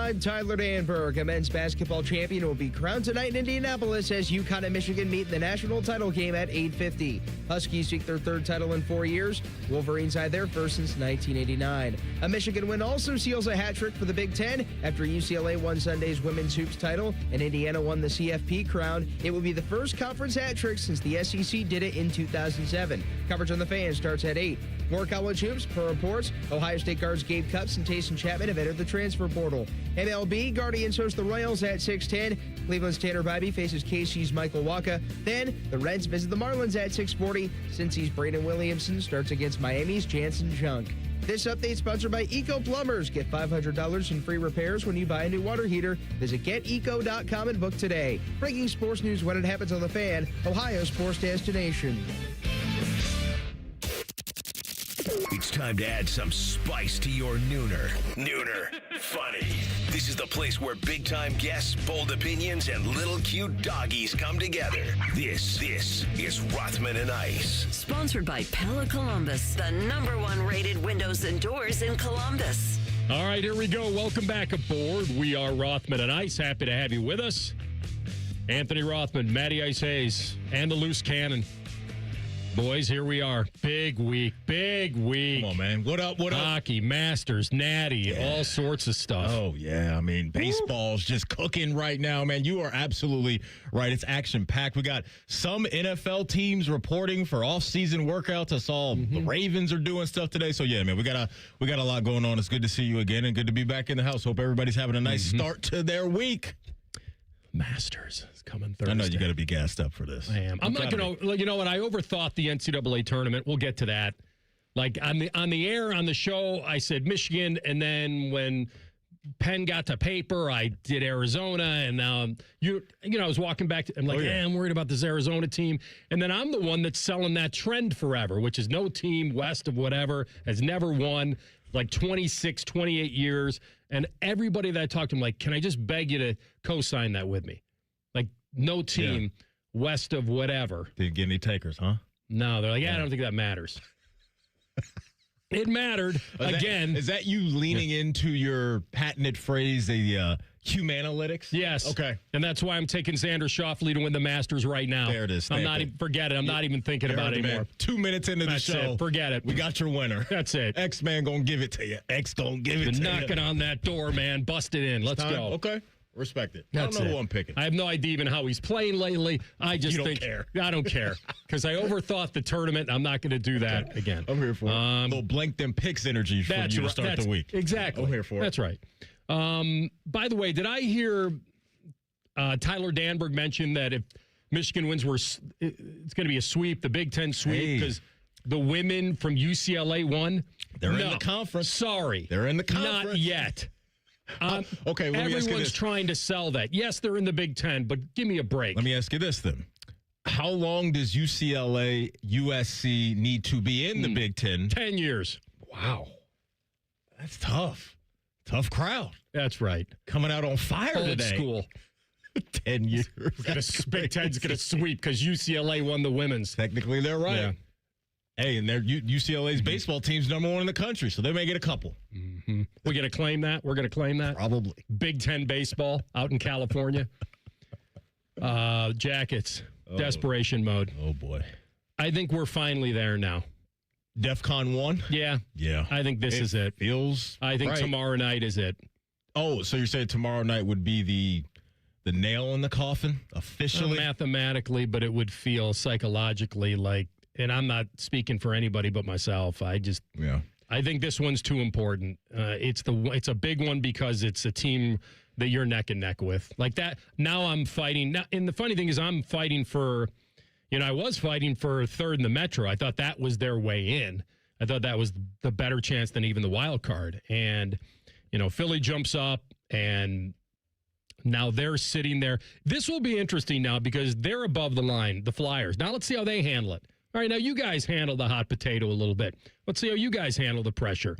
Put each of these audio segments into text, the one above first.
I'm Tyler Danberg. A men's basketball champion will be crowned tonight in Indianapolis as Yukon and Michigan meet in the national title game at 8:50. Huskies seek their third title in 4 years. Wolverines had their first since 1989. A Michigan win also seals a hat trick for the Big Ten after UCLA won Sunday's women's hoops title and Indiana won the CFP crown. It will be the first conference hat trick since the SEC did it in 2007. Coverage on the Fan starts at 8. More college hoops per reports. Ohio State guards Gabe Cupps and Taysom Chapman have entered the transfer portal. MLB, Guardians host the Royals at 6:10. Cleveland's Tanner Bibee faces KC's Michael Wacha. Then the Reds visit the Marlins at 6:40. Cincy's Braden Williamson starts against Miami's Jansen Junk. This update sponsored by Eco Plumbers. Get $500 in free repairs when you buy a new water heater. Visit geteco.com and book today. Breaking sports news when it happens on the Fan, Ohio sports destination. It's time to add some spice to your nooner. Nooner funny. This is the place where big-time guests, bold opinions, and little cute doggies come together. This is Rothman and Ice. Sponsored by Pella Columbus, the #1 rated windows and doors in Columbus. All right, here we go. Welcome back aboard. We are Rothman and Ice. Happy to have you with us. Anthony Rothman, Matty Ice Hayes, and the Loose Cannon. Boys, here we are. Big week. Come on, man. What up? Hockey, Masters, Natty, all sorts of stuff. Oh, yeah. I mean, baseball's just cooking right now, man. You are absolutely right. It's action-packed. We got some NFL teams reporting for off-season workouts. I saw the Ravens are doing stuff today. So, yeah, man, we got a lot going on. It's good to see you again and good to be back in the house. Hope everybody's having a nice start to their week. Masters is coming Thursday. I know you got to be gassed up for this. I am. I'm not going to, you know what? I overthought the NCAA tournament. We'll get to that. Like on the air, on the show, I said Michigan. And then when pen got to paper, I did Arizona. And now, I was walking back. I'm like, I'm worried about this Arizona team. And then I'm the one that's selling that trend forever, which is no team west of whatever has never won like 26, 28 years. And everybody that I talked to, I'm like, can I just beg you to co-sign that with me? Like, no team west of whatever. Did you get any takers, huh? No, they're like, I don't think that matters. It mattered again. Is that you leaning into your patented phrase, the humanalytics? Yes. Okay. And that's why I'm taking Xander Schauffele to win the Masters right now. There it is. I'm not even, forget it. I'm not even thinking about it anymore. 2 minutes into That's the show. it. Forget it. We got your winner. That's it. X-Man gonna give it to you. X gonna give it to you. Knocking on that door, man. Bust it in. Let's go. Okay. Respect it. That's I don't know it. who I'm picking. I have no idea even how he's playing lately. I just You don't think care. I don't care because I overthought the tournament. I'm not going to do that again. I'm here for it. A little blank them picks energy for you to start the week. Exactly. I'm here for it. That's right. By the way, did I hear Tyler Danberg mention that if Michigan wins, it's going to be a sweep, the Big Ten sweep, because the women from UCLA won? They're in the conference. Sorry. They're in the conference. Not yet. Okay, let me ask you everyone's this. trying to sell that. Yes, they're in the Big Ten, but give me a break. Let me ask you this then. How long does UCLA, USC need to be in the Big Ten? 10 years. Wow. That's tough. Tough crowd. That's right. Coming out on fire Old today. school. 10 years. Big Ten's going to sweep because UCLA won the women's. Technically, they're right. Yeah. Hey, and UCLA's baseball team's #1 in the country, so they may get a couple. We're going to claim that? We're going to claim that? Probably. Big Ten baseball out in California. Jackets. Desperation mode. Oh, boy. I think we're finally there now. DEFCON 1? Yeah. Yeah. I think this is it. Feels I think right. tomorrow night is it. Oh, so you're saying tomorrow night would be the nail in the coffin, officially? Mathematically, but it would feel psychologically like, and I'm not speaking for anybody but myself. I think this one's too important. It's a big one because it's a team that you're neck and neck with. Like that, now I'm fighting. Now, and the funny thing is I'm fighting for, I was fighting for third in the Metro. I thought that was their way in. I thought that was the better chance than even the wild card. And, Philly jumps up and now they're sitting there. This will be interesting now because they're above the line, the Flyers. Now let's see how they handle it. All right, now you guys handle the hot potato a little bit. Let's see how you guys handle the pressure.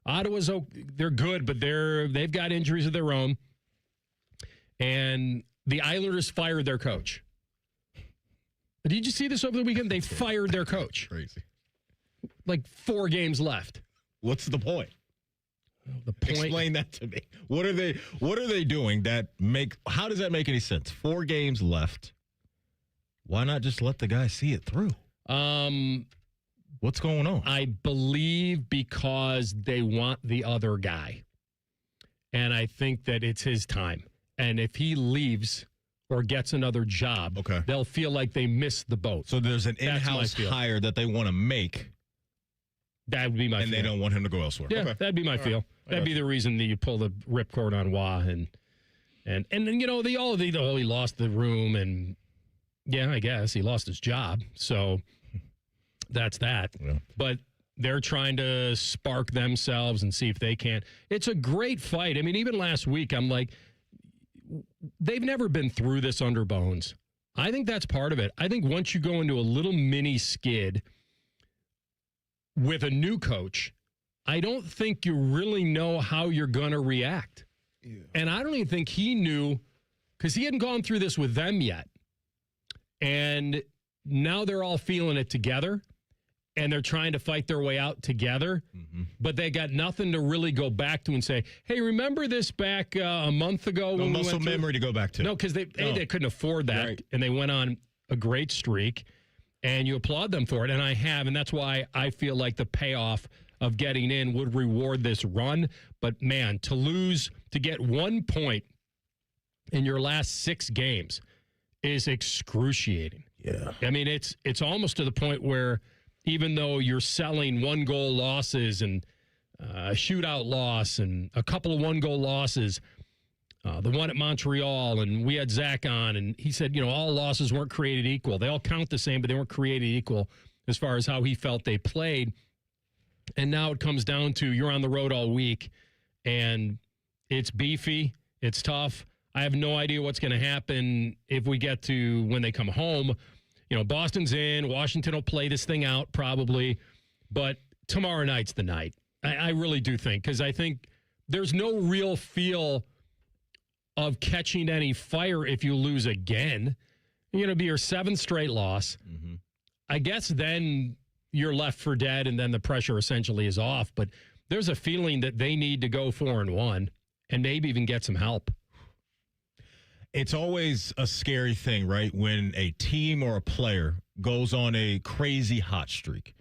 Ottawa's, they're good, but they've got injuries of their own. And the Islanders fired their coach. Did you see this over the weekend? They fired their coach. Crazy. Like 4 games left. What's the point? The point. Explain that to me. What are they doing how does that make any sense? 4 games left. Why not just let the guy see it through? What's going on? I believe because they want the other guy. And I think that it's his time. And if he leaves or gets another job, they'll feel like they missed the boat. So there's an in-house hire that they want to make. That would be my feel. And they don't want him to go elsewhere. Yeah, that'd be my feel. That'd be the reason that you pull the ripcord on Wah. And then, he lost the room. And, yeah, I guess he lost his job. So that's that. Yeah. But they're trying to spark themselves and see if they can. It's a great fight. I mean, even last week, I'm like, they've never been through this under Bones. I think that's part of it. I think once you go into a little mini skid with a new coach, I don't think you really know how you're going to react. Yeah. And I don't even think he knew, because he hadn't gone through this with them yet. And now they're all feeling it together. And they're trying to fight their way out together, but they got nothing to really go back to and say, hey, remember this back a month ago? No muscle memory to go back to. No, because they couldn't afford that, right. And they went on a great streak, and you applaud them for it, and I have, and that's why I feel like the payoff of getting in would reward this run. But, man, to get 1 point in your last 6 games is excruciating. Yeah. I mean, it's almost to the point where even though you're selling 1-goal losses and a shootout loss and a couple of 1-goal losses, the one at Montreal, and we had Zach on, and he said, all losses weren't created equal. They all count the same, but they weren't created equal as far as how he felt they played. And now it comes down to you're on the road all week, and it's beefy, it's tough. I have no idea what's going to happen if we get to when they come home. Boston's in. Washington will play this thing out probably. But tomorrow night's the night. I really do think, because I think there's no real feel of catching any fire if you lose again. You're going to be your 7th straight loss. Mm-hmm. I guess then you're left for dead, and then the pressure essentially is off. But there's a feeling that they need to go 4-1 and maybe even get some help. It's always a scary thing, right, when a team or a player goes on a crazy hot streak,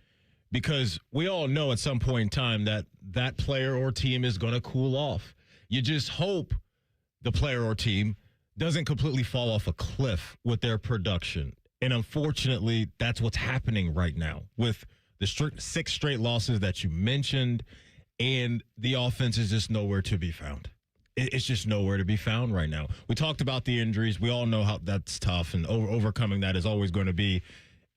because we all know at some point in time that player or team is going to cool off. You just hope the player or team doesn't completely fall off a cliff with their production. And unfortunately, that's what's happening right now with the 6 straight losses that you mentioned, and the offense is just nowhere to be found. It's just nowhere to be found right now. We talked about the injuries. We all know how that's tough, and overcoming that is always going to be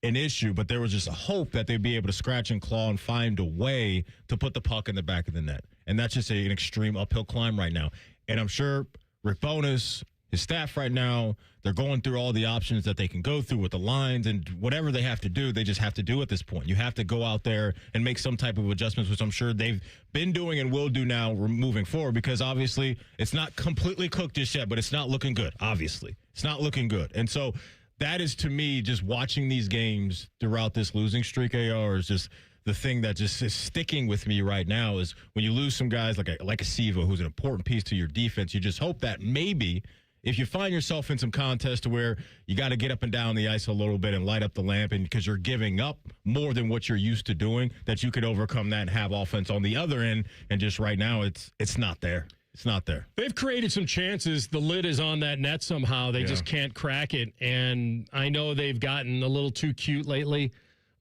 an issue. But there was just a hope that they'd be able to scratch and claw and find a way to put the puck in the back of the net. And that's just an extreme uphill climb right now. And I'm sure Rick Bowness, his staff right now, they're going through all the options that they can go through with the lines, and whatever they have to do, they just have to do at this point. You have to go out there and make some type of adjustments, which I'm sure they've been doing and will do now moving forward, because obviously it's not completely cooked just yet, but it's not looking good. Obviously, it's not looking good. And so that is, to me, just watching these games throughout this losing streak, AR, is just the thing that just is sticking with me right now. Is when you lose some guys like a Siva, who's an important piece to your defense, you just hope that maybe if you find yourself in some contest to where you got to get up and down the ice a little bit and light up the lamp, and because you're giving up more than what you're used to doing, that you could overcome that and have offense on the other end. And just right now, it's not there. It's not there. They've created some chances. The lid is on that net somehow. They just can't crack it. And I know they've gotten a little too cute lately.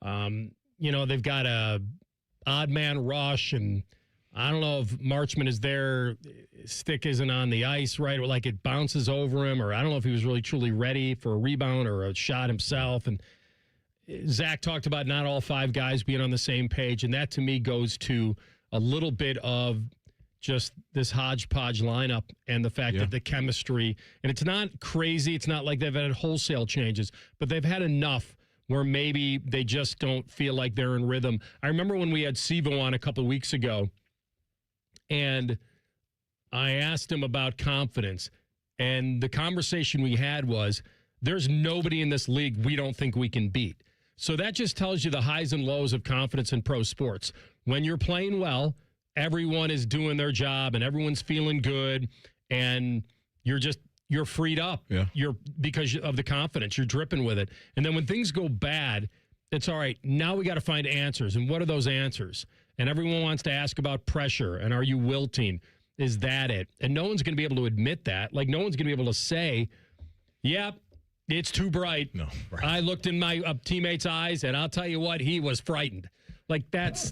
They've got a odd man rush, and I don't know if Marchman is there. Stick isn't on the ice, right? Or like it bounces over him, or I don't know if he was really truly ready for a rebound or a shot himself. And Zach talked about not all 5 guys being on the same page. And that to me goes to a little bit of just this hodgepodge lineup and the fact that the chemistry, and it's not crazy. It's not like they've had wholesale changes, but they've had enough where maybe they just don't feel like they're in rhythm. I remember when we had Sivo on a couple of weeks ago, and I asked him about confidence, and the conversation we had was, there's nobody in this league we don't think we can beat. So that just tells you the highs and lows of confidence in pro sports. When you're playing well, everyone is doing their job and everyone's feeling good, and you're freed up. Yeah. Because of the confidence. You're dripping with it. And then when things go bad, it's all right. Now we got to find answers. And what are those answers? And everyone wants to ask about pressure. And are you wilting? Is that it? And no one's going to be able to admit that. Like, no one's going to be able to say, yep, it's too bright. No, right. I looked in my teammate's eyes, and I'll tell you what, he was frightened. Like,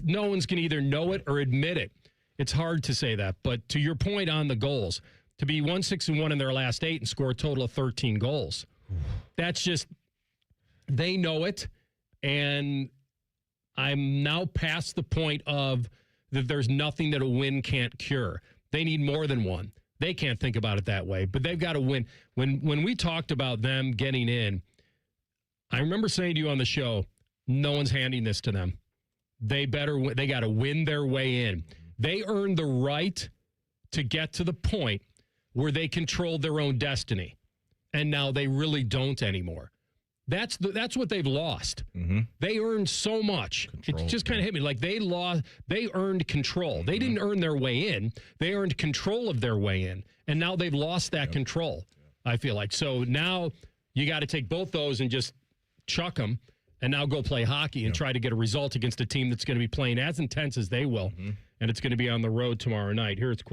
no one's going to either know it or admit it. It's hard to say that. But to your point on the goals, to be 1-6-1 in their last 8 and score a total of 13 goals, that's just, they know it. And I'm now past the point of that there's nothing that a win can't cure. They need more than one. They can't think about it that way, but they've got to win. When we talked about them getting in, I remember saying to you on the show, no one's handing this to them. They got to win their way in. They earned the right to get to the point where they controlled their own destiny, and now they really don't anymore. That's what they've lost. Mm-hmm. They earned so much. It just kind of hit me like they earned control. Mm-hmm. They didn't earn their way in. They earned control of their way in. And now they've lost that control, I feel like. So now you got to take both those and just chuck them and now go play hockey and try to get a result against a team that's going to be playing as intense as they will. Mm-hmm. And it's going to be on the road tomorrow night. Here's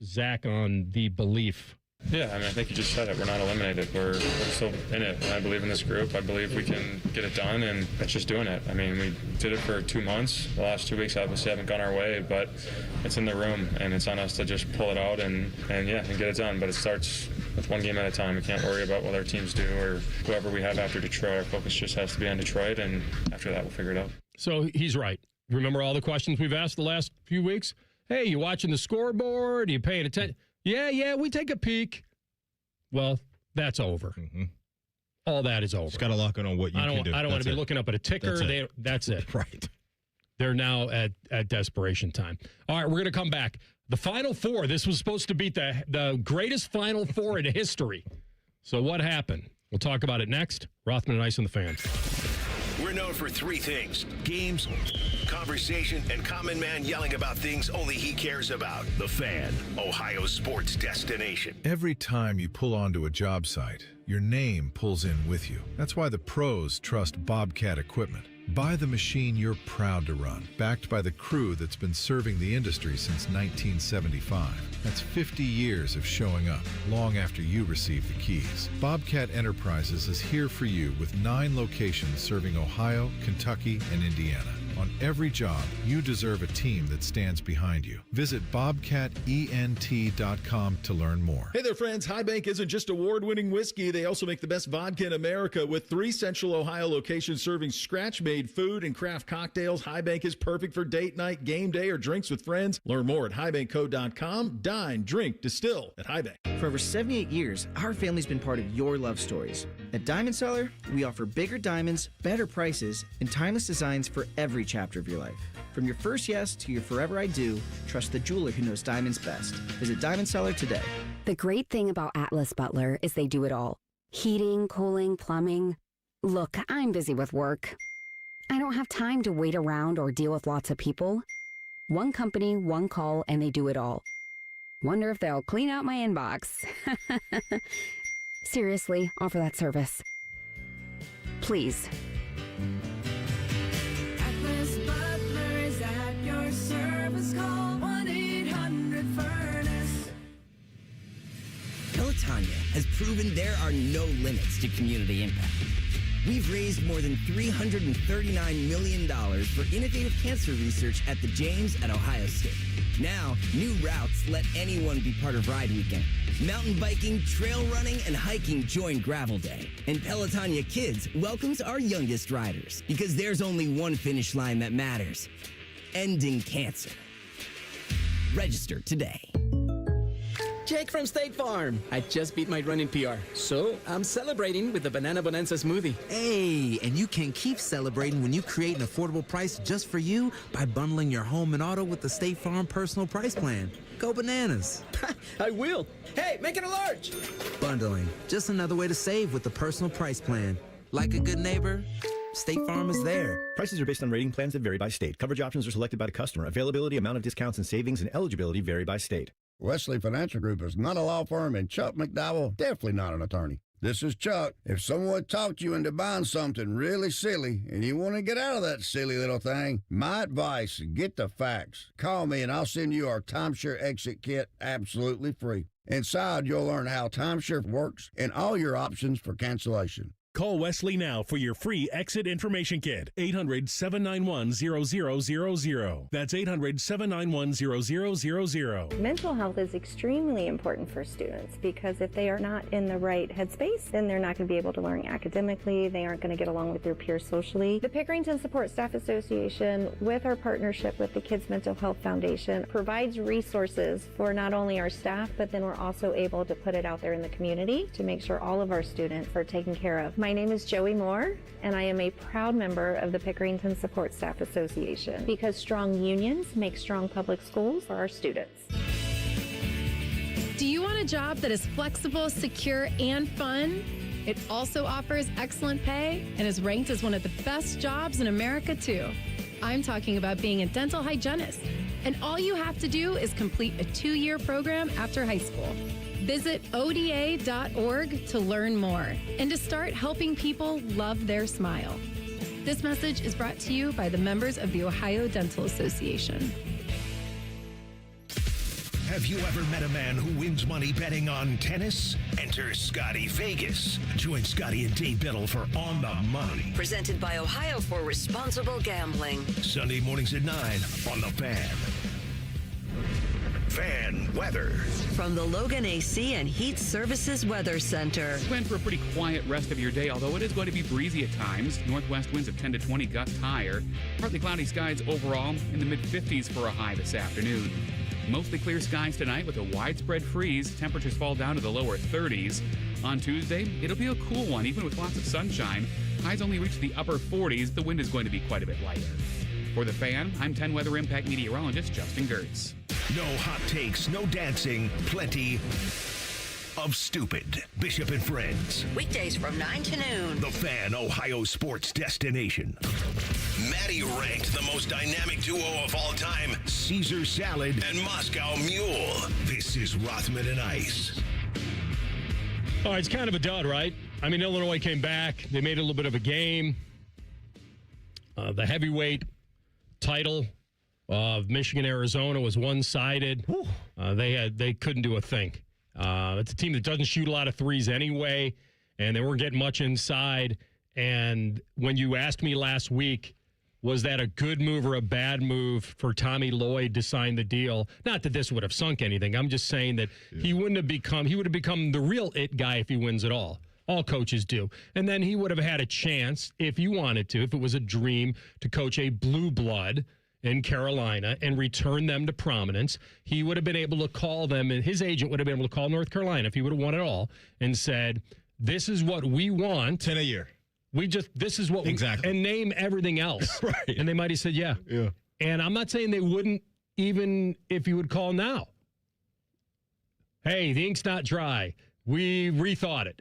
Zach on the belief. Yeah, I mean, I think you just said it. We're not eliminated. We're still in it. And I believe in this group. I believe we can get it done, and it's just doing it. I mean, we did it for 2 months. The last 2 weeks obviously haven't gone our way, but it's in the room, and it's on us to just pull it out and get it done. But it starts with one game at a time. We can't worry about what our teams do or whoever we have after Detroit. Our focus just has to be on Detroit, and after that, we'll figure it out. So he's right. Remember all the questions we've asked the last few weeks? Hey, you watching the scoreboard? Are you paying attention? Yeah, we take a peek. Well, that's over. Mm-hmm. All that is over. Just got to lock in on what you can do. I don't want to be looking up at a ticker. That's it. Right. They're now at desperation time. All right, we're going to come back. The Final Four. This was supposed to be the greatest Final Four in history. So what happened? We'll talk about it next. Rothman Ice and the Fan. We're known for 3 things: games, conversation, and Common Man yelling about things only he cares about. The Fan, Ohio's sports destination. Every time you pull onto a job site, your name pulls in with you. That's why the pros trust Bobcat equipment. Buy the machine you're proud to run, backed by the crew that's been serving the industry since 1975. That's 50 years of showing up, long after you receive the keys. Bobcat Enterprises is here for you with 9 locations serving Ohio, Kentucky, and Indiana. On every job, you deserve a team that stands behind you. Visit bobcatent.com to learn more. Hey there, friends. High Bank isn't just award-winning whiskey. They also make the best vodka in America. With 3 Central Ohio locations serving scratch-made food and craft cocktails, High Bank is perfect for date night, game day, or drinks with friends. Learn more at highbankco.com. Dine, drink, distill at High Bank. For over 78 years, our family's been part of your love stories. At Diamond Seller, we offer bigger diamonds, better prices, and timeless designs for every chapter of your life. From your first yes to your forever I do, trust the jeweler who knows diamonds best. Visit Diamond Seller today. The great thing about Atlas Butler is they do it all. Heating, cooling, plumbing. Look, I'm busy with work. I don't have time to wait around or deal with lots of people. One company, one call, and they do it all. Wonder if they'll clean out my inbox. Seriously, offer that service. Please. Atlas Butler is at your service. Call 1-800-FURNACE. Pelotonia has proven there are no limits to community impact. We've raised more than $339 million for innovative cancer research at the James at Ohio State. Now, new routes let anyone be part of Ride Weekend. Mountain biking, trail running, and hiking join Gravel Day. And Pelotonia Kids welcomes our youngest riders because there's only one finish line that matters: ending cancer. Register today. Jake from State Farm. I just beat my running PR, so I'm celebrating with the Banana Bonanza smoothie. Hey, and you can keep celebrating when you create an affordable price just for you by bundling your home and auto with the State Farm Personal Price Plan. Go bananas. I will. Hey, make it a large. Bundling, just another way to save with the Personal Price Plan. Like a good neighbor, State Farm is there. Prices are based on rating plans that vary by state. Coverage options are selected by the customer. Availability, amount of discounts and savings, and eligibility vary by state. Wesley Financial Group is not a law firm, and Chuck McDowell definitely not an attorney. This is Chuck. If someone talked you into buying something really silly and you want to get out of that silly little thing, my advice, get the facts. Call me and I'll send you our timeshare exit kit absolutely free. Inside, you'll learn how timeshare works and all your options for cancellation. Call Wesley now for your free exit information kit. 800-791-0000. That's 800-791-0000. Mental health is extremely important for students because if they are not in the right headspace, then they're not going to be able to learn academically. They aren't going to get along with their peers socially. The Pickerington Support Staff Association, with our partnership with the Kids Mental Health Foundation, provides resources for not only our staff, but then we're also able to put it out there in the community to make sure all of our students are taken care of. My name is Joey Moore, and I am a proud member of the Pickerington Support Staff Association because strong unions make strong public schools for our students. Do you want a job that is flexible, secure, and fun? It also offers excellent pay and is ranked as one of the best jobs in America, too. I'm talking about being a dental hygienist, and all you have to do is complete a 2-year program after high school. Visit ODA.org to learn more and to start helping people love their smile. This message is brought to you by the members of the Ohio Dental Association. Have you ever met a man who wins money betting on tennis? Enter Scotty Vegas. Join Scotty and Dave Biddle for On the Money. Presented by Ohio for Responsible Gambling. Sunday mornings at 9 on The Fan. Fan weather. From the Logan AC and Heat Services Weather Center. Plan for a pretty quiet rest of your day, although it is going to be breezy at times. Northwest winds of 10 to 20 gusts higher. Partly cloudy skies overall, in the mid-50s for a high this afternoon. Mostly clear skies tonight with a widespread freeze. Temperatures fall down to the lower 30s. On Tuesday, it'll be a cool one, even with lots of sunshine. Highs only reach the upper 40s. The wind is going to be quite a bit lighter. For The Fan, I'm 10 Weather Impact meteorologist Justin Gertz. No hot takes, no dancing, plenty of stupid. Bishop and Friends. Weekdays from 9 to noon. The Fan, Ohio sports destination. Maddie ranked the most dynamic duo of all time, Caesar Salad and Moscow Mule. This is Rothman and Ice. All right, it's kind of a dud, right? I mean, Illinois came back. They made a little bit of a game. The heavyweight title of Michigan-Arizona was one-sided. They couldn't do a thing. It's a team that doesn't shoot a lot of threes anyway, and they weren't getting much inside. And when you asked me last week, was that a good move or a bad move for Tommy Lloyd to sign the deal? Not that this would have sunk anything. I'm just saying that he would have become the real it guy if he wins it all. All coaches do. And then he would have had a chance, if he wanted to, if it was a dream, to coach a blue blood in Carolina and return them to prominence. He would have been able to call them, and his agent would have been able to call North Carolina if he would have won it all and said, this is what we want. 10 a year. This is what exactly. And name everything else. Right. And they might have said, yeah. And I'm not saying they wouldn't, even if you would call now. Hey, the ink's not dry. We rethought it.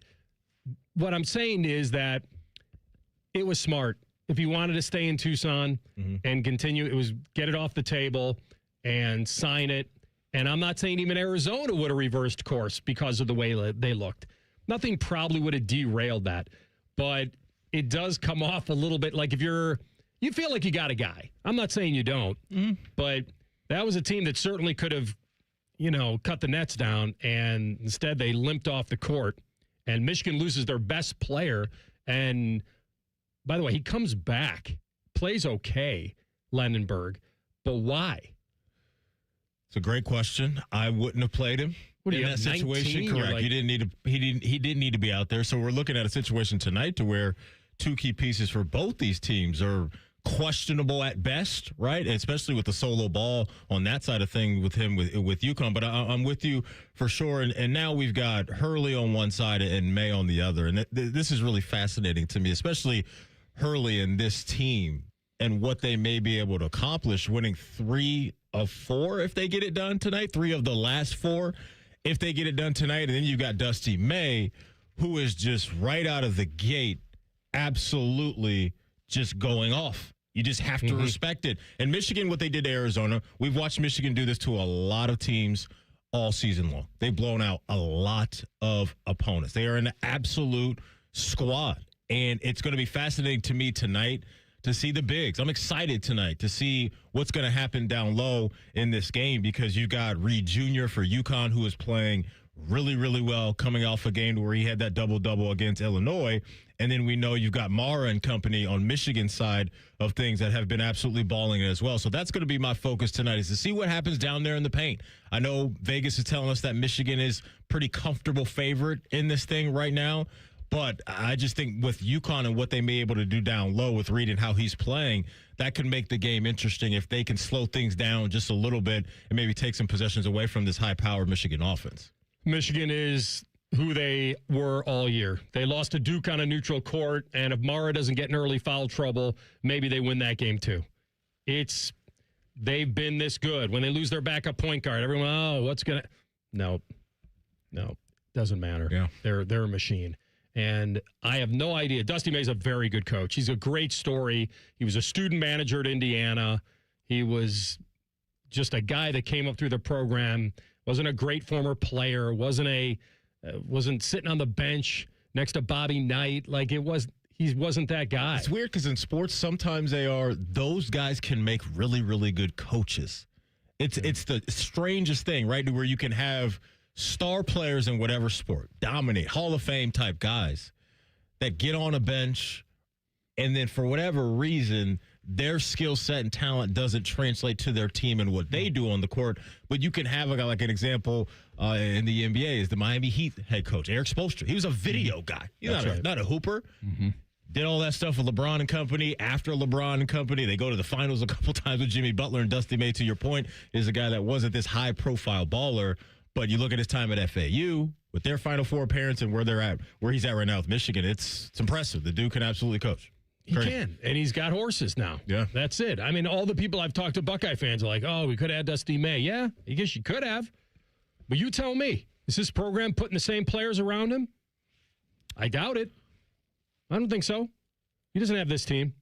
What I'm saying is that it was smart. If you wanted to stay in Tucson and continue, it was get it off the table and sign it. And I'm not saying even Arizona would have reversed course because of the way they looked. Nothing probably would have derailed that. But it does come off a little bit like if you feel like you got a guy. I'm not saying you don't, but that was a team that certainly could have, cut the nets down. And instead they limped off the court. And Michigan loses their best player. And by the way, he comes back, plays okay, Lendenberg. But why? It's a great question. I wouldn't have played him in that situation. Correct. He didn't need to be out there. So we're looking at a situation tonight to where two key pieces for both these teams are questionable at best, right? And especially with the solo ball on that side of thing with him with Yukon. But I'm with you for sure. And now we've got Hurley on one side and May on the other. And this is really fascinating to me, especially Hurley and this team and what they may be able to accomplish, winning 3 of 4 if they get it done tonight, 3 of the last 4 if they get it done tonight. And then you've got Dusty May, who is just right out of the gate absolutely just going off. You just have to respect it. And Michigan, what they did to Arizona, we've watched Michigan do this to a lot of teams all season long. They've blown out a lot of opponents. They are an absolute squad. And it's going to be fascinating to me tonight to see the bigs. I'm excited tonight to see what's going to happen down low in this game, because you got Reed Jr. for Yukon, who is playing really, really well, coming off a game where he had that double-double against Illinois. And then we know you've got Mara and company on Michigan's side of things that have been absolutely balling it as well. So that's going to be my focus tonight, is to see what happens down there in the paint. I know Vegas is telling us that Michigan is pretty comfortable favorite in this thing right now. But I just think with Yukon and what they may be able to do down low with Reed and how he's playing, that could make the game interesting if they can slow things down just a little bit and maybe take some possessions away from this high-powered Michigan offense. Michigan is who they were all year. They lost to Duke on a neutral court, and if Mara doesn't get in early foul trouble, maybe they win that game too. They've been this good. When they lose their backup point guard, everyone, what's going to... No, doesn't matter. Yeah. They're a machine. And I have no idea. Dusty May's a very good coach. He's a great story. He was a student manager at Indiana. He was just a guy that came up through the program. Wasn't a great former player. Wasn't sitting on the bench next to Bobby Knight. He wasn't that guy. It's weird because in sports, sometimes those guys can make really, really good coaches. It's the strangest thing, right? Where you can have star players in whatever sport, dominate, Hall of Fame type guys that get on a bench, and then for whatever reason, their skill set and talent doesn't translate to their team and what they do on the court. But you can have a guy, like an example in the NBA is the Miami Heat head coach, Eric Spoelstra. He was a video guy. He's not a hooper. Mm-hmm. Did all that stuff with LeBron and company. After LeBron and company, they go to the finals a couple times with Jimmy Butler, and Dusty May, to your point, is a guy that wasn't this high-profile baller. But you look at his time at FAU with their Final Four appearance and where he's at right now with Michigan. It's impressive. The dude can absolutely coach. He can, and he's got horses now. Yeah. That's it. I mean, all the people I've talked to, Buckeye fans, are like, oh, we could have had Dusty May. Yeah, I guess you could have. But you tell me, is this program putting the same players around him? I doubt it. I don't think so. He doesn't have this team.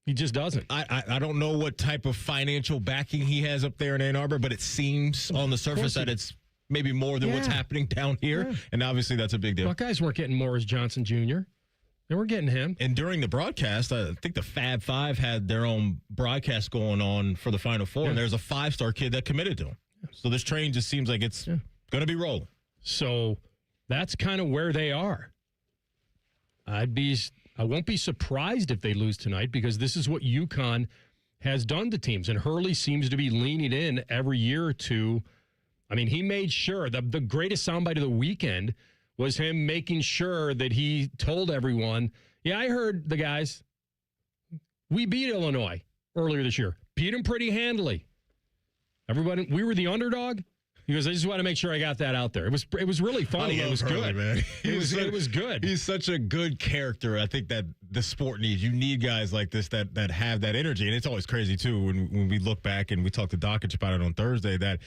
He just doesn't. I don't know what type of financial backing he has up there in Ann Arbor, but it seems on the surface that it's maybe more than what's happening down here. Yeah. And obviously that's a big deal. Buckeyes weren't getting Morris Johnson Jr. They were getting him. And during the broadcast, I think the Fab Five had their own broadcast going on for the Final Four, and there's a 5-star kid that committed to him. So this train just seems like it's going to be rolling. So that's kind of where they are. I won't be surprised if they lose tonight, because this is what Yukon has done to teams. And Hurley seems to be leaning in every year or two. I mean, he made sure the greatest soundbite of the weekend was him making sure that he told everyone, yeah, I heard the guys. We beat Illinois earlier this year. Beat them pretty handily. Everybody, we were the underdog. He goes, I just want to make sure I got that out there. It was really funny. It was Hurley, good, man. It was good. He's such a good character. I think that the sport needs. You need guys like this that have that energy. And it's always crazy too when we look back, and we talked to Dockich about it on Thursday, that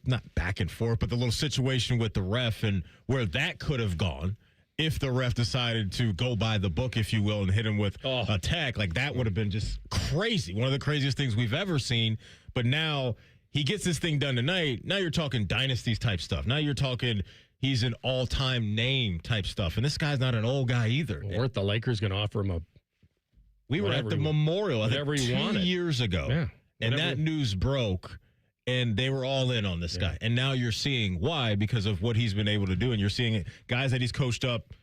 not back and forth, but the little situation with the ref and where that could have gone if the ref decided to go by the book, if you will, and hit him with a tech. Like, that would have been just crazy. One of the craziest things we've ever seen. But now he gets this thing done tonight. Now you're talking dynasties type stuff. Now you're talking he's an all-time name type stuff. And this guy's not an old guy either. Or the Lakers going to offer him we were at the Memorial, I think, 2 years ago. Yeah, and that news broke, and they were all in on this guy. And now you're seeing why, because of what he's been able to do. And you're seeing guys that he's coached up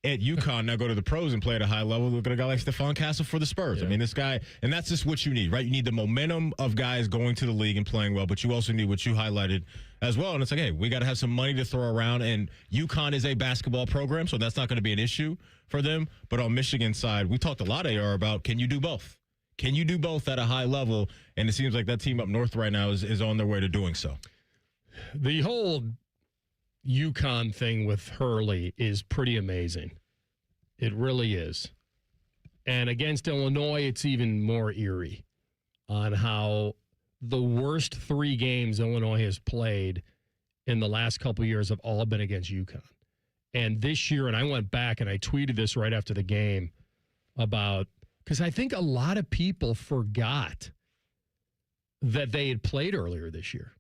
at Yukon now go to the pros and play at a high level. Look at a guy like Stephon Castle for the Spurs. Yeah. I mean, this guy, and that's just what you need, right? You need the momentum of guys going to the league and playing well, but you also need what you highlighted as well. And it's like, hey, we got to have some money to throw around, and Yukon is a basketball program, so that's not going to be an issue for them. But on Michigan's side, we talked a lot, AR, about can you do both? Can you do both at a high level? And it seems like that team up north right now is on their way to doing so. The whole Yukon thing with Hurley is pretty amazing. It really is. And against Illinois, it's even more eerie on how the worst 3 games Illinois has played in the last couple of years have all been against Yukon. And this year, and I went back and I tweeted this right after the game about because I think a lot of people forgot that they had played earlier this year.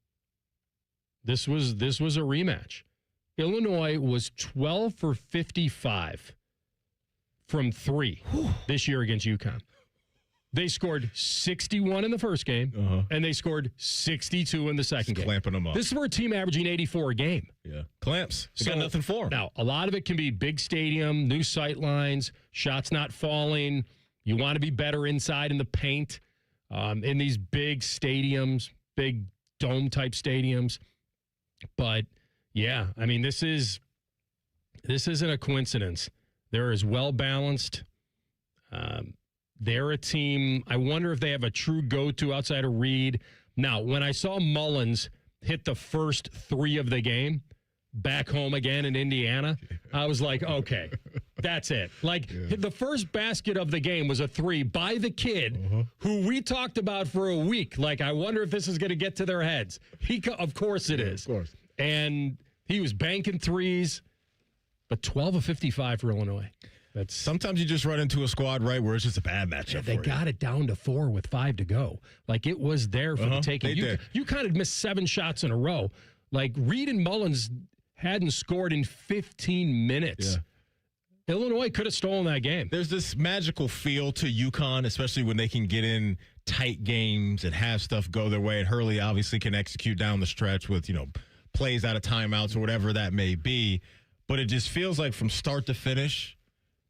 This was a rematch. Illinois was 12 for 55 from 3 this year against Yukon. They scored 61 in the first game, and they scored 62 in the second game. Clamping them up. This is for a team averaging 84 a game. Yeah. Clamps. They got nothing for them. Now, a lot of it can be big stadium, new sight lines, shots not falling. You want to be better inside in the paint in these big stadiums, big dome-type stadiums. But, yeah, I mean, this isn't a coincidence. They're as well-balanced. They're a team, I wonder if they have a true go-to outside of Reed. Now, when I saw Mullins hit the first 3 of the game back home again in Indiana, I was like, okay, that's it. Like, the first basket of the game was a 3 by the kid who we talked about for a week. Like, I wonder if this is going to get to their heads. Of course it is. Of course. And he was banking 3s, but 12 of 55 for Illinois. Sometimes you just run into a squad, right, where it's just a bad matchup. Yeah, they got it down to 4 with 5 to go. Like, it was there for the taking. You kind of missed 7 shots in a row. Like, Reed and Mullins hadn't scored in 15 minutes. Yeah. Illinois could have stolen that game. There's this magical feel to Yukon, especially when they can get in tight games and have stuff go their way. And Hurley obviously can execute down the stretch with, plays out of timeouts or whatever that may be. But it just feels like from start to finish,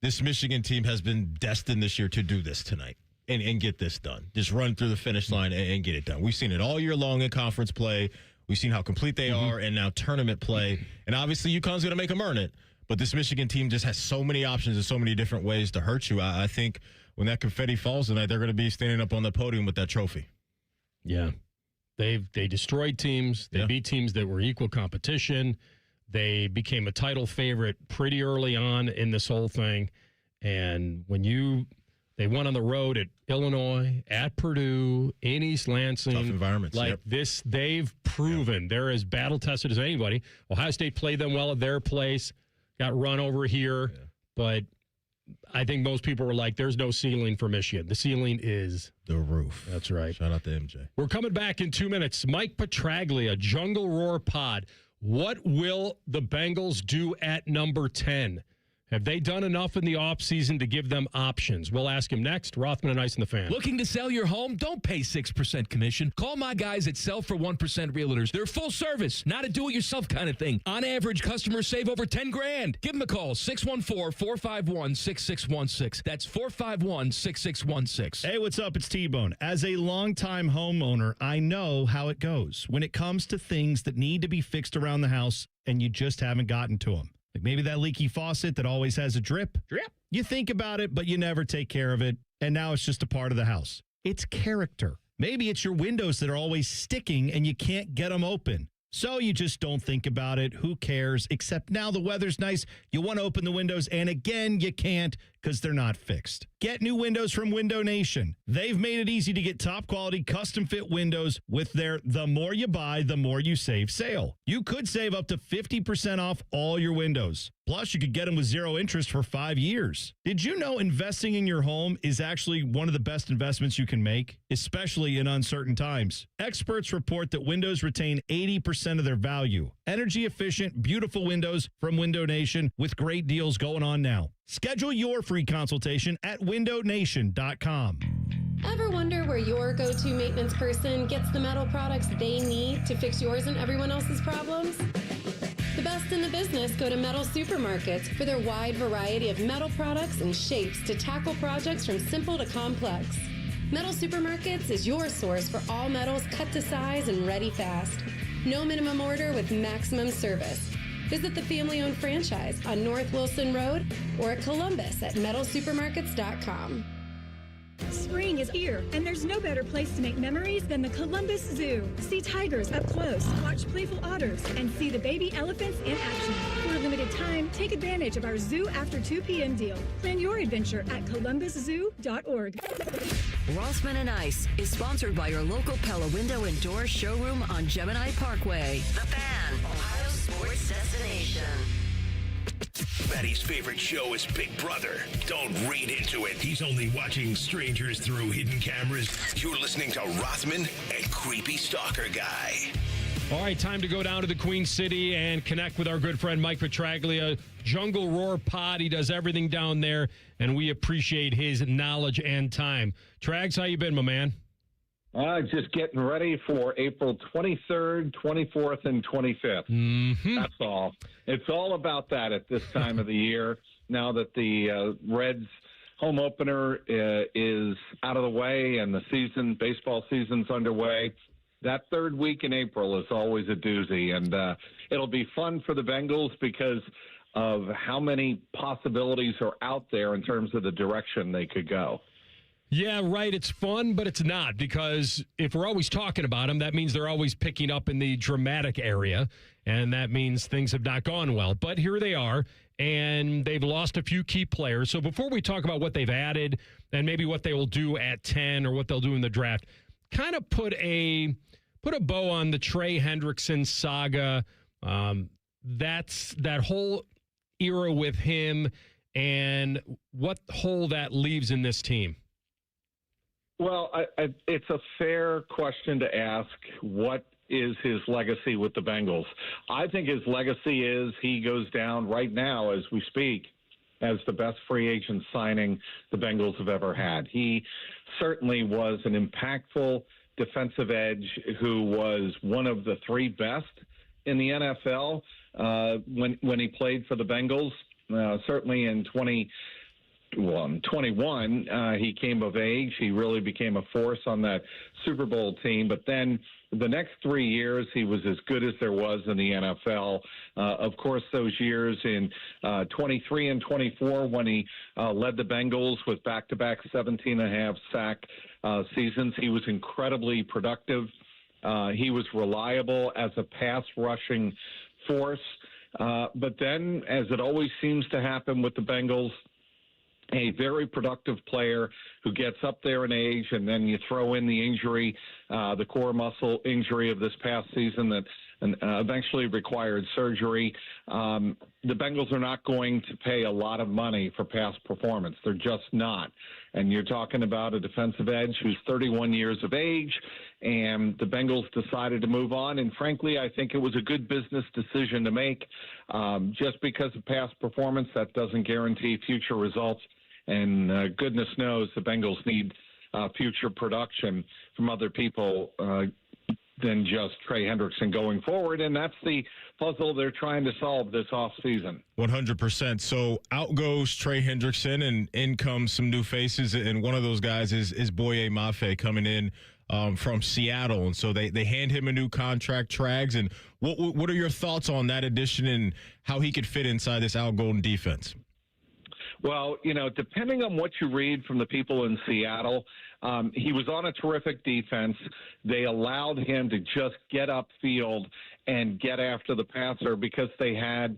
this Michigan team has been destined this year to do this tonight and get this done. Just run through the finish line and get it done. We've seen it all year long in conference play. We've seen how complete they are and now tournament play. And obviously UConn's going to make them earn it. But this Michigan team just has so many options and so many different ways to hurt you. I think when that confetti falls tonight, they're going to be standing up on the podium with that trophy. Yeah. They destroyed teams. They beat teams that were equal competition. They became a title favorite pretty early on in this whole thing. And when they won on the road at Illinois, at Purdue, in East Lansing. Tough environments. Like this, they've proven they're as battle-tested as anybody. Ohio State played them well at their place, got run over here. Yeah. But I think most people were like, there's no ceiling for Michigan. The ceiling is the roof. That's right. Shout out to MJ. We're coming back in 2 minutes. Mike Petraglia, Jungle Roar Pod. What will the Bengals do at number 10? Have they done enough in the offseason to give them options? We'll ask him next. Rothman Ice and the Fan. Looking to sell your home? Don't pay 6% commission. Call my guys at Sell for 1% Realtors. They're full service, not a do-it-yourself kind of thing. On average, customers save over $10,000. Give them a call, 614-451-6616. That's 451-6616. Hey, what's up? It's T-Bone. As a longtime homeowner, I know how it goes when it comes to things that need to be fixed around the house and you just haven't gotten to them. Like maybe that leaky faucet that always has a drip. You think about it, but you never take care of it, and now it's just a part of the house. It's character. Maybe it's your windows that are always sticking and you can't get them open. So you just don't think about it. Who cares? Except now the weather's nice. You want to open the windows, and again, you can't because they're not fixed. Get new windows from Window Nation. They've made it easy to get top-quality, custom-fit windows with their The More You Buy, The More You Save sale. You could save up to 50% off all your windows. Plus, you could get them with 0 interest for 5 years. Did you know investing in your home is actually one of the best investments you can make, especially in uncertain times? Experts report that windows retain 80% of their value. Energy-efficient, beautiful windows from Window Nation with great deals going on now. Schedule your free consultation at windownation.com. Ever wonder where your go-to maintenance person gets the metal products they need to fix yours and everyone else's problems? The best in the business go to Metal Supermarkets for their wide variety of metal products and shapes to tackle projects from simple to complex. Metal Supermarkets is your source for all metals cut to size and ready fast. No minimum order with maximum service. Visit the family-owned franchise on North Wilson Road or at Columbus at metalsupermarkets.com. Spring is here, and there's no better place to make memories than the Columbus Zoo. See tigers up close, watch playful otters, and see the baby elephants in action. For a limited time, take advantage of our Zoo After 2 p.m. deal. Plan your adventure at columbuszoo.org. Rothman and Ice is sponsored by your local Pella Window and Door showroom on Gemini Parkway. The Fan, Ohio sports destination. Daddy's favorite show is Big Brother. Don't read into it. He's only watching strangers through hidden cameras. You're listening to Rothman and Creepy Stalker Guy. All right, time to go down to the Queen City and connect with our good friend Mike Petraglia. Jungle Roar Pod. He does everything down there, and we appreciate his knowledge and time. Trags, how you been, my man? Just getting ready for April 23rd, 24th, and 25th. Mm-hmm. That's all. It's all about that at this time of the year. Now that the Reds home opener is out of the way and the baseball season's underway, that third week in April is always a doozy. And it'll be fun for the Bengals because of how many possibilities are out there in terms of the direction they could go. Yeah, right. It's fun, but it's not, because if we're always talking about them, that means they're always picking up in the dramatic area, and that means things have not gone well. But here they are, and they've lost a few key players. So before we talk about what they've added and maybe what they will do at 10 or what they'll do in the draft, kind of put a bow on the Trey Hendrickson saga. That's that whole era with him and what hole that leaves in this team. Well, it's a fair question to ask. What is his legacy with the Bengals? I think his legacy is he goes down right now as we speak as the best free agent signing the Bengals have ever had. He certainly was an impactful defensive edge who was one of the three best in the NFL when he played for the Bengals. Certainly in 21, he came of age. He really became a force on that Super Bowl team. But then the next 3 years, he was as good as there was in the NFL. Of course, those years in 23 and 24 when he led the Bengals with back-to-back 17.5 sack seasons, he was incredibly productive. He was reliable as a pass-rushing force. But then, as it always seems to happen with the Bengals, a very productive player who gets up there in age, and then you throw in the injury, the core muscle injury of this past season that eventually required surgery. The Bengals are not going to pay a lot of money for past performance. They're just not. And you're talking about a defensive edge who's 31 years of age, and the Bengals decided to move on. And frankly, I think it was a good business decision to make. Just because of past performance, that doesn't guarantee future results. And goodness knows the Bengals need future production from other people than just Trey Hendrickson going forward. And that's the puzzle they're trying to solve this offseason. 100%. So out goes Trey Hendrickson, and in comes some new faces. And one of those guys is Boye Mafe coming in from Seattle. And so they hand him a new contract, Trags. And what are your thoughts on that addition and how he could fit inside this Al Golden defense? Well, depending on what you read from the people in Seattle, he was on a terrific defense. They allowed him to just get upfield and get after the passer because they had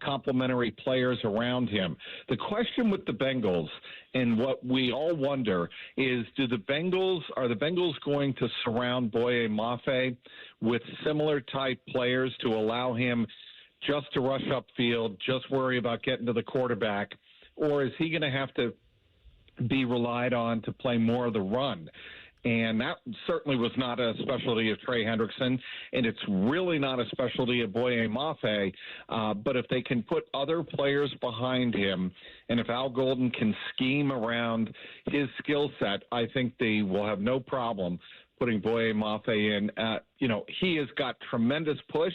complementary players around him. The question with the Bengals, and what we all wonder, is are the Bengals going to surround Boye Mafe with similar type players to allow him just to rush upfield, just worry about getting to the quarterback? Or is he going to have to be relied on to play more of the run? And that certainly was not a specialty of Trey Hendrickson, and it's really not a specialty of Boye Mafe. But if they can put other players behind him, and if Al Golden can scheme around his skill set, I think they will have no problem putting Boye Mafe in. He has got tremendous push.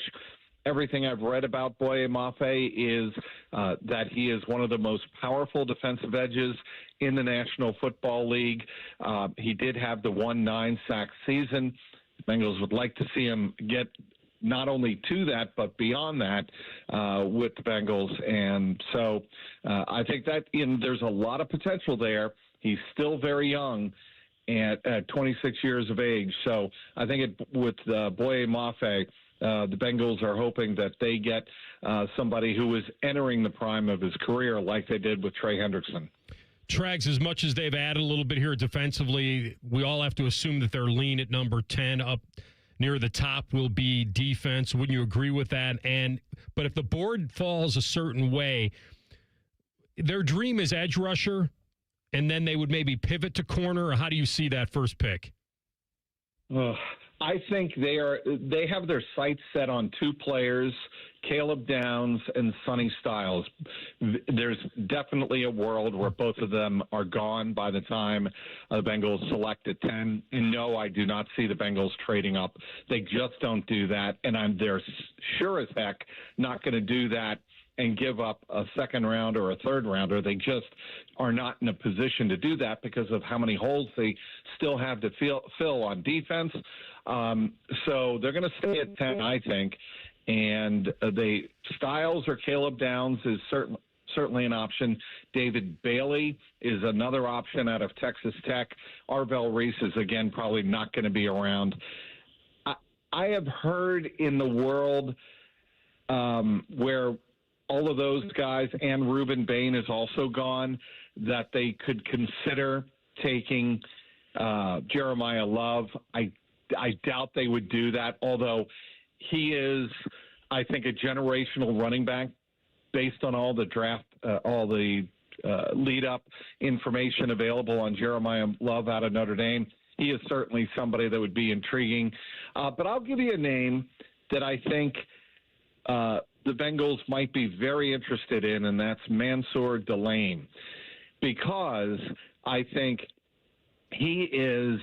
Everything I've read about Boye Mafe is that he is one of the most powerful defensive edges in the National Football League. He did have the 1 9-sack season. The Bengals would like to see him get not only to that, but beyond that with the Bengals. And so I think that there's a lot of potential there. He's still very young at 26 years of age. So I think with Boye Mafe, the Bengals are hoping that they get somebody who is entering the prime of his career like they did with Trey Hendrickson. Trags, as much as they've added a little bit here defensively, we all have to assume that their lean at number 10 up near the top will be defense. Wouldn't you agree with that? But if the board falls a certain way, their dream is edge rusher, and then they would maybe pivot to corner, or how do you see that first pick? I think they have their sights set on two players, Caleb Downs and Sonny Styles. There's definitely a world where both of them are gone by the time the Bengals select at 10. And no, I do not see the Bengals trading up. They just don't do that, and they're sure as heck not going to do that and give up a second round or a third rounder. They just are not in a position to do that because of how many holes they still have to fill on defense. So they're going to stay at 10, I think. And Styles or Caleb Downs is certainly an option. David Bailey is another option out of Texas Tech. Arvell Reese is, again, probably not going to be around. I have heard in the world where all of those guys, and Reuben Bain is also gone, that they could consider taking Jeremiah Love. I doubt they would do that, although he is, I think, a generational running back based on all the draft, all the lead-up information available on Jeremiah Love out of Notre Dame. He is certainly somebody that would be intriguing. But I'll give you a name that I think the Bengals might be very interested in, and that's Mansour Delane, because I think he is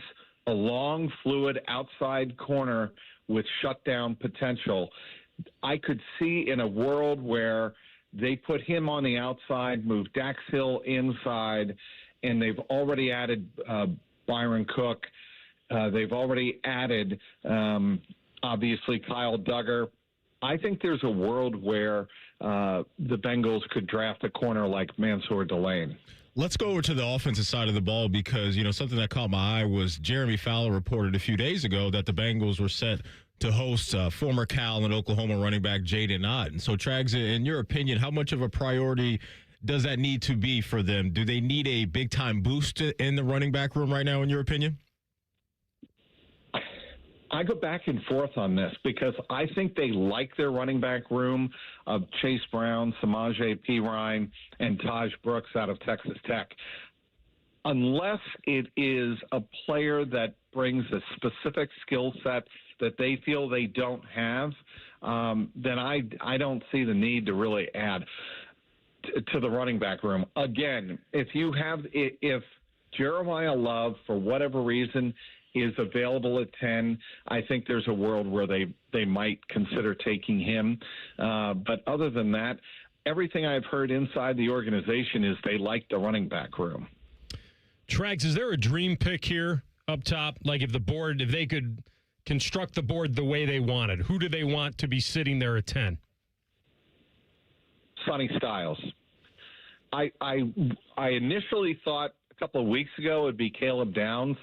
a long, fluid outside corner with shutdown potential. I could see in a world where they put him on the outside, move Dax Hill inside, and they've already added Byron Cook. They've already added, obviously, Kyle Duggar. I think there's a world where the Bengals could draft a corner like Mansour Delane. Let's go over to the offensive side of the ball because, something that caught my eye was Jeremy Fowler reported a few days ago that the Bengals were set to host former Cal and Oklahoma running back Jaden Ott. And so, Trags, in your opinion, how much of a priority does that need to be for them? Do they need a big-time boost in the running back room right now, in your opinion? I go back and forth on this because I think they like their running back room of Chase Brown, Samaje Perine, and Taj Brooks out of Texas Tech. Unless it is a player that brings a specific skill set that they feel they don't have, then I don't see the need to really add to the running back room. Again, if Jeremiah Love, for whatever reason, is available at 10, I think there's a world where they might consider taking him. But other than that, everything I've heard inside the organization is they like the running back room. Trags, is there a dream pick here up top? Like if they could construct the board the way they wanted, who do they want to be sitting there at 10? Sonny Styles. I initially thought a couple of weeks ago it would be Caleb Downs,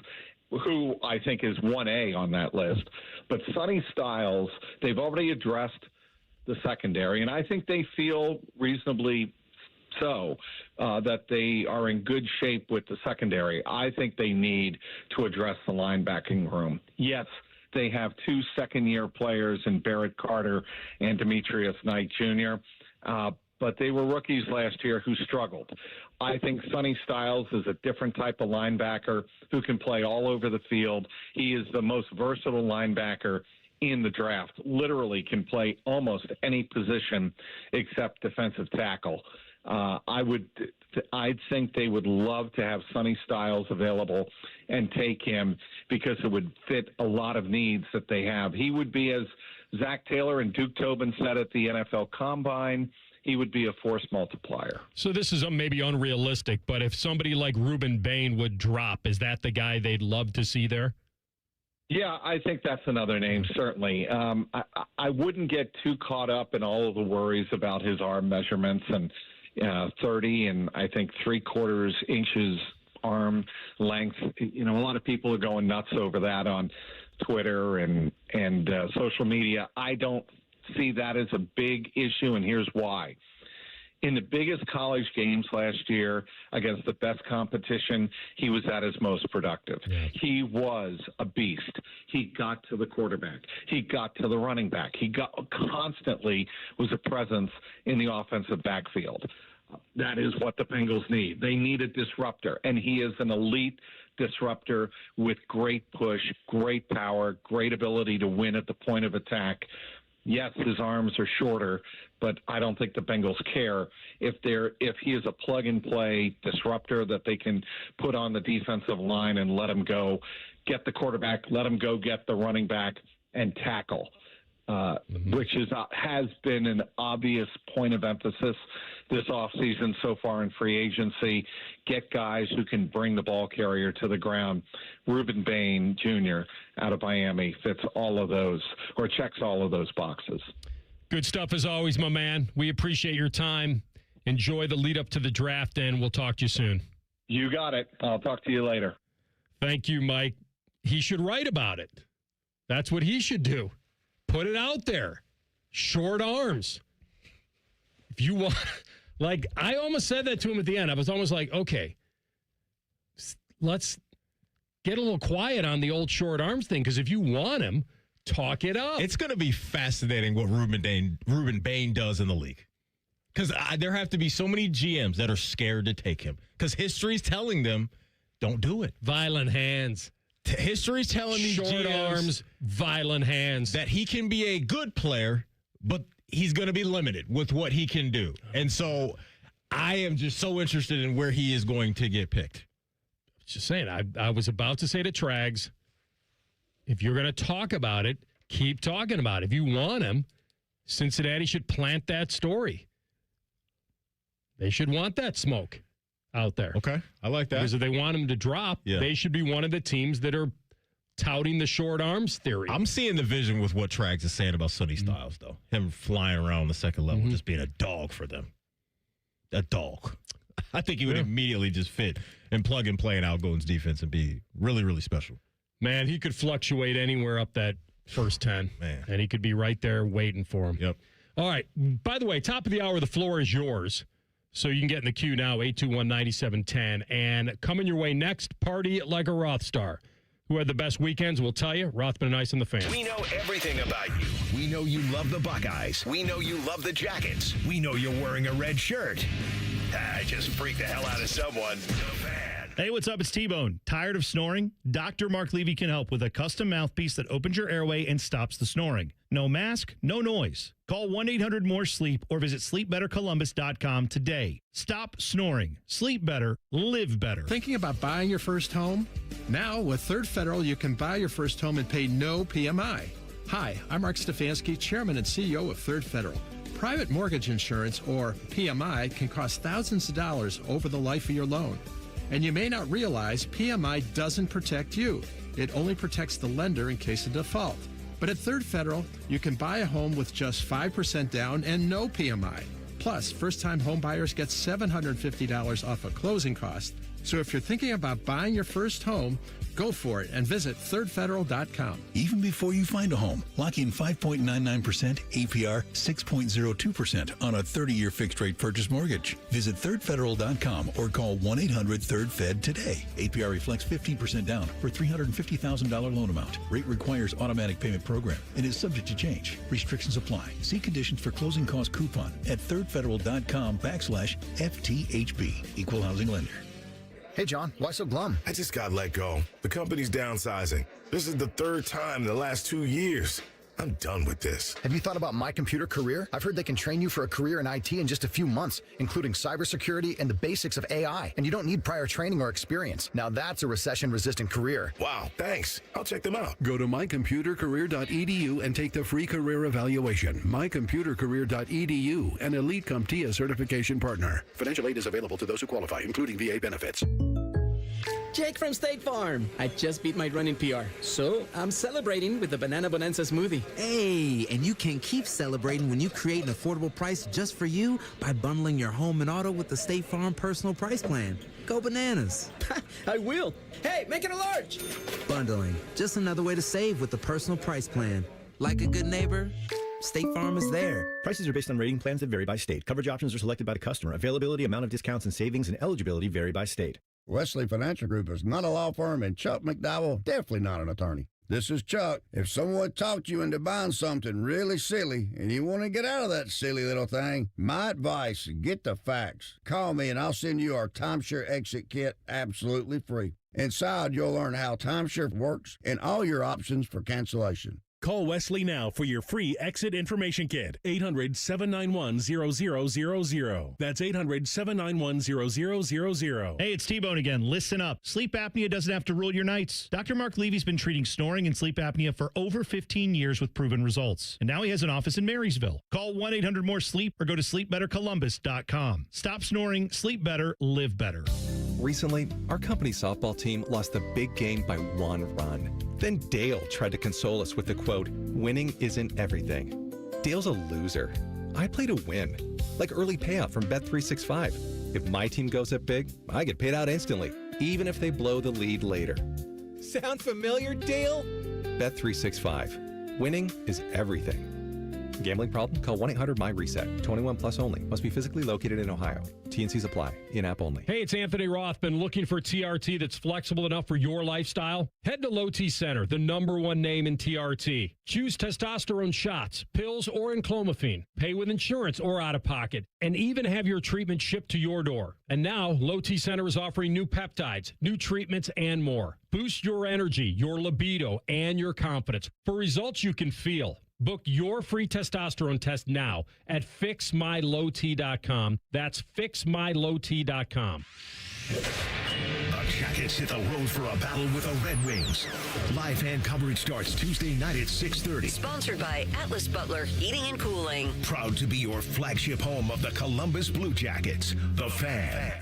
who I think is 1A on that list. But Sonny Styles, they've already addressed the secondary, and I think they feel reasonably so that they are in good shape with the secondary. I think they need to address the linebacking room. Yes, they have two second-year players in Barrett Carter and Demetrius Knight Jr., but they were rookies last year who struggled. I think Sonny Styles is a different type of linebacker who can play all over the field. He is the most versatile linebacker in the draft, literally can play almost any position except defensive tackle. I think they would love to have Sonny Styles available and take him because it would fit a lot of needs that they have. He would be, as Zach Taylor and Duke Tobin said at the NFL Combine, he would be a force multiplier. So this is maybe unrealistic, but if somebody like Reuben Bain would drop, is that the guy they'd love to see there? Yeah, I think that's another name, certainly. I wouldn't get too caught up in all of the worries about his arm measurements and 30 and I think 3/4 inches arm length. A lot of people are going nuts over that on Twitter and social media. I don't see that as a big issue, and here's why. In the biggest college games last year against the best competition, he was at his most productive. Yeah. He was a beast. He got to the quarterback. He got to the running back. He constantly was a presence in the offensive backfield. That is what the Bengals need. They need a disruptor, and he is an elite disruptor with great push, great power, great ability to win at the point of attack. Yes, his arms are shorter, but I don't think the Bengals care if he is a plug-and-play disruptor that they can put on the defensive line and let him go, get the quarterback, let him go get the running back, and tackle, which has been an obvious point of emphasis this offseason so far in free agency. Get guys who can bring the ball carrier to the ground. Reuben Bain Jr. out of Miami fits all of those, or checks all of those boxes. Good stuff as always, my man. We appreciate your time. Enjoy the lead up to the draft, and we'll talk to you soon. You got it. I'll talk to you later. Thank you, Mike. He should write about it. That's what he should do. Put it out there. Short arms. If you want, like, I almost said that to him at the end. I was almost like, okay, let's get a little quiet on the old short arms thing, because if you want him, talk it up. It's going to be fascinating what Reuben Bain does in the league. Because there have to be so many GMs that are scared to take him. Because history's telling them, don't do it. Violent hands. History's telling these short GMs arms, violent hands. That he can be a good player, but he's going to be limited with what he can do. And so I am just so interested in where he is going to get picked. Just saying, I was about to say to Trags, if you're going to talk about it, keep talking about it. If you want him, Cincinnati should plant that story. They should want that smoke out there. Okay, I like that. Because if they want him to drop, they should be one of the teams that are touting the short arms theory. I'm seeing the vision with what Trags is saying about Sonny Styles, though. Him flying around the second level, just being a dog for them. A dog. I think he would immediately just fit and plug and play in Al Golden's defense and be really, really special. Man, he could fluctuate anywhere up that first 10. Man. And he could be right there waiting for him. Yep. All right. By the way, top of the hour, the floor is yours. So you can get in the queue now, 821-9710. And coming your way next, Party Like a Rothstar. Who had the best weekends, we'll tell you. Rothman Ice and the fans. We know everything about you. We know you love the Buckeyes. We know you love the Jackets. We know you're wearing a red shirt. I just freaked the hell out of someone. So bad. Hey, what's up? It's T-Bone. Tired of snoring? Dr. Mark Levy can help with a custom mouthpiece that opens your airway and stops the snoring. No mask, no noise. Call 1-800-MORE-SLEEP or visit sleepbettercolumbus.com today. Stop snoring. Sleep better. Live better. Thinking about buying your first home? Now, with Third Federal, you can buy your first home and pay no PMI. Hi, I'm Mark Stefanski, Chairman and CEO of Third Federal. Private mortgage insurance, or PMI, can cost thousands of dollars over the life of your loan. And you may not realize PMI doesn't protect you. It only protects the lender in case of default. But at Third Federal, you can buy a home with just 5% down and no PMI. Plus, first-time home buyers get $750 off a closing cost. So if you're thinking about buying your first home, go for it and visit thirdfederal.com. Even before you find a home, lock in 5.99% APR, 6.02% on a 30-year fixed-rate purchase mortgage. Visit thirdfederal.com or call 1-800-3RD-FED today. APR reflects 15% down for $350,000 loan amount. Rate requires automatic payment program and is subject to change. Restrictions apply. See conditions for closing cost coupon at thirdfederal.com/FTHB. Equal housing lender. Hey, John, why so glum? I just got let go. The company's downsizing. This is the third time in the last 2 years. I'm done with this. Have you thought about My Computer Career? I've heard they can train you for a career in IT in just a few months, including cybersecurity and the basics of AI. And you don't need prior training or experience. Now that's a recession-resistant career. Wow, thanks. I'll check them out. Go to mycomputercareer.edu and take the free career evaluation. Mycomputercareer.edu, an Elite CompTIA certification partner. Financial aid is available to those who qualify, including VA benefits. Jake from State Farm. I just beat my running PR, so I'm celebrating with the Banana Bonanza smoothie. Hey, and you can keep celebrating when you create an affordable price just for you by bundling your home and auto with the State Farm Personal Price Plan. Go bananas. I will. Hey, make it a large. Bundling, just another way to save with the Personal Price Plan. Like a good neighbor, State Farm is there. Prices are based on rating plans that vary by state. Coverage options are selected by the customer. Availability, amount of discounts and savings, and eligibility vary by state. Wesley Financial Group is not a law firm, and Chuck McDowell definitely not an attorney. This is Chuck. If someone talked you into buying something really silly and you want to get out of that silly little thing, my advice, get the facts. Call me and I'll send you our timeshare exit kit absolutely free. Inside, you'll learn how timeshare works and all your options for cancellation. Call Wesley now for your free exit information kit. 800-791-0000. That's 800-791-0000. Hey, it's T-Bone again. Listen up. Sleep apnea doesn't have to rule your nights. Dr. Mark Levy's been treating snoring and sleep apnea for over 15 years with proven results. And now he has an office in Marysville. Call 1-800-MORE-SLEEP or go to sleepbettercolumbus.com. Stop snoring, sleep better, live better. Recently, our company softball team lost the big game by 1 run. Then Dale tried to console us with the quote, "Winning isn't everything." Dale's a loser. I play to win, like early payout from Bet365. If my team goes up big, I get paid out instantly, even if they blow the lead later. Sound familiar, Dale? Bet365. Winning is everything. Gambling problem? Call 1-800-MY-RESET. 21 plus only. Must be physically located in Ohio. T&Cs apply. In-app only. Hey, it's Anthony Rothman. Looking for TRT that's flexible enough for your lifestyle? Head to Low T Center, the #1 name in TRT. Choose testosterone shots, pills, or enclomiphene. Pay with insurance or out of pocket. And even have your treatment shipped to your door. And now, Low T Center is offering new peptides, new treatments, and more. Boost your energy, your libido, and your confidence for results you can feel. Book your free testosterone test now at fixmylowt.com. That's fixmylowt.com. The Jackets hit the road for a battle with the Red Wings. Live fan coverage starts Tuesday night at 6:30. Sponsored by Atlas Butler Heating and Cooling. Proud to be your flagship home of the Columbus Blue Jackets. The Fan.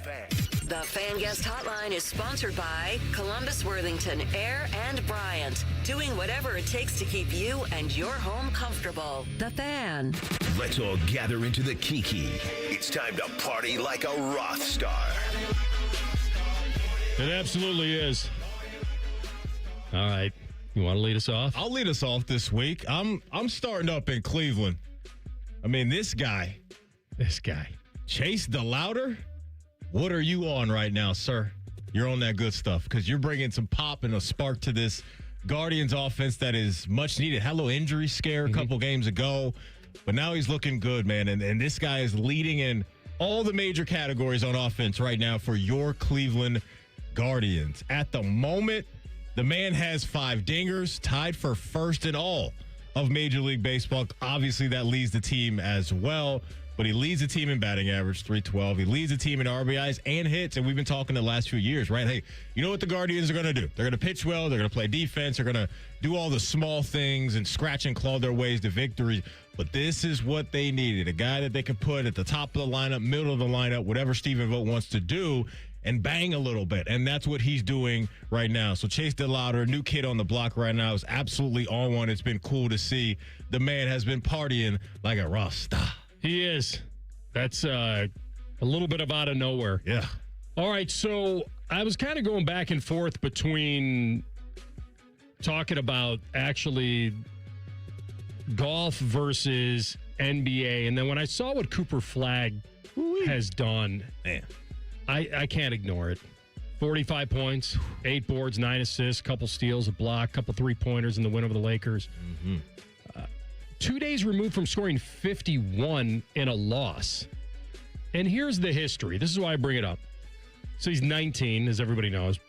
The Fan Guest Hotline is sponsored by Columbus, Worthington, Air, and Bryant. Doing whatever it takes to keep you and your home comfortable. The Fan. Let's all gather into the Kiki. It's time to party like a Roth star. It absolutely is. All right. You want to lead us off? I'll lead us off this week. I'm starting up in Cleveland. I mean, this guy. Chase DeLauder? What are you on right now, sir? You're on that good stuff because you're bringing some pop and a spark to this Guardians offense that is much needed. Had a little injury scare a couple games ago, but now he's looking good, man. And this guy is leading in all the major categories on offense right now for your Cleveland Guardians. At the moment, the man has 5 dingers, tied for first in all of Major League Baseball. Obviously, that leads the team as well. But he leads the team in batting average, 312. He leads the team in RBIs and hits. And we've been talking the last few years, right? Hey, you know what the Guardians are going to do? They're going to pitch well. They're going to play defense. They're going to do all the small things and scratch and claw their ways to victory. But this is what they needed. A guy that they could put at the top of the lineup, middle of the lineup, whatever Stephen Vogt wants to do, and bang a little bit. And that's what he's doing right now. So Chase DeLauder, new kid on the block right now, is absolutely on one. It's been cool to see. The man has been partying like a Rasta. He is. That's a little bit of out of nowhere. Yeah. All right, so I was kind of going back and forth between talking about actually golf versus NBA, and then when I saw what Cooper Flagg has done, man, I can't ignore it. 45 points, 8 boards, 9 assists, couple steals, a block, couple three-pointers in the win over the Lakers. 2 days removed from scoring 51 in a loss. And here's the history. This is why I bring it up. So he's 19, as everybody knows.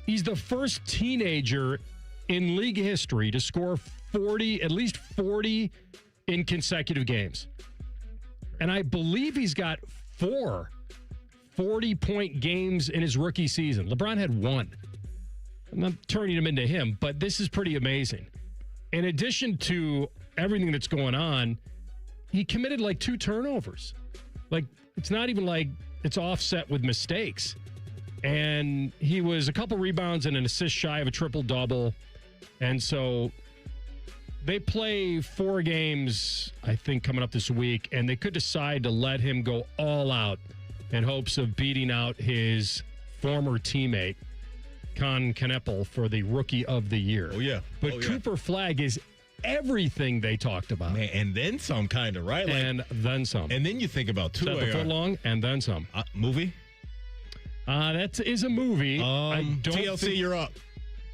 He's the first teenager in league history to score at least 40 in consecutive games. And I believe he's got 4 40-point games in his rookie season. LeBron had 1. I'm not turning him into him, but this is pretty amazing. In addition to everything that's going on, he committed like 2 turnovers. Like, it's not even like it's offset with mistakes. And he was a couple rebounds and an assist shy of a triple-double. And so they play 4 games, I think, coming up this week, and they could decide to let him go all out in hopes of beating out his former teammate, Con Kneppel, for the Rookie of the Year. Oh, yeah. But Cooper Flagg is everything they talked about. Man, and then some, kind of, right? Like, and then some. And then you think about 2 Set the foot long, and then some. Movie? That is a movie. TLC, you're up.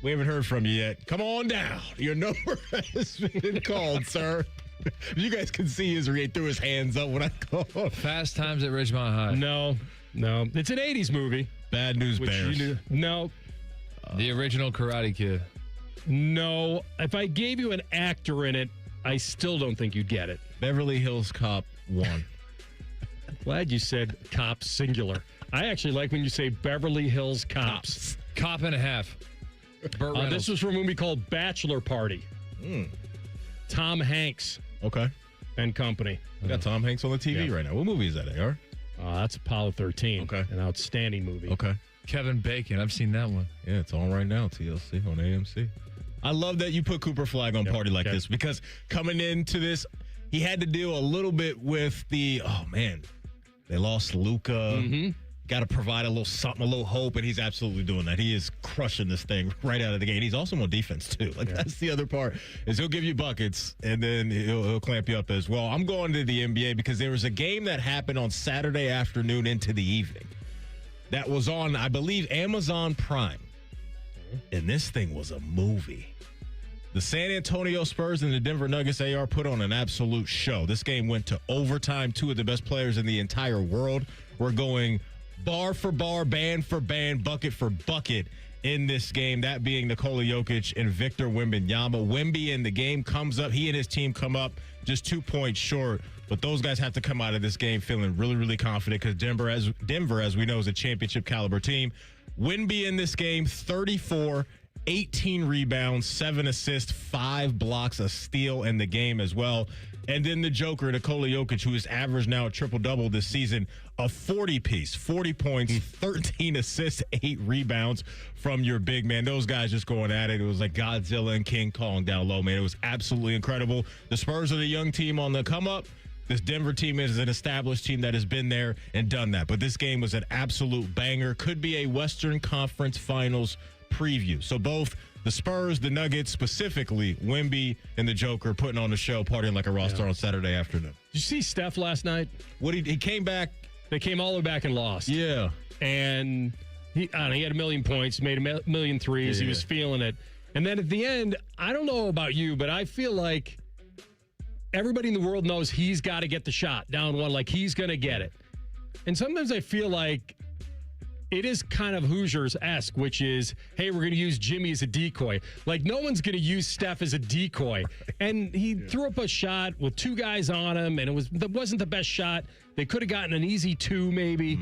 We haven't heard from you yet. Come on down. Your number has been called, sir. You guys can see he threw his hands up when I called. Fast Times at Ridgemont High. No. It's an 80s movie. Bad News Bears. No. The original Karate Kid. No. If I gave you an actor in it, I still don't think you'd get it. Beverly Hills Cop 1. Glad you said cop singular. I actually like when you say Beverly Hills Cops. Cop and a half. Burt Reynolds. This was from a movie called Bachelor Party. Tom Hanks. Okay. And company. We got Tom Hanks on the TV right now. What movie is that, AR? That's Apollo 13. Okay. An outstanding movie. Okay. Kevin Bacon. I've seen that one. Yeah, it's on right now, TLC on AMC. I love that you put Cooper Flagg on Party like this because coming into this, he had to deal a little bit with they lost Luka. Got to provide a little something, a little hope, and he's absolutely doing that. He is crushing this thing right out of the gate. He's also on defense, too. That's the other part, is he'll give you buckets, and then he'll clamp you up as well. I'm going to the NBA because there was a game that happened on Saturday afternoon into the evening that was on, I believe, Amazon Prime. And this thing was a movie. The San Antonio Spurs and the Denver Nuggets, AR, put on an absolute show. This game went to overtime. Two of the best players in the entire world were going bar for bar, band for band, bucket for bucket in this game, that being Nikola Jokic and Victor Wembanyama. Wemby in the game comes up. He and his team come up just 2 points short, but those guys have to come out of this game feeling really, really confident because Denver, as we know, is a championship caliber team. Wemby in this game, 34, 18 rebounds, 7 assists, 5 blocks, a steal in the game as well. And then the Joker, Nikola Jokic, who is averaged now a triple-double this season, a 40-piece, 40 points, 13 assists, 8 rebounds from your big man. Those guys just going at it. It was like Godzilla and King Kong down low, man. It was absolutely incredible. The Spurs are the young team on the come-up. This Denver team is an established team that has been there and done that. But this game was an absolute banger. Could be a Western Conference Finals preview. So both the Spurs, the Nuggets, specifically Wemby and the Joker putting on the show, partying like a rockstar on Saturday afternoon. Did you see Steph last night? He came back. They came all the way back and lost. Yeah. And he had a million points, made a million threes. Yeah. He was feeling it. And then at the end, I don't know about you, but I feel like everybody in the world knows he's got to get the shot down one, like he's going to get it. And sometimes I feel like it is kind of Hoosiers-esque, which is, hey, we're going to use Jimmy as a decoy. Like, no one's going to use Steph as a decoy. And he threw up a shot with 2 guys on him, and that wasn't the best shot. They could have gotten an easy 2, maybe.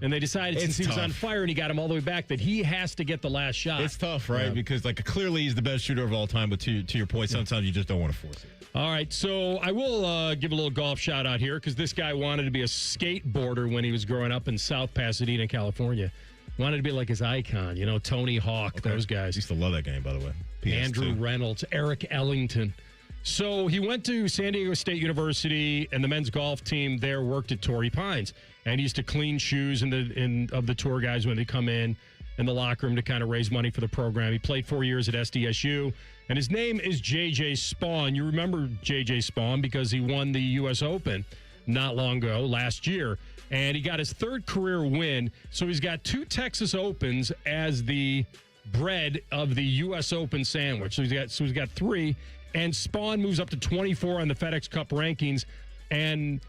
And they decided, since he was on fire and he got him all the way back, that he has to get the last shot. It's tough, right? Because, clearly he's the best shooter of all time, but to your point, sometimes you just don't want to force it. All right, so I will give a little golf shout out here because this guy wanted to be a skateboarder when he was growing up in South Pasadena, California. Wanted to be like his icon, Tony Hawk, those guys. Used to love that game, by the way. PS2. Andrew Reynolds, Eric Ellington. So he went to San Diego State University, and the men's golf team there worked at Torrey Pines. And he used to clean shoes of the tour guys when they come in the locker room to kind of raise money for the program. He played 4 years at SDSU. And his name is J.J. Spaun. You remember J.J. Spaun because he won the U.S. Open not long ago, last year. And he got his 3rd career win. So he's got 2 Texas Opens as the bread of the U.S. Open sandwich. So he's got 3. And Spaun moves up to 24 on the FedEx Cup rankings. And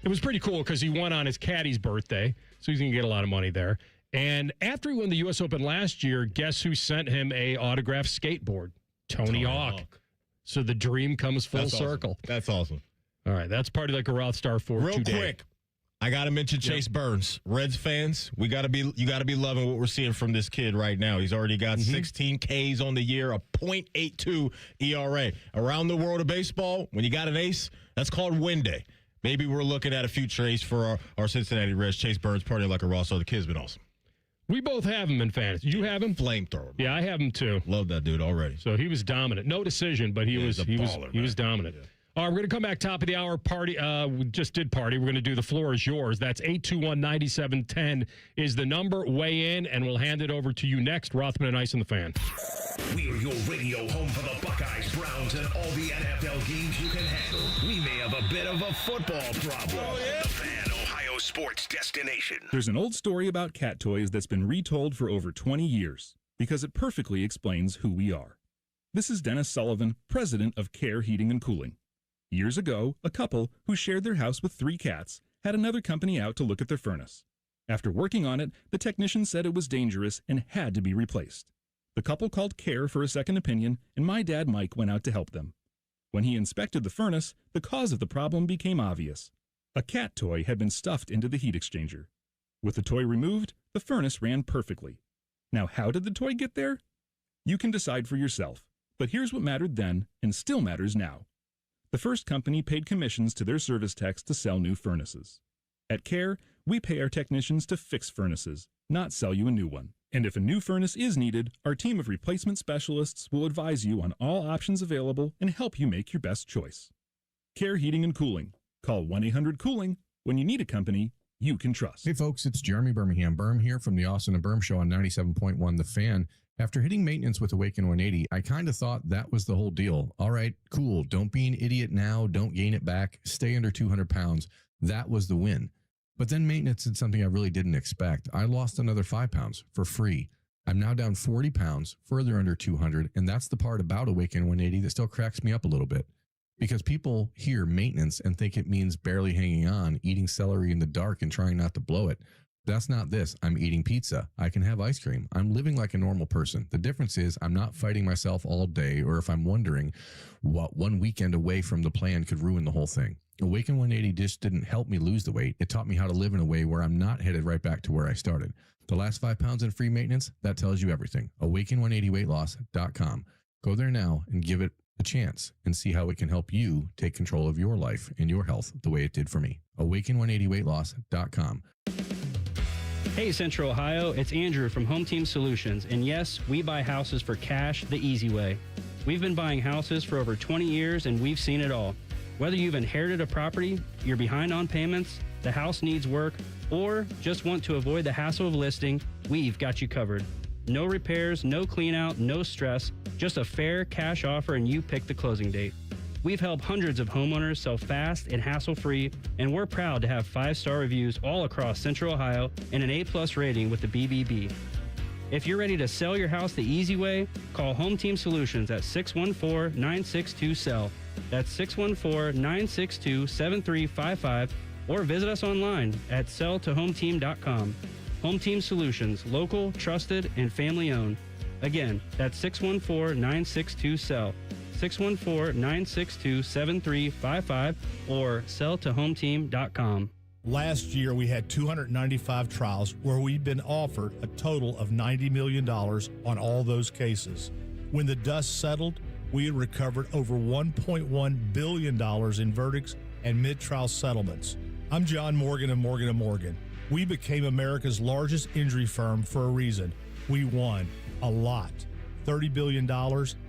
it was pretty cool because he won on his caddy's birthday. So he's going to get a lot of money there. And after he won the U.S. Open last year, guess who sent him a autographed skateboard? Tony Hawk. So the dream comes full circle. Awesome. That's awesome. All right, that's Party Like a Rothstar for Real today. quick, I got to mention Chase Burns. Reds fans, you got to be loving what we're seeing from this kid right now. He's already got 16 Ks on the year, a .82 ERA. Around the world of baseball, when you got an ace, that's called win day. Maybe we're looking at a future ace for our Cincinnati Reds. Chase Burns, Party Like a Rothstar. The kid's been awesome. We both have him in fantasy. You have him? Flamethrower. Yeah, I have him too. Love that dude already. So he was dominant. No decision, but he was dominant. Yeah. All right, we're going to come back top of the hour. Party. We just did party. We're going to do The Floor Is Yours. That's 821-9710 is the number. Weigh in, and we'll hand it over to you next. Rothman Ice and the Fan. We're your radio home for the Buckeyes, Browns, and all the NFL games you can handle. We may have a bit of a football problem. Oh, yeah. The Fan, Ohio sports destination. There's an old story about cat toys that's been retold for over 20 years. because it perfectly explains who we are. This is Dennis Sullivan, president of Care Heating and Cooling. Years ago, a couple who shared their house with 3 cats had another company out to look at their furnace. After working on it, the technician said it was dangerous and had to be replaced. The couple called Care for a second opinion, and my dad Mike went out to help them. When he inspected the furnace, the cause of the problem became obvious. A cat toy had been stuffed into the heat exchanger. With the toy removed, the furnace ran perfectly. Now, how did the toy get there? You can decide for yourself, but here's what mattered then and still matters now. The first company paid commissions to their service techs to sell new furnaces. At Care, we pay our technicians to fix furnaces, not sell you a new one. And if a new furnace is needed, our team of replacement specialists will advise you on all options available and help you make your best choice. Care Heating and Cooling. Call 1-800-COOLING when you need a company you can trust. Hey folks, it's Jeremy Birmingham Berm here from the Austin and Berm Show on 97.1 The Fan. After hitting maintenance with Awaken 180, I kind of thought that was the whole deal. All right, cool. Don't be an idiot now. Don't gain it back. Stay under 200 pounds. That was the win. But then maintenance did something I really didn't expect. I lost another 5 pounds for free. I'm now down 40 pounds, further under 200, and that's the part about Awaken 180 that still cracks me up a little bit. Because people hear maintenance and think it means barely hanging on, eating celery in the dark and trying not to blow it. That's not this. I'm eating pizza. I can have ice cream. I'm living like a normal person. The difference is I'm not fighting myself all day, or if I'm wondering what one weekend away from the plan could ruin the whole thing. Awaken 180 just didn't help me lose the weight. It taught me how to live in a way where I'm not headed right back to where I started. The last 5 pounds in free maintenance, that tells you everything. Awaken180weightloss.com. Go there now and give it a chance and see how it can help you take control of your life and your health the way it did for me. Awaken180weightloss.com. Hey Central Ohio, it's Andrew from Home Team Solutions, and yes, we buy houses for cash the easy way. We've been buying houses for over 20 years and we've seen it all. Whether you've inherited a property, you're behind on payments, the house needs work, or just want to avoid the hassle of listing, we've got you covered. No repairs, no clean out, no stress, just a fair cash offer and you pick the closing date. We've helped hundreds of homeowners sell fast and hassle-free, and we're proud to have 5-star reviews all across Central Ohio and an A+ rating with the BBB. If you're ready to sell your house the easy way, call Home Team Solutions at 614-962-SELL. That's 614-962-7355, or visit us online at selltohometeam.com. Home Team Solutions, local, trusted, and family-owned. Again, that's 614-962-SELL. 614-962-7355 or selltohometeam.com. Last year, we had 295 trials where we'd been offered a total of $90 million on all those cases. When the dust settled, we had recovered over $1.1 billion in verdicts and mid-trial settlements. I'm John Morgan of Morgan & Morgan. We became America's largest injury firm for a reason. We won a lot, $30 billion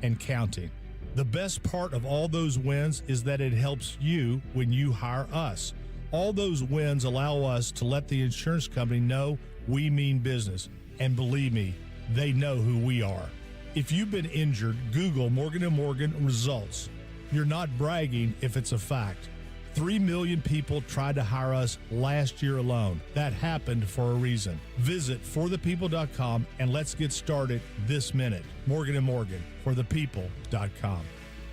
and counting. The best part of all those wins is that it helps you when you hire us. All those wins allow us to let the insurance company know we mean business. And believe me, they know who we are. If you've been injured, Google Morgan & Morgan results. You're not bragging if it's a fact. 3 million people tried to hire us last year alone. That happened for a reason. Visit forthepeople.com and let's get started this minute. Morgan & Morgan, forthepeople.com.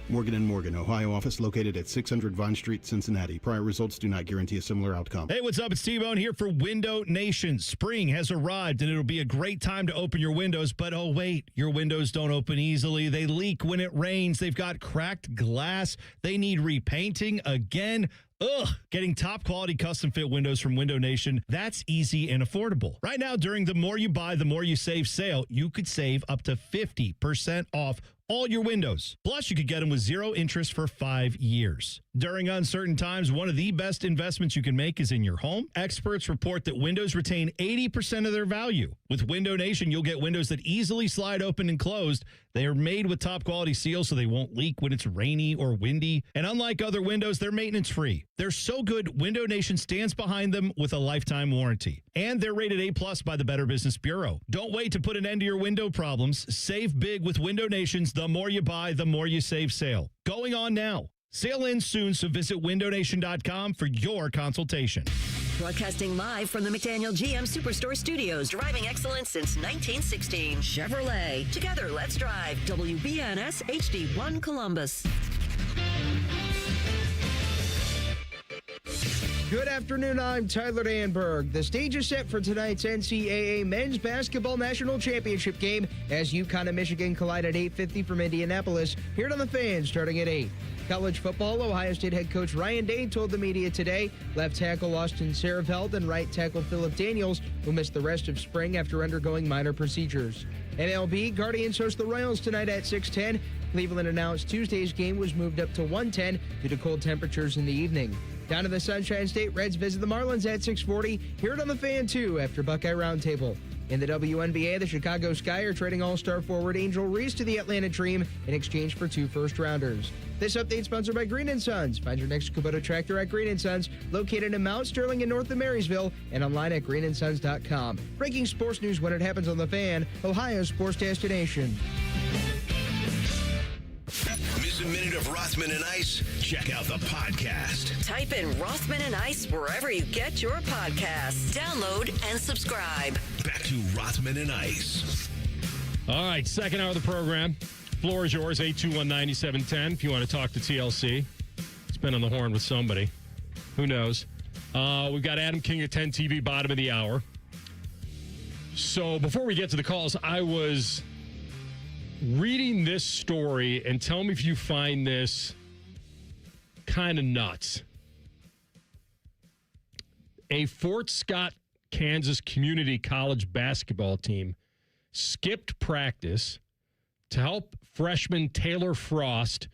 Morgan & Morgan, Ohio office located at 600 Vine Street, Cincinnati. Prior results do not guarantee a similar outcome. Hey, what's up? It's T-Bone here for Window Nation. Spring has arrived, and it'll be a great time to open your windows. But, oh, wait, your windows don't open easily. They leak when it rains. They've got cracked glass. They need repainting again. Ugh, getting top quality custom fit windows from Window Nation, that's easy and affordable. Right now, during the More You Buy, the More You Save sale, you could save up to 50% off all your windows. Plus, you could get them with 0 interest for 5 years. During uncertain times, one of the best investments you can make is in your home. Experts report that windows retain 80% of their value. With Window Nation, you'll get windows that easily slide open and closed. They are made with top quality seals so they won't leak when it's rainy or windy. And unlike other windows, they're maintenance free. They're so good, Window Nation stands behind them with a lifetime warranty. And they're rated A+ by the Better Business Bureau. Don't wait to put an end to your window problems. Save big with Window Nation's The More You Buy, The More You Save sale. Going on now. Sail in soon, so visit windownation.com for your consultation. Broadcasting live from the McDaniel GM Superstore Studios, driving excellence since 1916. Chevrolet. Together, let's drive. WBNS HD1 Columbus. Good afternoon, I'm Tyler Danberg. The stage is set for tonight's NCAA Men's Basketball National Championship game as Yukon and Michigan collide at 8:50 from Indianapolis. Here on The Fan, starting at 8. College football, Ohio State head coach Ryan Day told the media today left tackle Austin Sareveld and right tackle Philip Daniels will miss the rest of spring after undergoing minor procedures. MLB, Guardians host the Royals tonight at 6:10. Cleveland announced Tuesday's game was moved up to 1:10 due to cold temperatures in the evening. Down to the Sunshine State, Reds visit the Marlins at 6:40. Hear it on The Fan, too, after Buckeye Roundtable. In the WNBA, the Chicago Sky are trading all-star forward Angel Reese to the Atlanta Dream in exchange for 2 first-rounders. This update sponsored by Green & Sons. Find your next Kubota tractor at Green & Sons, located in Mount Sterling and north of Marysville, and online at greenandsons.com. Breaking sports news when it happens on The Fan, Ohio's sports destination. Miss a minute of Rothman and Ice? Check out the podcast. Type in Rothman and Ice wherever you get your podcasts. Download and subscribe. Back to Rothman and Ice. All right, second hour of the program. Floor is yours, 821-9710, if you want to talk to TLC. It's been on the horn with somebody. Who knows? We've got Adam King at 10 TV, bottom of the hour. So before we get to the calls, I was reading this story, and tell me if you find this kind of nuts. A Fort Scott, Kansas community college basketball team skipped practice to help freshman Taylor Frost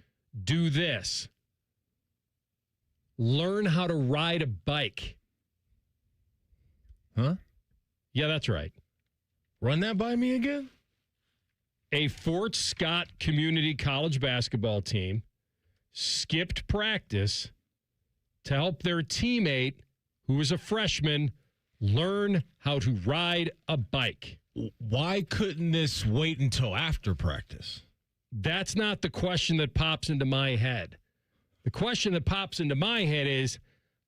do this: learn how to ride a bike. Huh? Yeah, that's right. Run that by me again? A Fort Scott community college basketball team skipped practice to help their teammate, who was a freshman, learn how to ride a bike. Why couldn't this wait until after practice? That's not the question that pops into my head. The question that pops into my head is,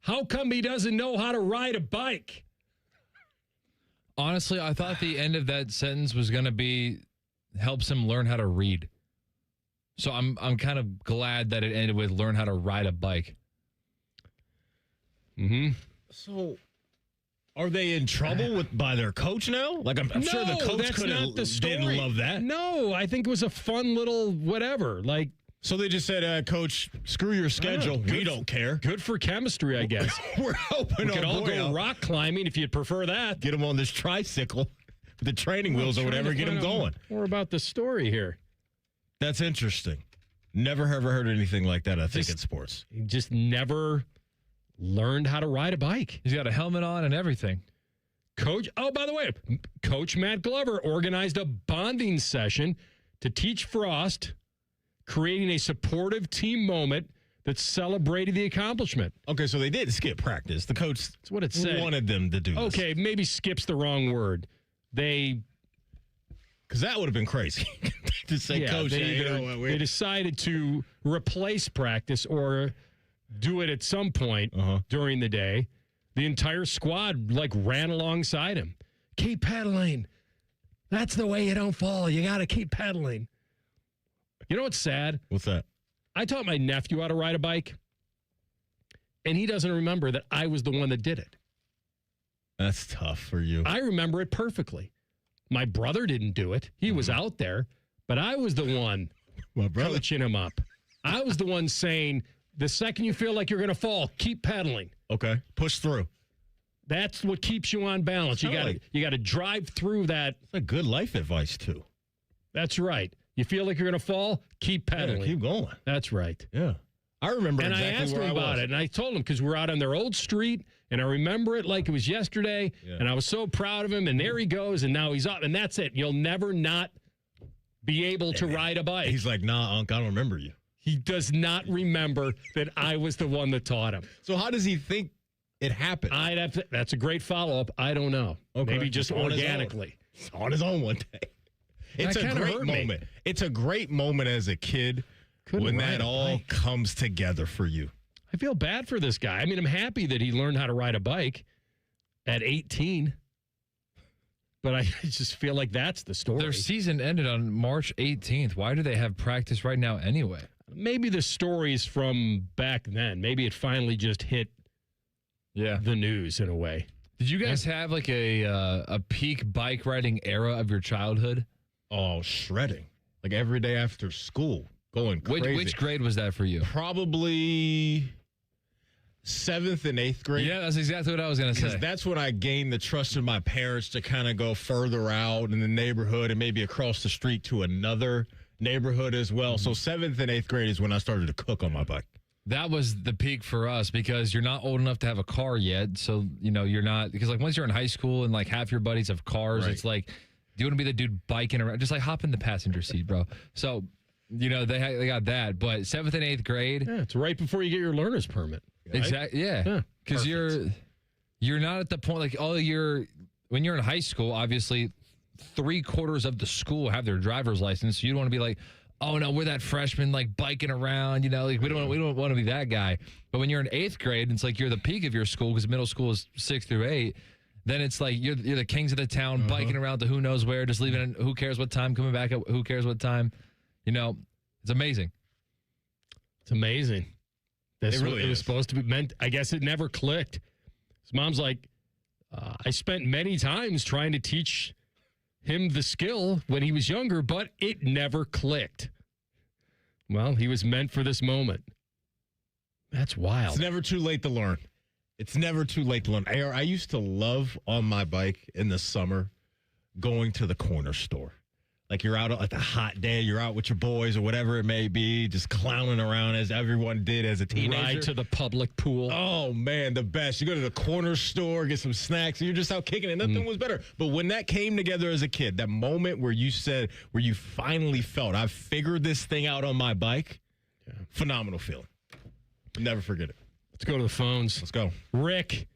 how come he doesn't know how to ride a bike? Honestly, I thought the end of that sentence was going to be helps him learn how to read. So I'm kind of glad that it ended with learn how to ride a bike. Mm-hmm. So are they in trouble by their coach now? Like I'm sure the coach didn't love that. No, I think it was a fun little whatever. Like, so they just said, Coach, screw your schedule. We don't care. Good for chemistry, I guess. We're hoping we could all go rock climbing if you'd prefer that. Get them on this tricycle, the training wheels or whatever. Get them going. More about the story here. That's interesting. Never ever heard anything like that, I think, in sports. He just never learned how to ride a bike. He's got a helmet on and everything. Coach, oh, by the way, Coach Matt Glover organized a bonding session to teach Frost, creating a supportive team moment that celebrated the accomplishment. Okay, so they did skip practice. The coach That's what it said. Wanted them to do this. Okay, maybe skip's the wrong word. Because that would have been crazy to say, Coach, they decided to replace practice or do it at some point during the day. The entire squad ran alongside him. Keep pedaling. That's the way you don't fall. You got to keep pedaling. You know what's sad? What's that? I taught my nephew how to ride a bike, and he doesn't remember that I was the one that did it. That's tough for you. I remember it perfectly. My brother didn't do it. He was out there, but I was the one coaching him up. I was the one saying, the second you feel like you're going to fall, keep pedaling. Okay. Push through. That's what keeps you on balance. You got to drive through that. That's a good life advice, too. That's right. You feel like you're going to fall, keep pedaling. Yeah, keep going. That's right. Yeah. I remember and exactly I asked where him about it, and I told him, because we're out on their old street, and I remember it like it was yesterday, and I was so proud of him, and there he goes, and now he's up, and that's it. You'll never not be able to ride a bike. He's like, nah, Unc, I don't remember you. He does not remember that I was the one that taught him. So how does he think it happened? That's a great follow-up. I don't know. Okay. Maybe just organically. On his own one day. It's a great moment. It's a great moment as a kid when that all comes together for you. I feel bad for this guy. I mean, I'm happy that he learned how to ride a bike at 18. But I just feel like that's the story. Their season ended on March 18th. Why do they have practice right now anyway? Maybe the story's from back then. Maybe it finally just hit the news in a way. Did you guys have like a peak bike riding era of your childhood? Oh, shredding. Like every day after school, going crazy. Which grade was that for you? Probably 7th and 8th grade. Yeah, that's exactly what I was going to say. Because that's when I gained the trust of my parents to kind of go further out in the neighborhood and maybe across the street to another neighborhood as well. So 7th and 8th grade is when I started to cook on my bike. That was the peak for us because you're not old enough to have a car yet. So, you're not, because like once you're in high school and like half your buddies have cars, it's like, do you want to be the dude biking around? Just like hop in the passenger seat, bro. So, they got that. But 7th and 8th grade. Yeah, it's right before you get your learner's permit. Right? Exactly. Yeah. Because you're not at the point like when you're in high school, obviously 3/4 of the school have their driver's license. So you don't want to be like, oh no, we're that freshman like biking around, like we don't want to be that guy. But when you're in 8th grade, it's like you're the peak of your school because middle school is 6 through 8. Then it's like you're the kings of the town, biking around to who knows where, just leaving. Who cares what time? Coming back at who cares what time? It's amazing. It's amazing. It really was supposed to be meant. I guess it never clicked. His mom's like, I spent many times trying to teach him the skill when he was younger, but it never clicked. Well, he was meant for this moment. That's wild. It's never too late to learn. It's never too late to learn. I used to love on my bike in the summer going to the corner store. Like you're out like a hot day, you're out with your boys or whatever it may be, just clowning around as everyone did as a teenager. Ride to the public pool. Oh, man, the best. You go to the corner store, get some snacks, and you're just out kicking it. Nothing was better. But when that came together as a kid, that moment where you finally felt, I've figured this thing out on my bike, phenomenal feeling. Never forget it. Let's go to the phones. Let's go. Rick,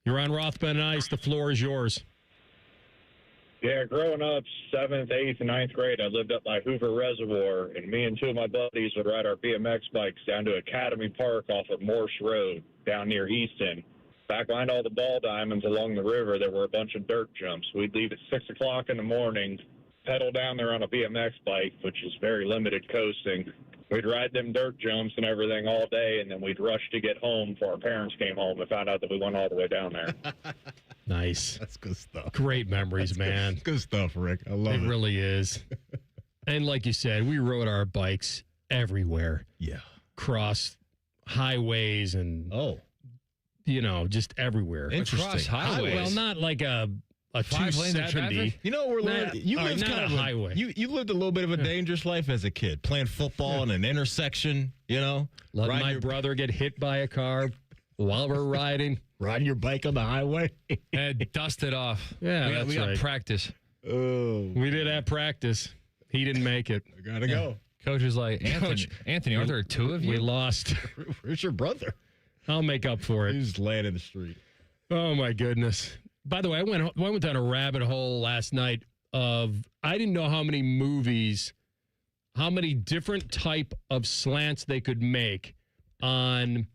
you're on Rothman Ice. The floor is yours. Yeah, growing up, 7th, 8th, and 9th grade, I lived up by Hoover Reservoir, and me and two of my buddies would ride our BMX bikes down to Academy Park off of Morse Road down near Easton. Back behind all the ball diamonds along the river, there were a bunch of dirt jumps. We'd leave at 6 o'clock in the morning, pedal down there on a BMX bike, which is very limited coasting. We'd ride them dirt jumps and everything all day, and then we'd rush to get home before our parents came home and found out that we went all the way down there. Nice. That's good stuff. Great memories, man. Good stuff, Rick. I love it. It really is. And like you said, we rode our bikes everywhere. Yeah. Cross highways and, just everywhere. Interesting. Across highways? Well, not like a 270. You know, we're learning. You lived not kind a of highway. You lived a little bit of a dangerous life as a kid, playing football in an intersection. Letting my brother get hit by a car while we're riding. Riding your bike on the highway. And dust it off. Yeah, we got practice. Oh, we did have practice. He didn't make it. I gotta go. Coach was like, Anthony, aren't there two of you? We lost. Where's your brother? I'll make up for it. He's laying in the street. Oh my goodness. By the way, I went down a rabbit hole last night of I didn't know how many movies, how many different type of slants they could make on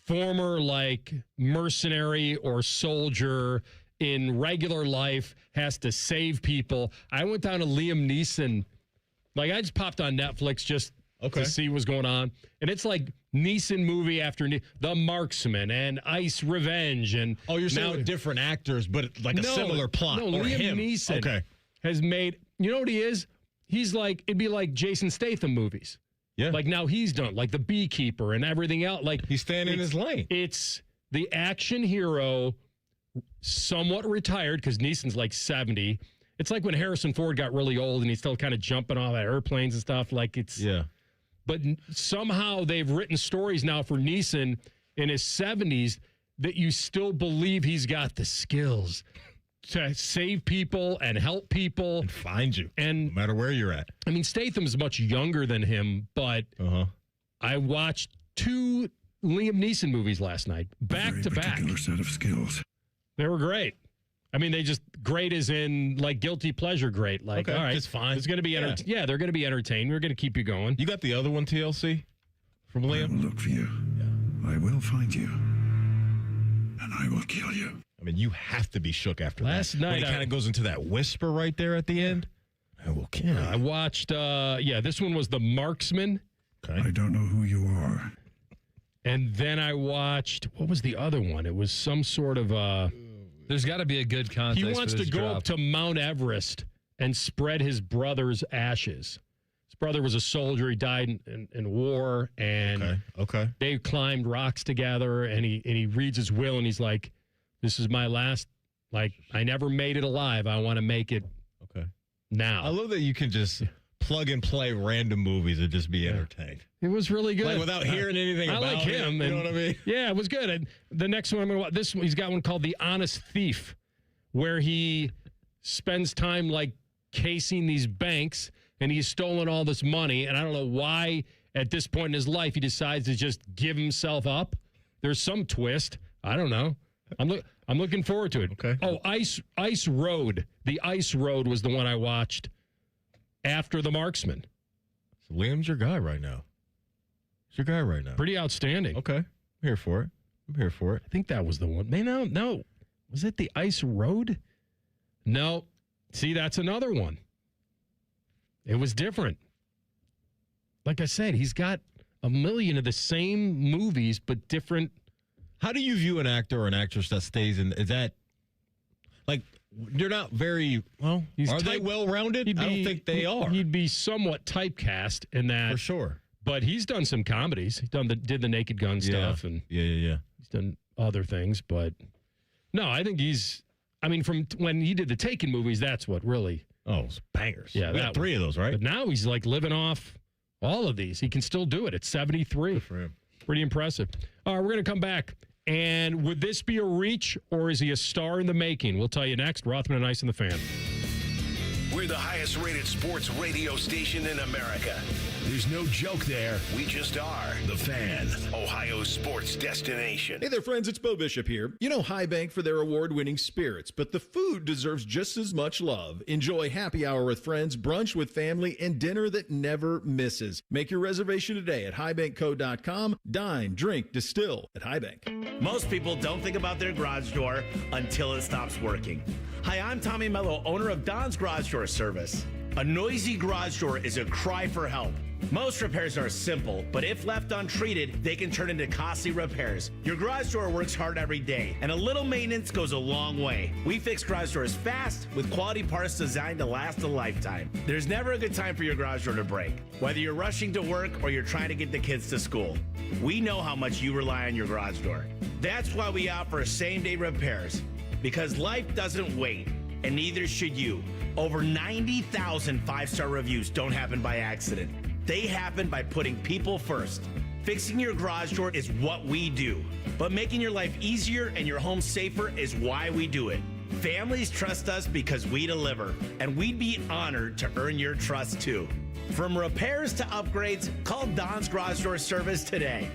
former like mercenary or soldier in regular life has to save people. I went down to Liam Neeson. Like I just popped on Netflix just to see what's going on. And it's like Neeson movie after The Marksman and Ice Revenge. And you're saying with different actors, but like a similar plot. No, Liam Neeson has made, you know what he is? He's like, it'd be like Jason Statham movies. Yeah. Like now he's done, like The Beekeeper and everything else. Like he's staying in his lane. It's the action hero, somewhat retired, because Neeson's like 70. It's like when Harrison Ford got really old and he's still kind of jumping off at airplanes and stuff. Like it's But somehow they've written stories now for Neeson in his 70s that you still believe he's got the skills to save people and help people. And find you, and no matter where you're at. I mean, Statham's much younger than him, but I watched 2 Liam Neeson movies last night, back to back. Particular set of skills. They were great. I mean, they just great as in like guilty pleasure great. Like, Okay, all right, just fine. It's going to be yeah, they're going to be entertained. We're going to keep you going. You got the other one, TLC, from Liam? I will look for you. I will find you. And I will kill you. I mean, you have to be shook after Last that. night, When it kind of goes into that whisper right there at the end. I will kill you. I watched, this one was The Marksman. Okay. I don't know who you are. And then I watched, what was the other one? It was some sort of There's got to be a good context. He wants for to this go drop. up to Mount Everest and spread his brother's ashes. His brother was a soldier. He died in war, and they climbed rocks together. And he reads his will, and he's like, "This is my last. Like, I never made it alive. I want to make it now." I love that you can just plug and play random movies and just be entertained. It was really good. Like, without hearing anything about I like him. it, you know what I mean? Yeah, it was good. And the next one I'm going to watch, this one, he's got one called The Honest Thief, where he spends time like casing these banks, and he's stolen all this money. And I don't know why at this point in his life he decides to just give himself up. There's some twist. I don't know. I'm looking forward to it. Okay. Oh, Ice Road. The Ice Road was the one I watched after The Marksman. So Liam's your guy right now. He's your guy right now. Pretty outstanding. Okay. I'm here for it. I think that was the one. No. Was it The Ice Road? No. See, that's another one. It was different. Like I said, he's got a million of the same movies, but different. How do you view an actor or an actress that stays in? Is that like they're not very well? Are they well-rounded? I don't think they are. He'd be somewhat typecast in that for sure. But he's done some comedies. He's did the Naked Gun stuff, and yeah. He's done other things, but no, I think he's. I mean, from when he did the Taken movies, that's what really. Oh, it's bangers. Yeah, we got 3 of those, right? But now he's like living off all of these. He can still do it at 73. Good for him. Pretty impressive. All right, we're going to come back. And would this be a reach, or is he a star in the making? We'll tell you next. Rothman Ice and the Fan. We're the highest rated sports radio station in America. There's no joke there. We just are. The Fan, Ohio's sports destination. Hey there, friends. It's Bo Bishop here. You know High Bank for their award-winning spirits, but the food deserves just as much love. Enjoy happy hour with friends, brunch with family, and dinner that never misses. Make your reservation today at highbankco.com. Dine, drink, distill at High Bank. Most people don't think about their garage door until it stops working. Hi, I'm Tommy Mello, owner of Don's Garage Door Service. A noisy garage door is a cry for help. Most repairs are simple, but if left untreated, they can turn into costly repairs. Your garage door works hard every day, and a little maintenance goes a long way. We fix garage doors fast with quality parts designed to last a lifetime. There's never a good time for your garage door to break, whether you're rushing to work or you're trying to get the kids to school. We know how much you rely on your garage door. That's why we offer same-day repairs, because life doesn't wait, and neither should you. Over 90,000 five-star reviews don't happen by accident. They happen by putting people first. Fixing your garage door is what we do, but making your life easier and your home safer is why we do it. Families trust us because we deliver, and we'd be honored to earn your trust too. From repairs to upgrades, call Don's Garage Door Service today.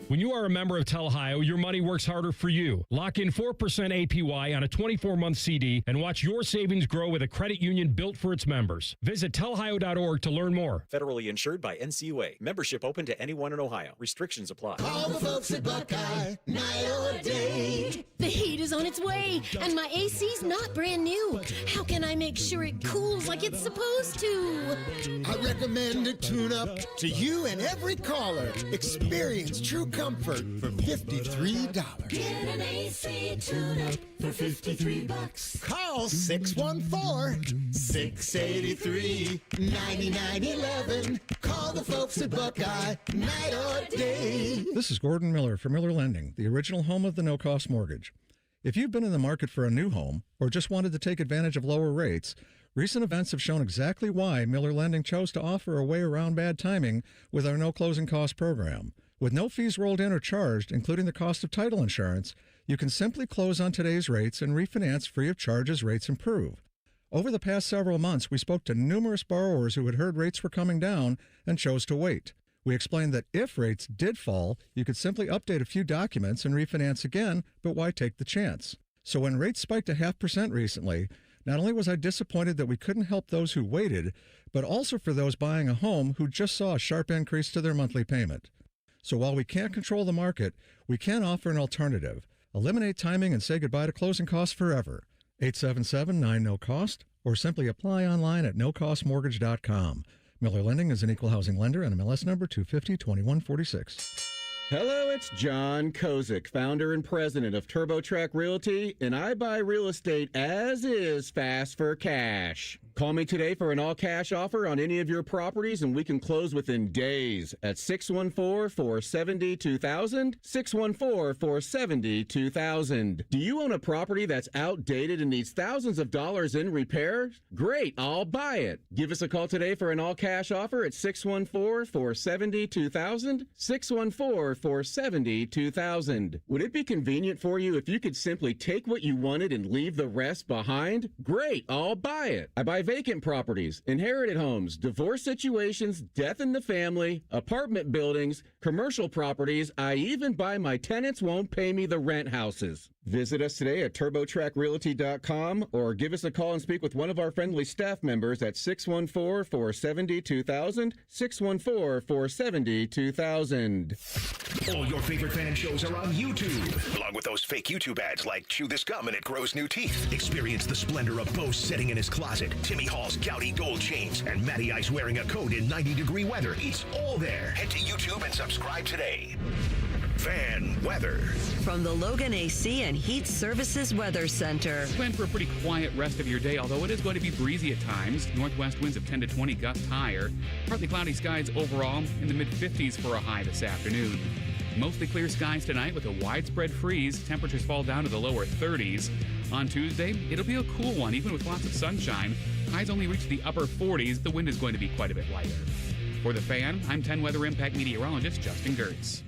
When you are a member of Tel-Ohio, your money works harder for you. Lock in 4% APY on a 24-month CD and watch your savings grow with a credit union built for its members. Visit telohio.org to learn more. Federally insured by NCAA. Membership open to anyone in Ohio. Restrictions apply. Call the folks at Buckeye, night or day. The heat is on its way, and my AC's not brand new. How can I make sure it cools like it's supposed to? I recommend a tune-up to you and every caller. Experience true comfort for $53. Get an AC tune-up for $53. Call 614-683-9911. Call the folks at Buckeye, night or day. This is Gordon Miller from Miller Lending, the original home of the no-cost mortgage. If you've been in the market for a new home or just wanted to take advantage of lower rates, recent events have shown exactly why Miller Lending chose to offer a way around bad timing with our no closing cost program. With no fees rolled in or charged, including the cost of title insurance, you can simply close on today's rates and refinance free of charge as rates improve. Over the past several months, we spoke to numerous borrowers who had heard rates were coming down and chose to wait. We explained that if rates did fall, you could simply update a few documents and refinance again, but why take the chance? So when rates spiked a 0.5% recently, not only was I disappointed that we couldn't help those who waited, but also for those buying a home who just saw a sharp increase to their monthly payment. So while we can't control the market, we can offer an alternative. Eliminate timing and say goodbye to closing costs forever. 877-9-NO-COST or simply apply online at nocostmortgage.com. Miller Lending is an equal housing lender and MLS number 250-2146. Hello, it's John Kozik, founder and president of TurboTrack Realty, and I buy real estate as is fast for cash. Call me today for an all-cash offer on any of your properties, and we can close within days at 614-470-2000, 614-470-2000. Do you own a property that's outdated and needs thousands of dollars in repairs? Great, I'll buy it. Give us a call today for an all-cash offer at 614-470-2000, 614-470-2000. Would it be convenient for you if you could simply take what you wanted and leave the rest behind? Great, I'll buy it. I buy vacant properties, inherited homes, divorce situations, death in the family, apartment buildings, commercial properties. I even buy my tenants won't pay me the rent houses. Visit us today at TurboTrackRealty.com or give us a call and speak with one of our friendly staff members at 614-470-2000, 614-470-2000. All your favorite fan shows are on YouTube, along with those fake YouTube ads like Chew This Gum and It Grows New Teeth. Experience the splendor of Bo sitting in his closet, Timmy Hall's gouty gold chains, and Matty Ice wearing a coat in 90-degree weather. It's all there. Head to YouTube and subscribe today. Fan weather. From the Logan AC and Heat Services Weather Center. Plan for a pretty quiet rest of your day, although it is going to be breezy at times. Northwest winds of 10 to 20 gusts higher. Partly cloudy skies overall, in the mid-50s for a high this afternoon. Mostly clear skies tonight with a widespread freeze. Temperatures fall down to the lower 30s. On Tuesday, it'll be a cool one, even with lots of sunshine. Highs only reach the upper 40s. The wind is going to be quite a bit lighter. For The Fan, I'm 10 Weather Impact meteorologist Justin Gertz.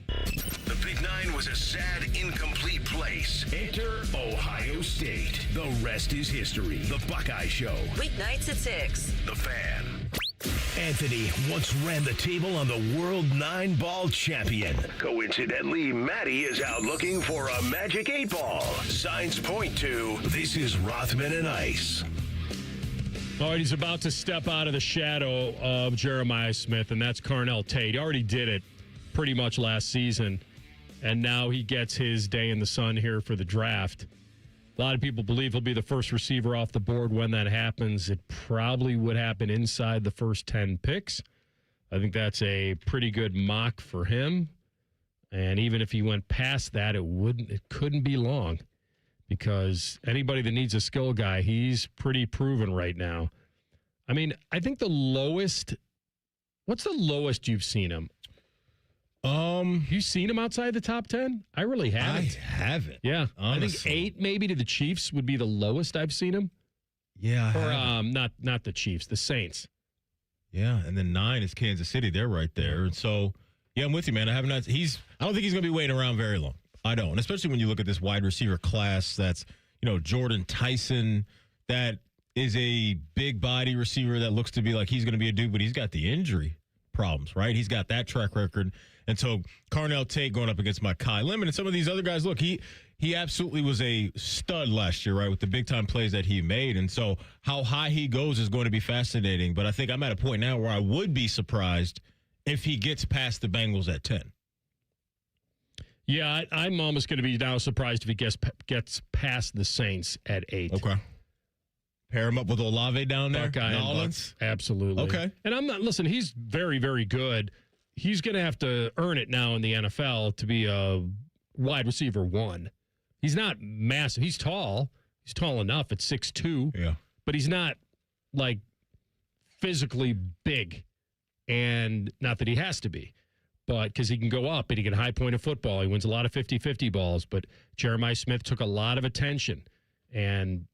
The Big Nine was a sad, incomplete place. Enter Ohio State. The rest is history. The Buckeye Show. Weeknights at 6. The Fan. Anthony once ran the table on the World 9-Ball champion. Coincidentally, Maddie is out looking for a magic 8-ball. Signs point to this is Rothman and Ice. All right, he's about to step out of the shadow of Jeremiah Smith, and that's Carnell Tate. He already did it pretty much last season, and now he gets his day in the sun here for the draft. A lot of people believe he'll be the first receiver off the board when that happens. It probably would happen inside the first 10 picks. I think that's a pretty good mock for him. And even if he went past that, it couldn't be long, because anybody that needs a skill guy, he's pretty proven right now. I mean, I think what's the lowest you've seen him? You seen him outside the top 10? I really haven't. I haven't. Yeah. Honestly. I think 8 maybe to the Chiefs would be the lowest I've seen him. Yeah. Or not the Chiefs, the Saints. Yeah, and then 9 is Kansas City. They're right there. And so, yeah, I'm with you, man. I don't think he's going to be waiting around very long. I don't. And especially when you look at this wide receiver class, that's, Jordan Tyson, that is a big body receiver that looks to be like he's going to be a dude, but he's got the injury problems, right? He's got that track record. And so Carnell Tate going up against Mekhi Lemon and some of these other guys, look, he absolutely was a stud last year, right, with the big-time plays that he made. And so how high he goes is going to be fascinating. But I think I'm at a point now where I would be surprised if he gets past the Bengals at 10. Yeah, I'm almost going to be now surprised if he gets past the Saints at 8. Okay. Pair him up with Olave down there. Nolans. Absolutely. Okay. And listen, he's very, very good. He's going to have to earn it now in the NFL to be a wide receiver 1. He's not massive. He's tall. He's tall enough at 6'2". Yeah. But he's not, like, physically big. And not that he has to be. But because he can go up and he can high point a football. He wins a lot of 50-50 balls. But Jeremiah Smith took a lot of attention. And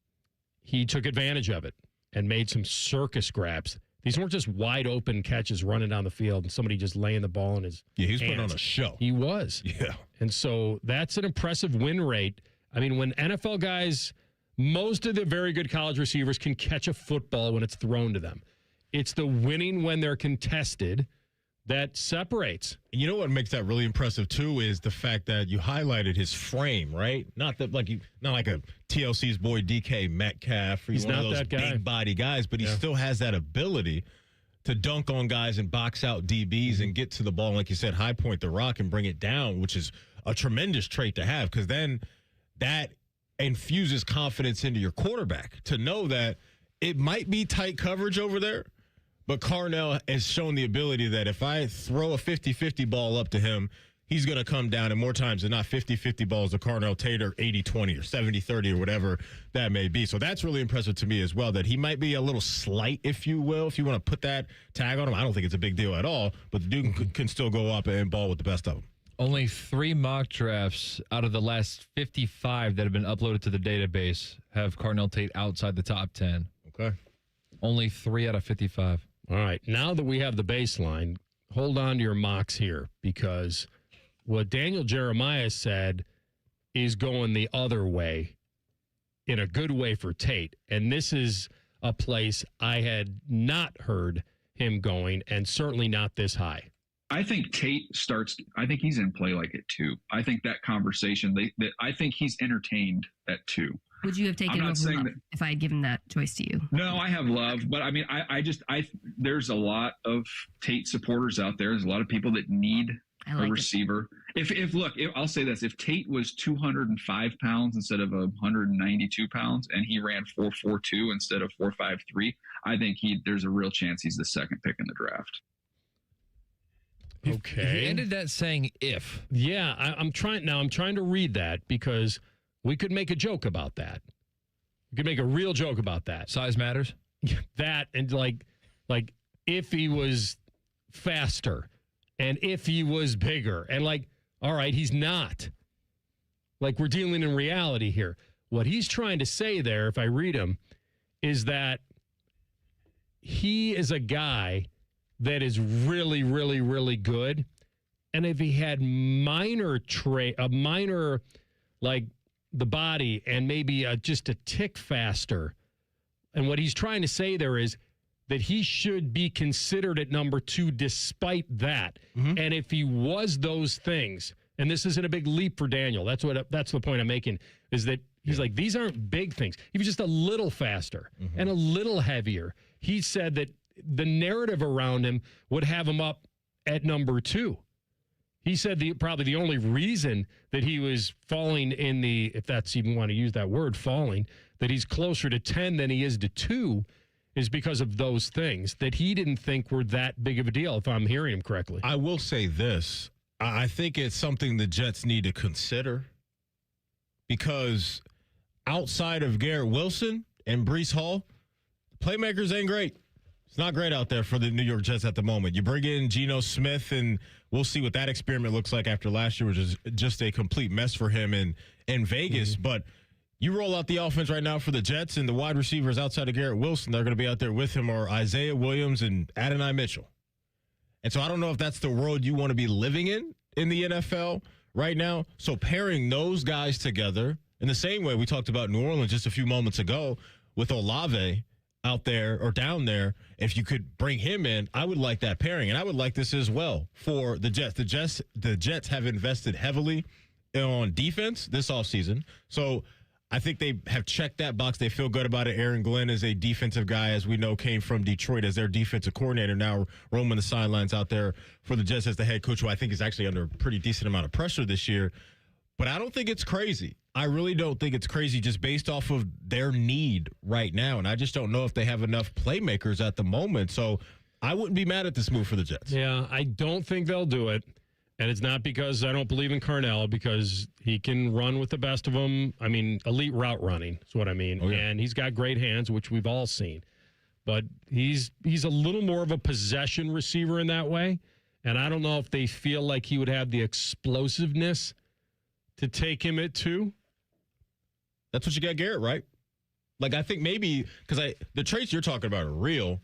he took advantage of it and made some circus grabs. These weren't just wide open catches running down the field and somebody just laying the ball in his he was hands. putting on a show. He was. Yeah. And so that's an impressive win rate. I mean, when NFL guys, most of the very good college receivers can catch a football when it's thrown to them. It's the winning when they're contested that separates. You know what makes that really impressive too is the fact that you highlighted his frame, right? Not like a TLC's boy DK Metcalf. He's one not of those that guy. big body guys, but he still has that ability to dunk on guys and box out DBs and get to the ball. Like you said, high point the rock and bring it down, which is a tremendous trait to have, because then that infuses confidence into your quarterback to know that it might be tight coverage over there, but Carnell has shown the ability that if I throw a 50-50 ball up to him, he's going to come down, and more times than not, 50-50 balls to Carnell Tate or 80-20 or 70-30 or whatever that may be. So that's really impressive to me as well, that he might be a little slight, if you will, if you want to put that tag on him. I don't think it's a big deal at all, but the dude can still go up and ball with the best of them. Only 3 mock drafts out of the last 55 that have been uploaded to the database have Carnell Tate outside the top 10. Okay. Only 3 out of 55. All right. Now that we have the baseline, hold on to your mocks here, because what Daniel Jeremiah said is going the other way, in a good way for Tate. And this is a place I had not heard him going, and certainly not this high. I think Tate starts. I think he's in play like at 2. I think that conversation. I think he's entertained at 2. Would you have taken over Love if I had given that choice to you? No, I have Love, but I mean, I there's a lot of Tate supporters out there. There's a lot of people that need a receiver. I'll say this: if Tate was 205 pounds instead of 192 pounds, and he ran 4.42 instead of 4.53, I think there's a real chance he's the second pick in the draft. Okay. He ended that saying if. Yeah, I'm trying to read that, because we could make a joke about that. We could make a real joke about that. Size matters? That, and like if he was faster and if he was bigger, and all right, he's not. Like, we're dealing in reality here. What he's trying to say there, if I read him, is that he is a guy that is really, really, really good. And if he had a minor, like the body and maybe just a tick faster, and what he's trying to say there is that he should be considered at number 2 despite that. Mm-hmm. And if he was those things, and this isn't a big leap for Daniel, that's the point I'm making, is that he's like, these aren't big things. He was just a little faster and a little heavier. He said that the narrative around him would have him up at number 2. He said probably the only reason that he was falling if that's even want to use that word, falling, that he's closer to 10 than he is to 2 is because of those things that he didn't think were that big of a deal, if I'm hearing him correctly. I will say this. I think it's something the Jets need to consider, because outside of Garrett Wilson and Breece Hall, playmakers ain't great. It's not great out there for the New York Jets at the moment. You bring in Geno Smith, and we'll see what that experiment looks like after last year, which is just a complete mess for him in Vegas. Mm-hmm. But you roll out the offense right now for the Jets, and the wide receivers outside of Garrett Wilson, they're going to be out there with him, are Isaiah Williams and Adonai Mitchell. And so I don't know if that's the world you want to be living in the NFL right now. So pairing those guys together in the same way we talked about New Orleans just a few moments ago with Olave out there or down there, if you could bring him in, I would like that pairing. And I would like this as well for the Jets. The Jets have invested heavily on defense this offseason. So I think they have checked that box. They feel good about it. Aaron Glenn is a defensive guy, as we know, came from Detroit as their defensive coordinator, now roaming the sidelines out there for the Jets as the head coach, who I think is actually under a pretty decent amount of pressure this year. But I don't think it's crazy. I really don't think it's crazy, just based off of their need right now. And I just don't know if they have enough playmakers at the moment. So I wouldn't be mad at this move for the Jets. Yeah, I don't think they'll do it. And it's not because I don't believe in Carnell, because he can run with the best of them. I mean, elite route running is what I mean. Oh, yeah. And he's got great hands, which we've all seen. But he's a little more of a possession receiver in that way. And I don't know if they feel like he would have the explosiveness to take him at 2. That's what you got Garrett, right? Like, I think maybe, because the traits you're talking about are real,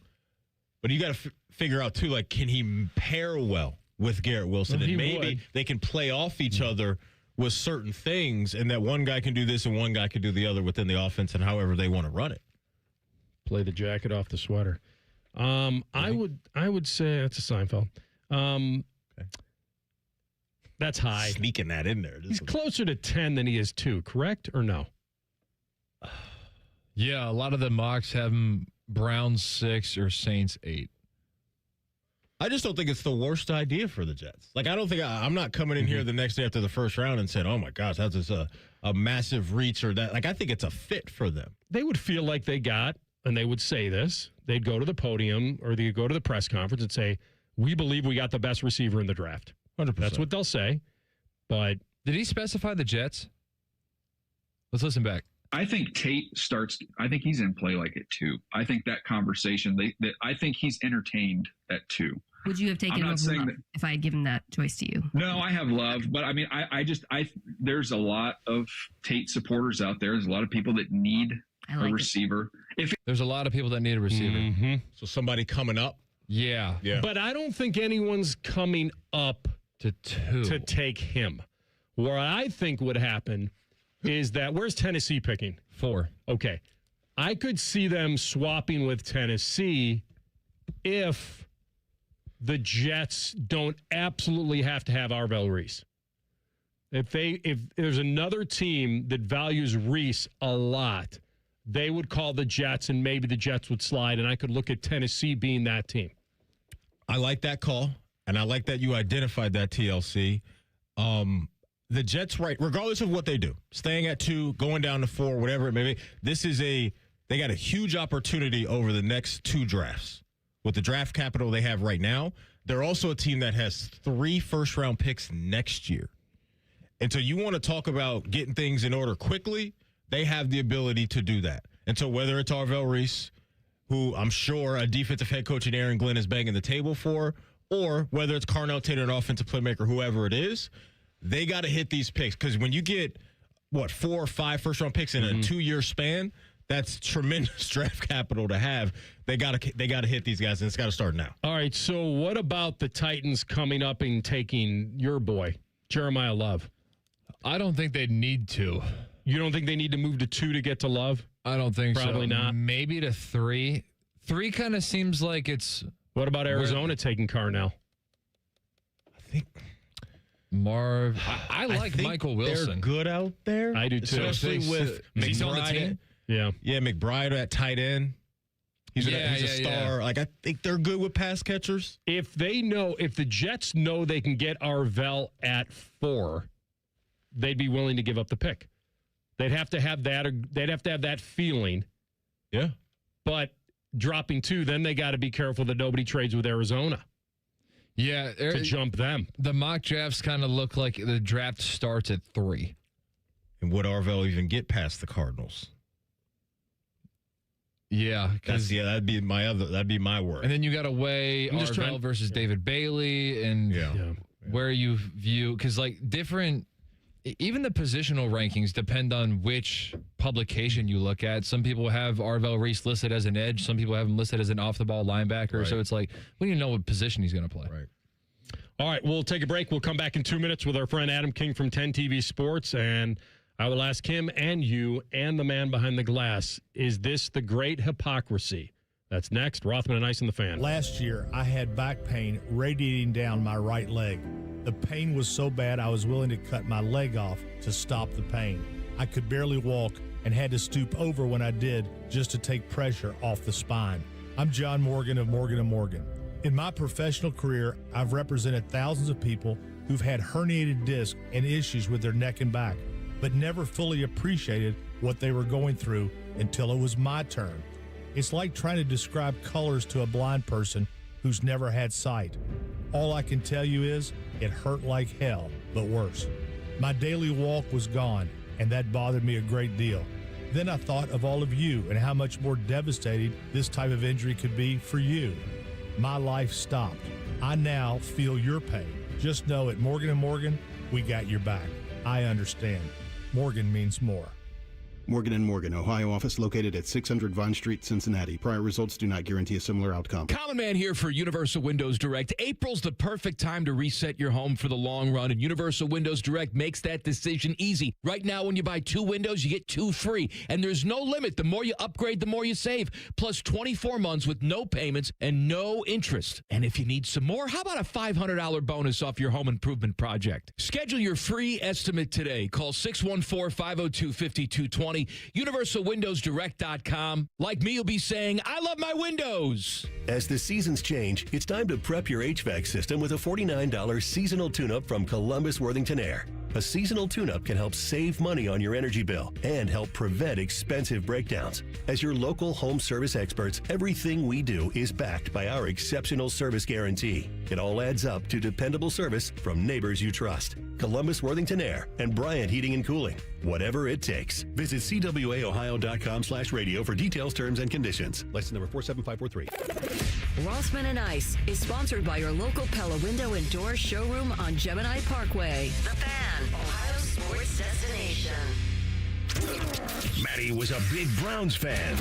but you got to figure out, too, like, can he pair well with Garrett Wilson? Well, and maybe they can play off each other with certain things, and that one guy can do this and one guy can do the other within the offense and however they want to run it. Play the jacket off the sweater. I would say that's a Seinfeld. Okay. That's high. Sneaking that in there. He's closer to 10 than he is 2, correct or no? Yeah, a lot of the mocks have them Browns 6 or Saints 8. I just don't think it's the worst idea for the Jets. Like, I don't think I'm not coming in here the next day after the first round and saying, oh, my gosh, that's just a massive reach or that. Like, I think it's a fit for them. They would feel like they got, and they would say this, they'd go to the podium or they'd go to the press conference and say, we believe we got the best receiver in the draft. 100%. That's what they'll say. But did he specify the Jets? Let's listen back. I think Tate starts. I think he's in play like it too. I think that conversation. I think he's entertained at 2. Would you have taken him over Love if I had given that choice to you? No, I have Love, but I mean, I there's a lot of Tate supporters out there. There's a lot of people that need a receiver. There's a lot of people that need a receiver. Mm-hmm. So somebody coming up. Yeah. But I don't think anyone's coming up to 2 to take him. What I think would happen is that, where's Tennessee picking? 4. Okay. I could see them swapping with Tennessee if the Jets don't absolutely have to have Arvell Reese. If there's another team that values Reese a lot, they would call the Jets and maybe the Jets would slide, and I could look at Tennessee being that team. I like that call, and I like that you identified that, TLC. The Jets, right, regardless of what they do, staying at 2, going down to 4, whatever it may be, they got a huge opportunity over the next 2 drafts. With the draft capital they have right now, they're also a team that has 3 first-round picks next year. And so you want to talk about getting things in order quickly, they have the ability to do that. And so whether it's Arvell Reese, who I'm sure a defensive head coach in Aaron Glenn is banging the table for, or whether it's Carnell Tate, an offensive playmaker, whoever it is, they got to hit these picks. Because when you get, 4 or 5 first-round picks in a 2-year span, that's tremendous draft capital to have. They got to hit these guys, and it's got to start now. All right, so what about the Titans coming up and taking your boy, Jeremiah Love? I don't think they need to. You don't think they need to move to 2 to get to Love? I don't think so. Probably not. Maybe to 3. 3 kind of seems like it's... What about Arizona taking Carnell? I think... Marv. I like Michael Wilson. They're good out there. I do too. Especially with McBride. Yeah, McBride at tight end. He's a star. Yeah. Like, I think they're good with pass catchers. If the Jets know they can get Arvell at 4, they'd be willing to give up the pick. They'd have to have that. They'd have to have that feeling. Yeah. But dropping 2, then they got to be careful that nobody trades with Arizona. Yeah, to jump them. The mock drafts kind of look like the draft starts at 3. And would Arvell even get past the Cardinals? Yeah, that'd be my word. And then you got to weigh Arvell versus David Bailey and where you view, because even the positional rankings depend on which publication you look at. Some people have Arvell Reese listed as an edge. Some people have him listed as an off-the-ball linebacker. Right. So it's like, we don't even know what position he's going to play. Right. All right, we'll take a break. We'll come back in 2 minutes with our friend Adam King from 10 TV Sports, and I will ask him and you and the man behind the glass, is this the great hypocrisy? That's next. Rothman Ice and the Fan. Last year, I had back pain radiating down my right leg. The pain was so bad I was willing to cut my leg off to stop the pain. I could barely walk and had to stoop over when I did just to take pressure off the spine. I'm John Morgan of Morgan & Morgan. In my professional career, I've represented thousands of people who've had herniated discs and issues with their neck and back, but never fully appreciated what they were going through until it was my turn. It's like trying to describe colors to a blind person who's never had sight. All I can tell you is it hurt like hell, but worse. My daily walk was gone, and that bothered me a great deal. Then I thought of all of you and how much more devastating this type of injury could be for you. My life stopped. I now feel your pain. Just know at Morgan & Morgan, we got your back. I understand. Morgan means more. Morgan & Morgan, Ohio office located at 600 Vine Street, Cincinnati. Prior results do not guarantee a similar outcome. Common Man here for Universal Windows Direct. April's the perfect time to reset your home for the long run, and Universal Windows Direct makes that decision easy. Right now, when you buy 2 windows, you get 2 free, and there's no limit. The more you upgrade, the more you save. Plus 24 months with no payments and no interest. And if you need some more, how about a $500 bonus off your home improvement project? Schedule your free estimate today. Call 614-502-5220. 2020. UniversalWindowsDirect.com. Like me, you'll be saying, I love my windows. As the seasons change, it's time to prep your HVAC system with a $49 seasonal tune-up from Columbus Worthington Air. A seasonal tune-up can help save money on your energy bill and help prevent expensive breakdowns. As your local home service experts, everything we do is backed by our exceptional service guarantee. It all adds up to dependable service from neighbors you trust. Columbus Worthington Air and Bryant Heating and Cooling. Whatever it takes. Visit cwaohio.com/radio for details, terms, and conditions. License number 47543. Rothman Ice is sponsored by your local Pella Window and Door showroom on Gemini Parkway. The Fan, Ohio sports destination. Matty was a big Browns fan.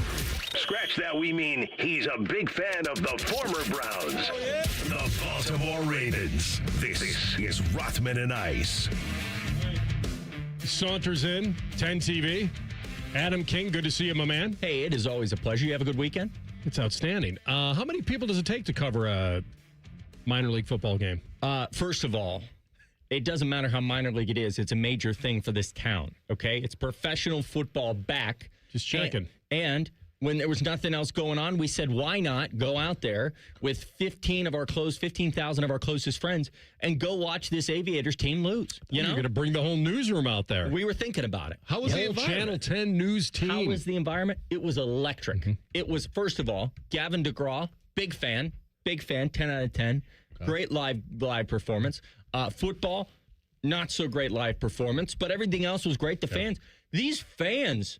Scratch that, we mean he's a big fan of the former Browns. Oh, yeah? The Baltimore Ravens. This is Rothman and Ice. Saunters in, 10 TV. Adam King, good to see you, my man. Hey, it is always a pleasure. You have a good weekend? It's outstanding. How many people does it take to cover a minor league football game? First of all, it doesn't matter how minor league it is. It's a major thing for this town, okay? It's professional football back. Just checking. And when there was nothing else going on, we said, why not go out there with 15,000 of our closest friends and go watch this Aviators team lose? You're going to bring the whole newsroom out there. We were thinking about it. How was the Channel 10 news team? How was the environment? It was electric. Mm-hmm. It was, first of all, Gavin DeGraw, big fan, 10 out of 10. Okay. Great live performance. Football, not so great live performance, but everything else was great. The fans, these fans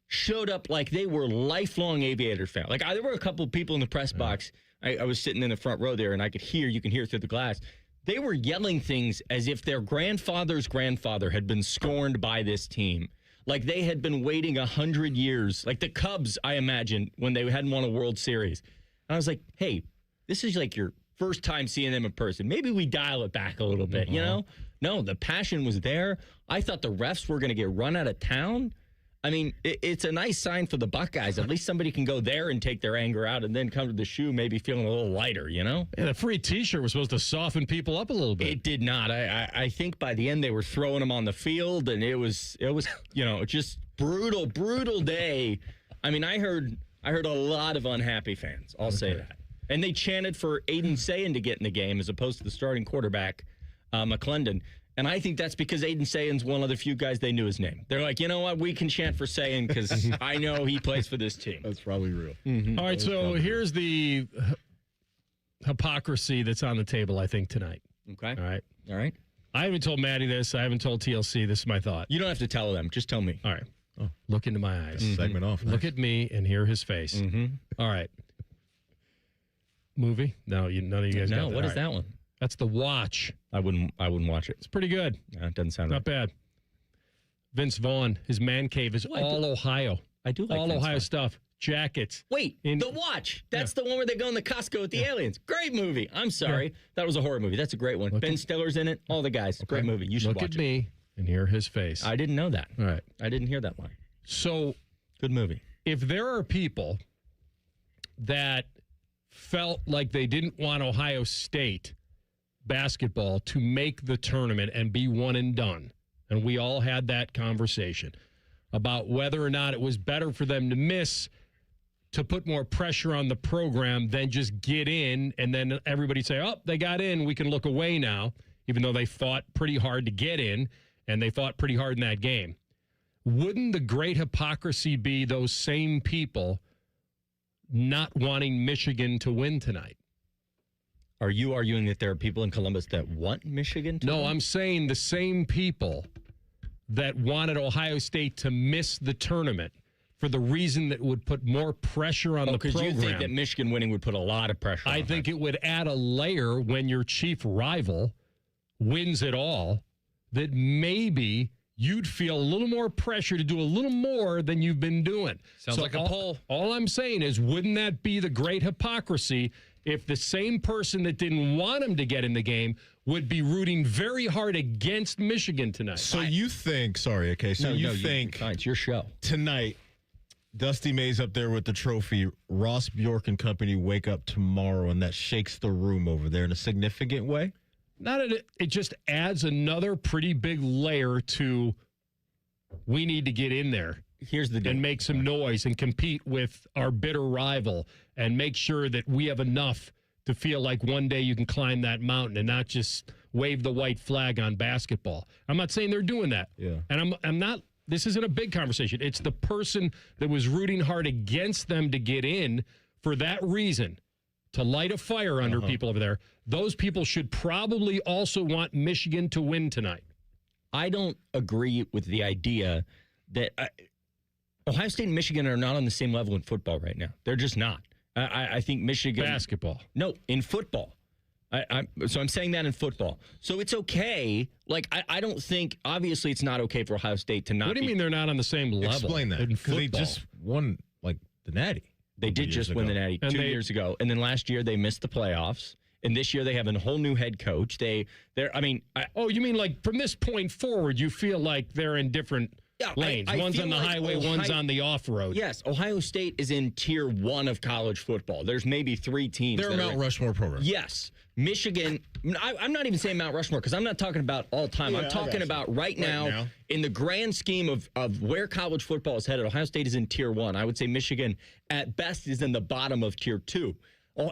showed up like they were lifelong Aviator fans. Like there were a couple of people in the press box. I was sitting in the front row there, and you can hear through the glass. They were yelling things as if their grandfather's grandfather had been scorned by this team. Like they had been waiting 100 years. Like the Cubs, I imagine, when they hadn't won a World Series. And I was like, hey, this is like your first time seeing them in person. Maybe we dial it back a little bit, you know? No, the passion was there. I thought the refs were going to get run out of town. I mean, it's a nice sign for the Buckeyes. At least somebody can go there and take their anger out and then come to the shoe maybe feeling a little lighter, you know? Yeah, the free T-shirt was supposed to soften people up a little bit. It did not. I think by the end they were throwing them on the field, and it was just brutal day. I mean, I heard a lot of unhappy fans. I'll say that. And they chanted for Aiden Sayin to get in the game as opposed to the starting quarterback, McClendon. And I think that's because Aiden Sayin's one of the few guys they knew his name. They're like, you know what? We can chant for Sayin because I know he plays for this team. That's probably real. Mm-hmm. All right, so here's the hypocrisy that's on the table, I think, tonight. Okay. All right. I haven't told Maddie this. I haven't told TLC. This is my thought. You don't have to tell them. Just tell me. All right. Oh, look into my eyes. Mm-hmm. Segment off. Nice. Look at me and hear his face. Mm-hmm. All right. Movie? No, none of you guys got that. No, what is that one? That's The Watch. I wouldn't watch it. It's pretty good. No, it doesn't sound not bad. Vince Vaughn, his man cave is all Ohio. I do like all Vince Ohio Vaughn. Stuff. Jackets. Wait, The Watch. That's the one where they go in the Costco with the aliens. Great movie. I'm sorry. That was a horror movie. That's a great one. Ben Stiller's in it. All the guys. Okay. Great movie. You should look watch at me and hear his face. I didn't know that. All right. I didn't hear that line. So, good movie. If there are people that felt like they didn't want Ohio State basketball to make the tournament and be one and done, and we all had that conversation about whether or not it was better for them to miss to put more pressure on the program than just get in and then everybody say, oh, they got in, we can look away now, even though they fought pretty hard to get in and they fought pretty hard in that game. Wouldn't the great hypocrisy be those same people not wanting Michigan to win tonight? Are you arguing that there are people in Columbus that want Michigan to win? No, I'm saying the same people that wanted Ohio State to miss the tournament for the reason that it would put more pressure on the program. Because you think that Michigan winning would put a lot of pressure on I think it would add a layer when your chief rival wins it all, that maybe you'd feel a little more pressure to do a little more than you've been doing. Sounds like a poll. All I'm saying is, wouldn't that be the great hypocrisy if the same person that didn't want him to get in the game would be rooting very hard against Michigan tonight? So you think, it's your show. Tonight, Dusty May's up there with the trophy. Ross Bjork and company wake up tomorrow, and that shakes the room over there in a significant way? It just adds another pretty big layer to we need to get in there. Here's the deal. And make some noise and compete with our bitter rival and make sure that we have enough to feel like one day you can climb that mountain and not just wave the white flag on basketball. I'm not saying they're doing that. Yeah. And I'm not, this isn't a big conversation. It's the person that was rooting hard against them to get in for that reason, to light a fire under people over there. Those people should probably also want Michigan to win tonight. I don't agree with the idea that Ohio State and Michigan are not on the same level in football right now. They're just not. I think Michigan... Basketball. No, in football. So I'm saying that in football. So it's okay. Like, I don't think... Obviously, it's not okay for Ohio State to not... What do you mean they're not on the same level? Explain that. Because they just won, like, the Natty. They did just win the Natty 2 years ago. And then last year, they missed the playoffs. And this year, they have a whole new head coach. You mean like from this point forward, you feel like they're in different... lanes. One's on the highway, one's on the off-road. Yes, Ohio State is in tier 1 of college football. There's maybe 3 teams. They're a Mount Rushmore program. Yes. Michigan, I'm not even saying Mount Rushmore because I'm not talking about all time. I'm talking about right now in the grand scheme of where college football is headed. Ohio State is in tier 1. I would say Michigan at best is in the bottom of tier 2.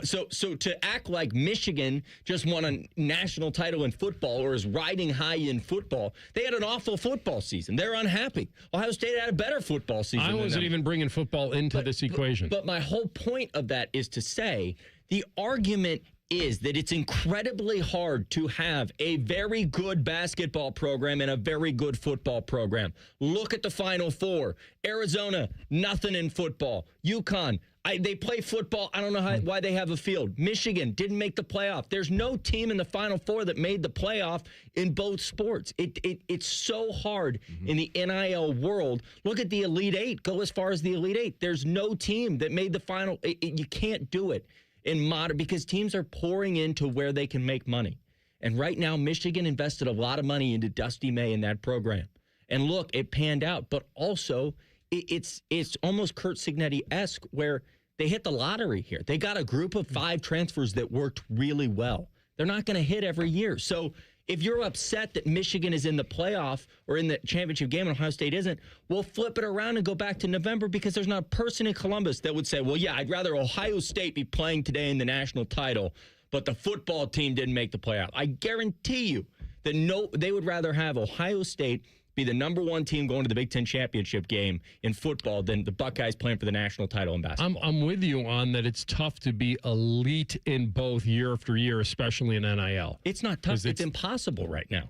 So to act like Michigan just won a national title in football or is riding high in football, they had an awful football season. They're unhappy. Ohio State had a better football season. I wasn't even bringing football into this equation. But my whole point of that is to say the argument is that it's incredibly hard to have a very good basketball program and a very good football program. Look at the Final Four. Arizona, nothing in football. Yukon, they play football. I don't know why they have a field. Michigan didn't make the playoff. There's no team in the Final Four that made the playoff in both sports. It's so hard in the NIL world. Look at the Elite Eight. Go as far as the Elite Eight. There's no team that made the final. You can't do it in modern because teams are pouring into where they can make money. And right now, Michigan invested a lot of money into Dusty May in that program. And look, it panned out. But also, it's almost Curt Cignetti-esque where they hit the lottery here. They got a group of 5 transfers that worked really well. They're not going to hit every year. So if you're upset that Michigan is in the playoff or in the championship game and Ohio State isn't, we'll flip it around and go back to November because there's not a person in Columbus that would say, well, yeah, I'd rather Ohio State be playing today in the national title, but the football team didn't make the playoff. I guarantee you that they would rather have Ohio State be the number 1 team going to the Big Ten championship game in football than the Buckeyes playing for the national title in basketball. I'm with you on that. It's tough to be elite in both year after year, especially in NIL. It's not tough. It's impossible right now.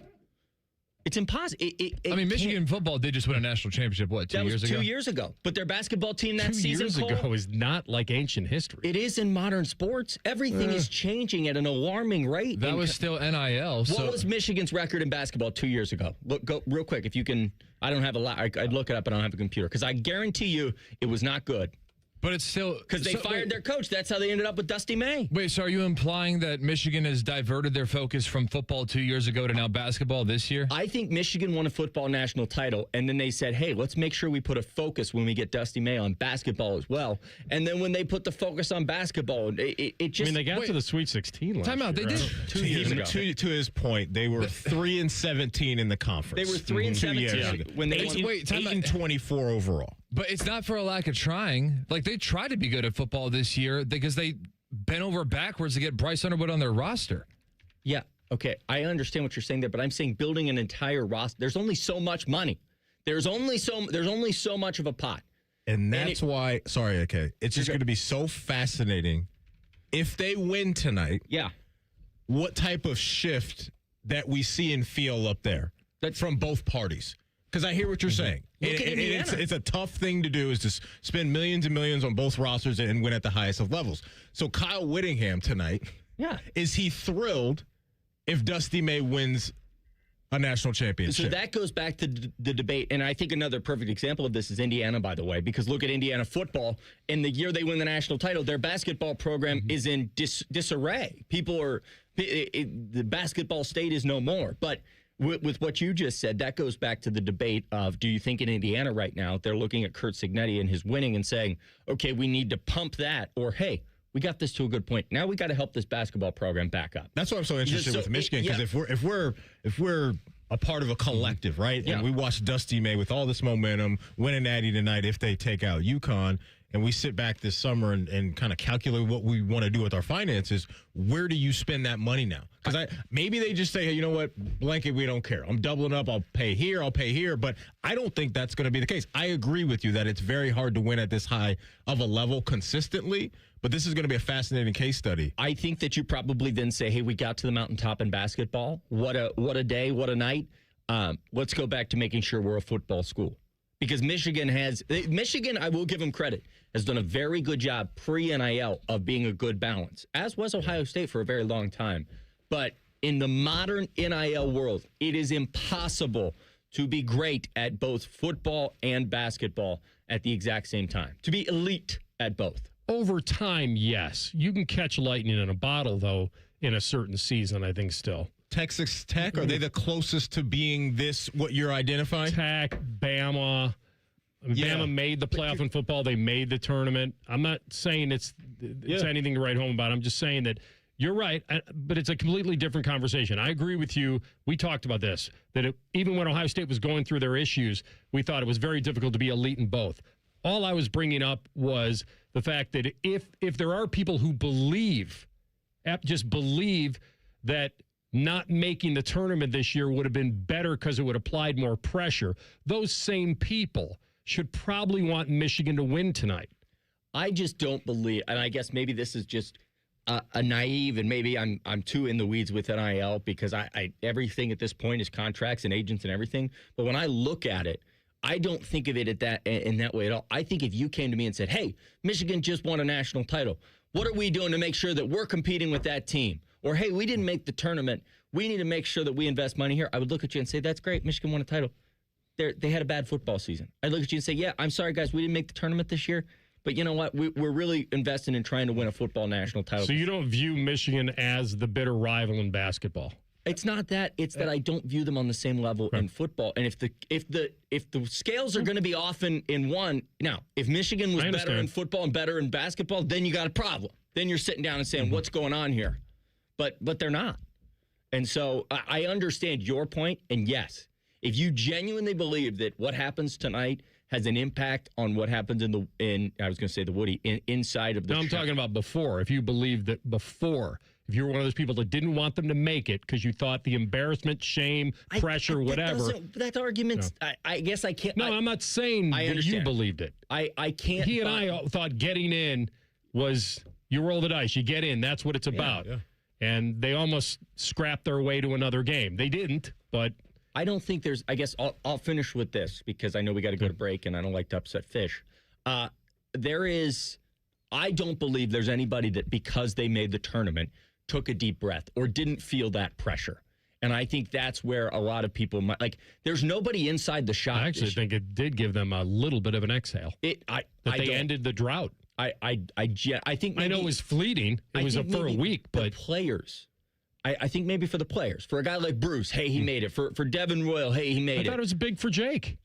It's impossible. Michigan football did just win a national championship, 2 years ago? 2 years ago. But their basketball team that season, 2 years ago is not like ancient history. It is in modern sports. Everything is changing at an alarming rate. That was still NIL. What was Michigan's record in basketball 2 years ago? Look, go real quick. If you can, I don't have a lot. I'd look it up, but I don't have a computer. Because I guarantee you it was not good. But it's still... Because they fired their coach. That's how they ended up with Dusty May. Wait, so are you implying that Michigan has diverted their focus from football 2 years ago to now basketball this year? I think Michigan won a football national title, and then they said, hey, let's make sure we put a focus when we get Dusty May on basketball as well. And then when they put the focus on basketball, it just... I mean, they got to the Sweet 16 last Time out. year, They did. 2 years ago. To his point, they were 3-17 in the conference. They were 3-17 when they 8-24 overall. But it's not for a lack of trying. Like, they tried to be good at football this year because they bent over backwards to get Bryce Underwood on their roster. Yeah, okay. I understand what you're saying there, but I'm saying building an entire roster, there's only so much money. There's only so much of a pot. And that's why, sorry, okay, it's just going to be so fascinating. If they win tonight, what type of shift that we see and feel up there from both parties? Because I hear what you're saying. It's a tough thing to do is to spend millions and millions on both rosters and win at the highest of levels. So Kyle Whittingham tonight, is he thrilled if Dusty May wins a national championship? So that goes back to the debate, and I think another perfect example of this is Indiana, by the way, because look at Indiana football. In the year they win the national title, their basketball program is in disarray. The basketball state is no more. But with what you just said, that goes back to the debate of, do you think in Indiana right now they're looking at Curt Cignetti and his winning and saying, okay, we need to pump that, or hey, we got this to a good point. Now we got to help this basketball program back up. That's why I'm so interested with Michigan, because if we're a part of a collective, right? Yeah. And we watched Dusty May with all this momentum win a natty tonight if they take out Yukon. And we sit back this summer and kind of calculate what we want to do with our finances. Where do you spend that money now? Because maybe they just say, hey, you know what, blanket, we don't care. I'm doubling up. I'll pay here. But I don't think that's going to be the case. I agree with you that it's very hard to win at this high of a level consistently. But this is going to be a fascinating case study. I think that you probably then say, hey, we got to the mountaintop in basketball. What a day, what a night. Let's go back to making sure we're a football school. Because Michigan, I will give them credit, has done a very good job pre-NIL of being a good balance, as was Ohio State for a very long time. But in the modern NIL world, it is impossible to be great at both football and basketball at the exact same time, to be elite at both. Over time, yes. You can catch lightning in a bottle, though, in a certain season, I think, still. Texas Tech, are they the closest to being this, what you're identifying? Tech, Bama. Bama made the playoff in football. They made the tournament. I'm not saying it's anything to write home about. I'm just saying that you're right, but it's a completely different conversation. I agree with you. We talked about this, that even when Ohio State was going through their issues, we thought it was very difficult to be elite in both. All I was bringing up was the fact that if there are people who just believe that not making the tournament this year would have been better because it would have applied more pressure, those same people should probably want Michigan to win tonight. I just don't believe, and I guess maybe this is just a naive, and maybe I'm too in the weeds with NIL because I everything at this point is contracts and agents and everything. But when I look at it, I don't think of it in that way at all. I think if you came to me and said, hey, Michigan just won a national title, what are we doing to make sure that we're competing with that team? Or, hey, we didn't make the tournament. We need to make sure that we invest money here. I would look at you and say, that's great. Michigan won a title. They had a bad football season. I'd look at you and say, yeah, I'm sorry, guys, we didn't make the tournament this year. But you know what? We're really investing in trying to win a football national title. So you don't view Michigan as the bitter rival in basketball? It's not that. It's that I don't view them on the same level in football. And if the scales are going to be off in one, now, if Michigan was better in football and better in basketball, then you got a problem. Then you're sitting down and saying, what's going on here? But they're not. And so I understand your point. And yes, if you genuinely believe that what happens tonight has an impact on what happens inside of the. No, I'm talking about before. If you believe that before, if you were one of those people that didn't want them to make it because you thought the embarrassment, shame, pressure, whatever. That argument, no. I guess I can't. No, I'm not saying that you believed it. I can't. He and I thought getting in was you roll the dice, you get in. That's what it's about. Yeah. And they almost scrapped their way to another game. They didn't, but. I don't think there's, I guess I'll finish with this because I know we got to go to break and I don't like to upset fish. I don't believe there's anybody that because they made the tournament took a deep breath or didn't feel that pressure. And I think that's where a lot of people might, there's nobody inside the shot. I actually think it did give them a little bit of an exhale. They ended the drought. I think maybe, I know it was fleeting. It was for a week, but the players. I think maybe for the players. For a guy like Bruce, hey, he made it. For Devin Royal, hey, he made it. I thought it was big for Jake.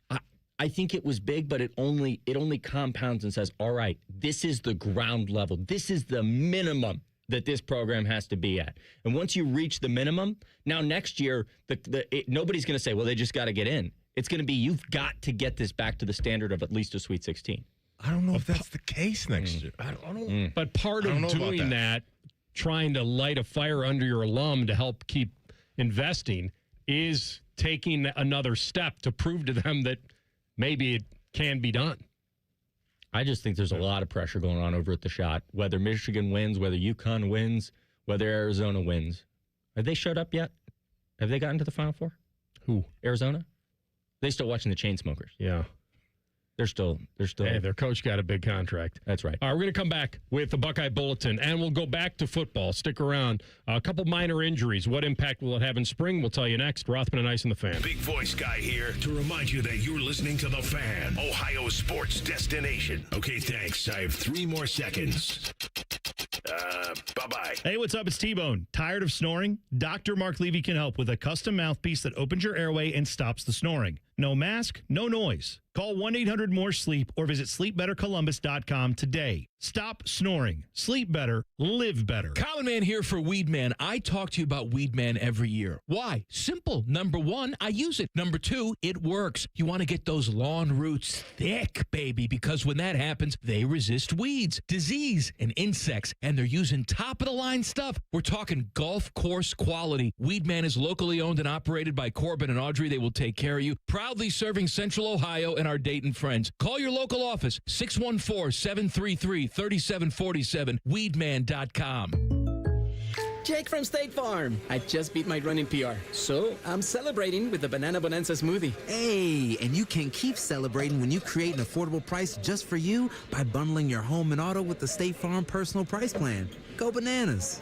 I think it was big, but it only compounds and says, all right, this is the ground level. This is the minimum that this program has to be at. And once you reach the minimum, now next year, nobody's going to say, well, they just got to get in. It's going to be, you've got to get this back to the standard of at least a Sweet 16. I don't know if that's the case next year. I don't. But part of doing that, trying to light a fire under your alum to help keep investing, is taking another step to prove to them that maybe it can be done. I just think there's a lot of pressure going on over at the Shot. Whether Michigan wins, whether Yukon wins, whether Arizona wins. Have they showed up yet? Have they gotten to the Final Four? Who? Arizona? They still watching the Chainsmokers. Yeah. They're still. Hey, their coach got a big contract. That's right. All right, we're going to come back with the Buckeye Bulletin, and we'll go back to football. Stick around. A couple minor injuries. What impact will it have in spring? We'll tell you next. Rothman Ice and the Fan. Big voice guy here to remind you that you're listening to the Fan, Ohio sports destination. Okay, thanks. I have 3 more seconds. Bye-bye. Hey, what's up? It's T-Bone. Tired of snoring? Dr. Mark Levy can help with a custom mouthpiece that opens your airway and stops the snoring. no mask, no noise. Call 1-800-MORE-SLEEP or visit sleepbettercolumbus.com today. Stop snoring. Sleep better. Live better. Common Man here for Weed Man. I talk to you about Weed Man every year. Why? Simple. Number one, I use it. Number two, it works. You want to get those lawn roots thick, baby, because when that happens, they resist weeds, disease, and insects. And they're using top-of-the-line stuff. We're talking golf course quality. Weed Man is locally owned and operated by Corbin and Audrey. They will take care of you. Proudly serving Central Ohio and our Dayton friends. Call your local office, 614-733-3747, weedman.com. Jake from State Farm. I just beat my running PR, so I'm celebrating with the Banana Bonanza smoothie. Hey, and you can keep celebrating when you create an affordable price just for you by bundling your home and auto with the State Farm Personal Price Plan. Go bananas.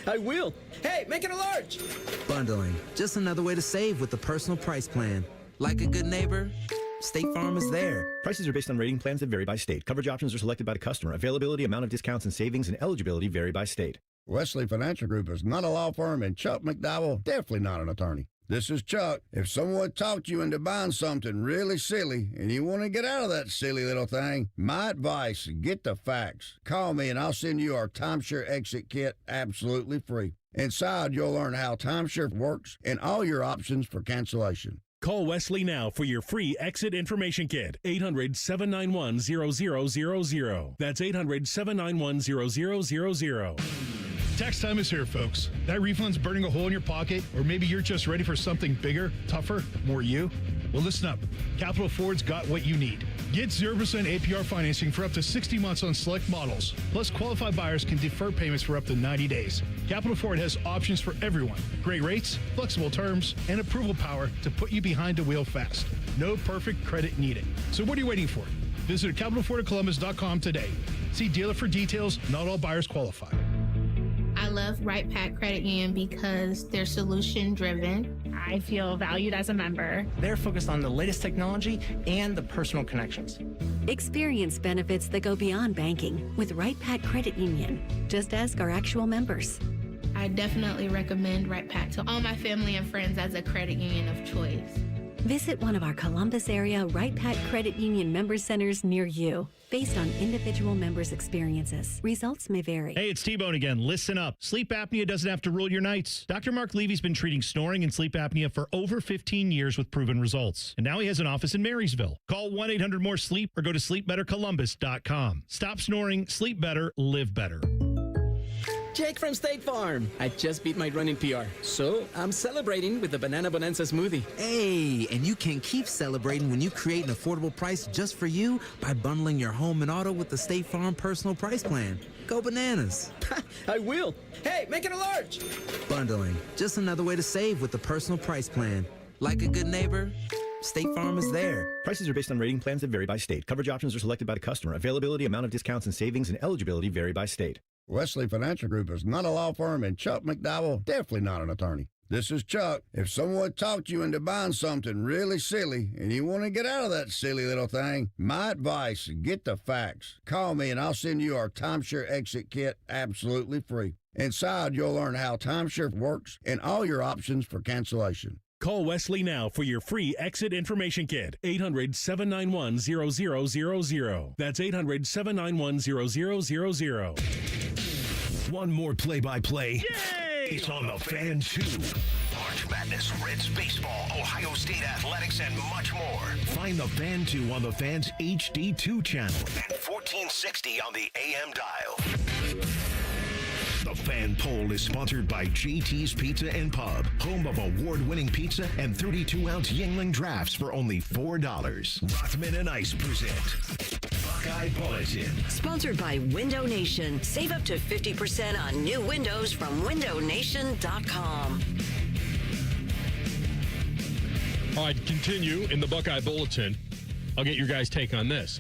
I will. Hey, make it a large. Bundling, just another way to save with the Personal Price Plan. Like a good neighbor, State Farm is there. Prices are based on rating plans that vary by state. Coverage options are selected by the customer. Availability, amount of discounts and savings, and eligibility vary by state. Wesley Financial Group is not a law firm, and Chuck McDowell, definitely not an attorney. This is Chuck. If someone talked you into buying something really silly and you want to get out of that silly little thing, my advice, get the facts. Call me and I'll send you our timeshare exit kit absolutely free. Inside, you'll learn how timeshare works and all your options for cancellation. Call Wesley now for your free exit information kit. 800-791-0000. That's 800-791-0000. Tax time is here, folks. That refund's burning a hole in your pocket, or maybe you're just ready for something bigger, tougher, more you? Well, listen up. Capital Ford's got what you need. Get 0% APR financing for up to 60 months on select models. Plus, qualified buyers can defer payments for up to 90 days. Capital Ford has options for everyone. Great rates, flexible terms, and approval power to put you behind the wheel fast. No perfect credit needed. So what are you waiting for? Visit CapitalFordColumbus.com today. See dealer for details. Not all buyers qualify. I love Right Pack Credit Union because they're solution driven. I feel valued as a member. They're focused on the latest technology and the personal connections. Experience benefits that go beyond banking with Right Pack Credit Union. Just ask our actual members. I definitely recommend Right Pack to all my family and friends as a credit union of choice. Visit one of our Columbus area Right Pack Credit Union member centers near you. Based on individual members' experiences, results may vary. Hey, it's T-Bone again. Listen up. Sleep apnea doesn't have to rule your nights. Dr. Mark Levy's been treating snoring and sleep apnea for over 15 years with proven results. And now he has an office in Marysville. Call 1-800-MORE-SLEEP or go to sleepbettercolumbus.com. Stop snoring, sleep better, live better. Jake from State Farm. I just beat my running PR, so I'm celebrating with the Banana Bonanza smoothie. Hey, and you can keep celebrating when you create an affordable price just for you by bundling your home and auto with the State Farm Personal Price Plan. Go bananas. I will. Hey, make it a large. Bundling, just another way to save with the Personal Price Plan. Like a good neighbor, State Farm is there. Prices are based on rating plans that vary by state. Coverage options are selected by the customer. Availability, amount of discounts and savings, and eligibility vary by state. Wesley Financial Group is not a law firm, and Chuck McDowell, definitely not an attorney. This is Chuck. If someone talked you into buying something really silly and you want to get out of that silly little thing, my advice, get the facts. Call me and I'll send you our timeshare exit kit absolutely free. Inside, you'll learn how timeshare works and all your options for cancellation. Call Wesley now for your free exit information kit. 800-791-0000. That's 800-791-0000. One more play-by-play. It's on the Fan 2. March Madness, Reds baseball, Ohio State athletics, and much more. Find the Fan 2 on the Fan's HD2 channel and 1460 on the AM dial. The Fan Poll is sponsored by JT's Pizza and Pub, home of award-winning pizza and 32-ounce Yingling drafts for only $4. Rothman Ice present Buckeye Bulletin. Sponsored by Window Nation. Save up to 50% on new windows from windownation.com. All right, continue in the Buckeye Bulletin. I'll get your guys' take on this.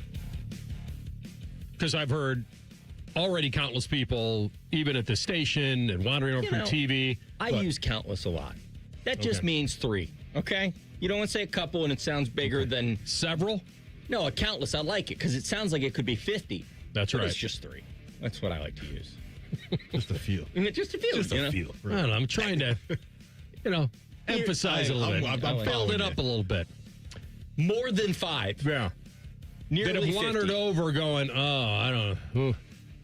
Because I've heard already countless people, even at the station and wandering over from TV. I use countless a lot. That just means 3, okay? You don't want to say a couple and it sounds bigger than... Several? No, a countless. I like it because it sounds like it could be 50. That's right. It's just 3. That's what I like to use. Just a few. Just a few. Just a few. Right. I don't know. I'm trying to, emphasize it a little bit. I'm build it up a little bit. More than 5. Yeah. Nearly that have wandered 50. over going, I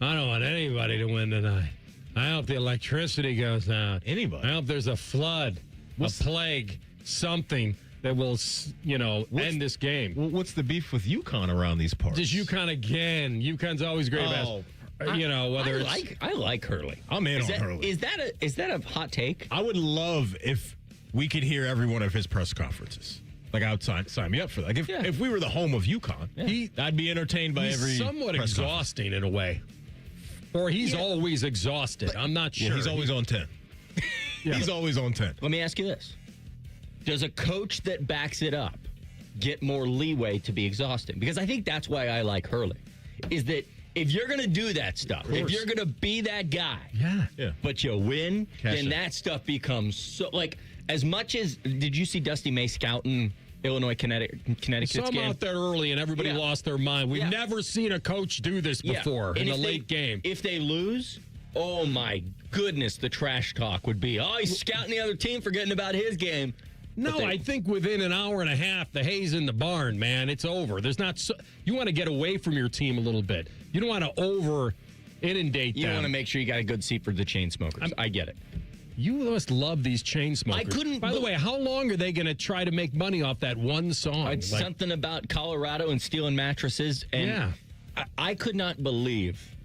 don't want anybody to win tonight. I hope the electricity goes out. Anybody. I hope there's a flood, a plague, something that will, end this game. What's the beef with Yukon around these parts? Just Yukon again. Yukon's always great about, I like Hurley. I'm in on Hurley. Is that a hot take? I would love if we could hear every one of his press conferences. Like, I would sign me up for that. Like, if we were the home of Yukon, I'd be entertained by every. He's somewhat exhausting in a way. Or he's always exhausted. I'm not sure. Well, he's always on 10. He's always on 10. Let me ask you this. Does a coach that backs it up get more leeway to be exhausted? Because I think that's why I like Hurley. Is that if you're going to do that stuff, if you're going to be that guy, but you win, then that stuff becomes so, like, as much as, did you see Dusty May scouting Illinois, Connecticut's Some game? out there early and everybody lost their mind. We've never seen a coach do this before in the late game. If they lose, oh my goodness, the trash talk would be, he's scouting the other team, forgetting about his game. No, I think within an hour and a half, the hay's in the barn, man. It's over. There's not. You want to get away from your team a little bit. You don't want to over-inundate them. You want to make sure you got a good seat for the chain smokers. I get it. You must love these chain smokers. I couldn't. By the way, how long are they going to try to make money off that one song? Something about Colorado and stealing mattresses. And I could not believe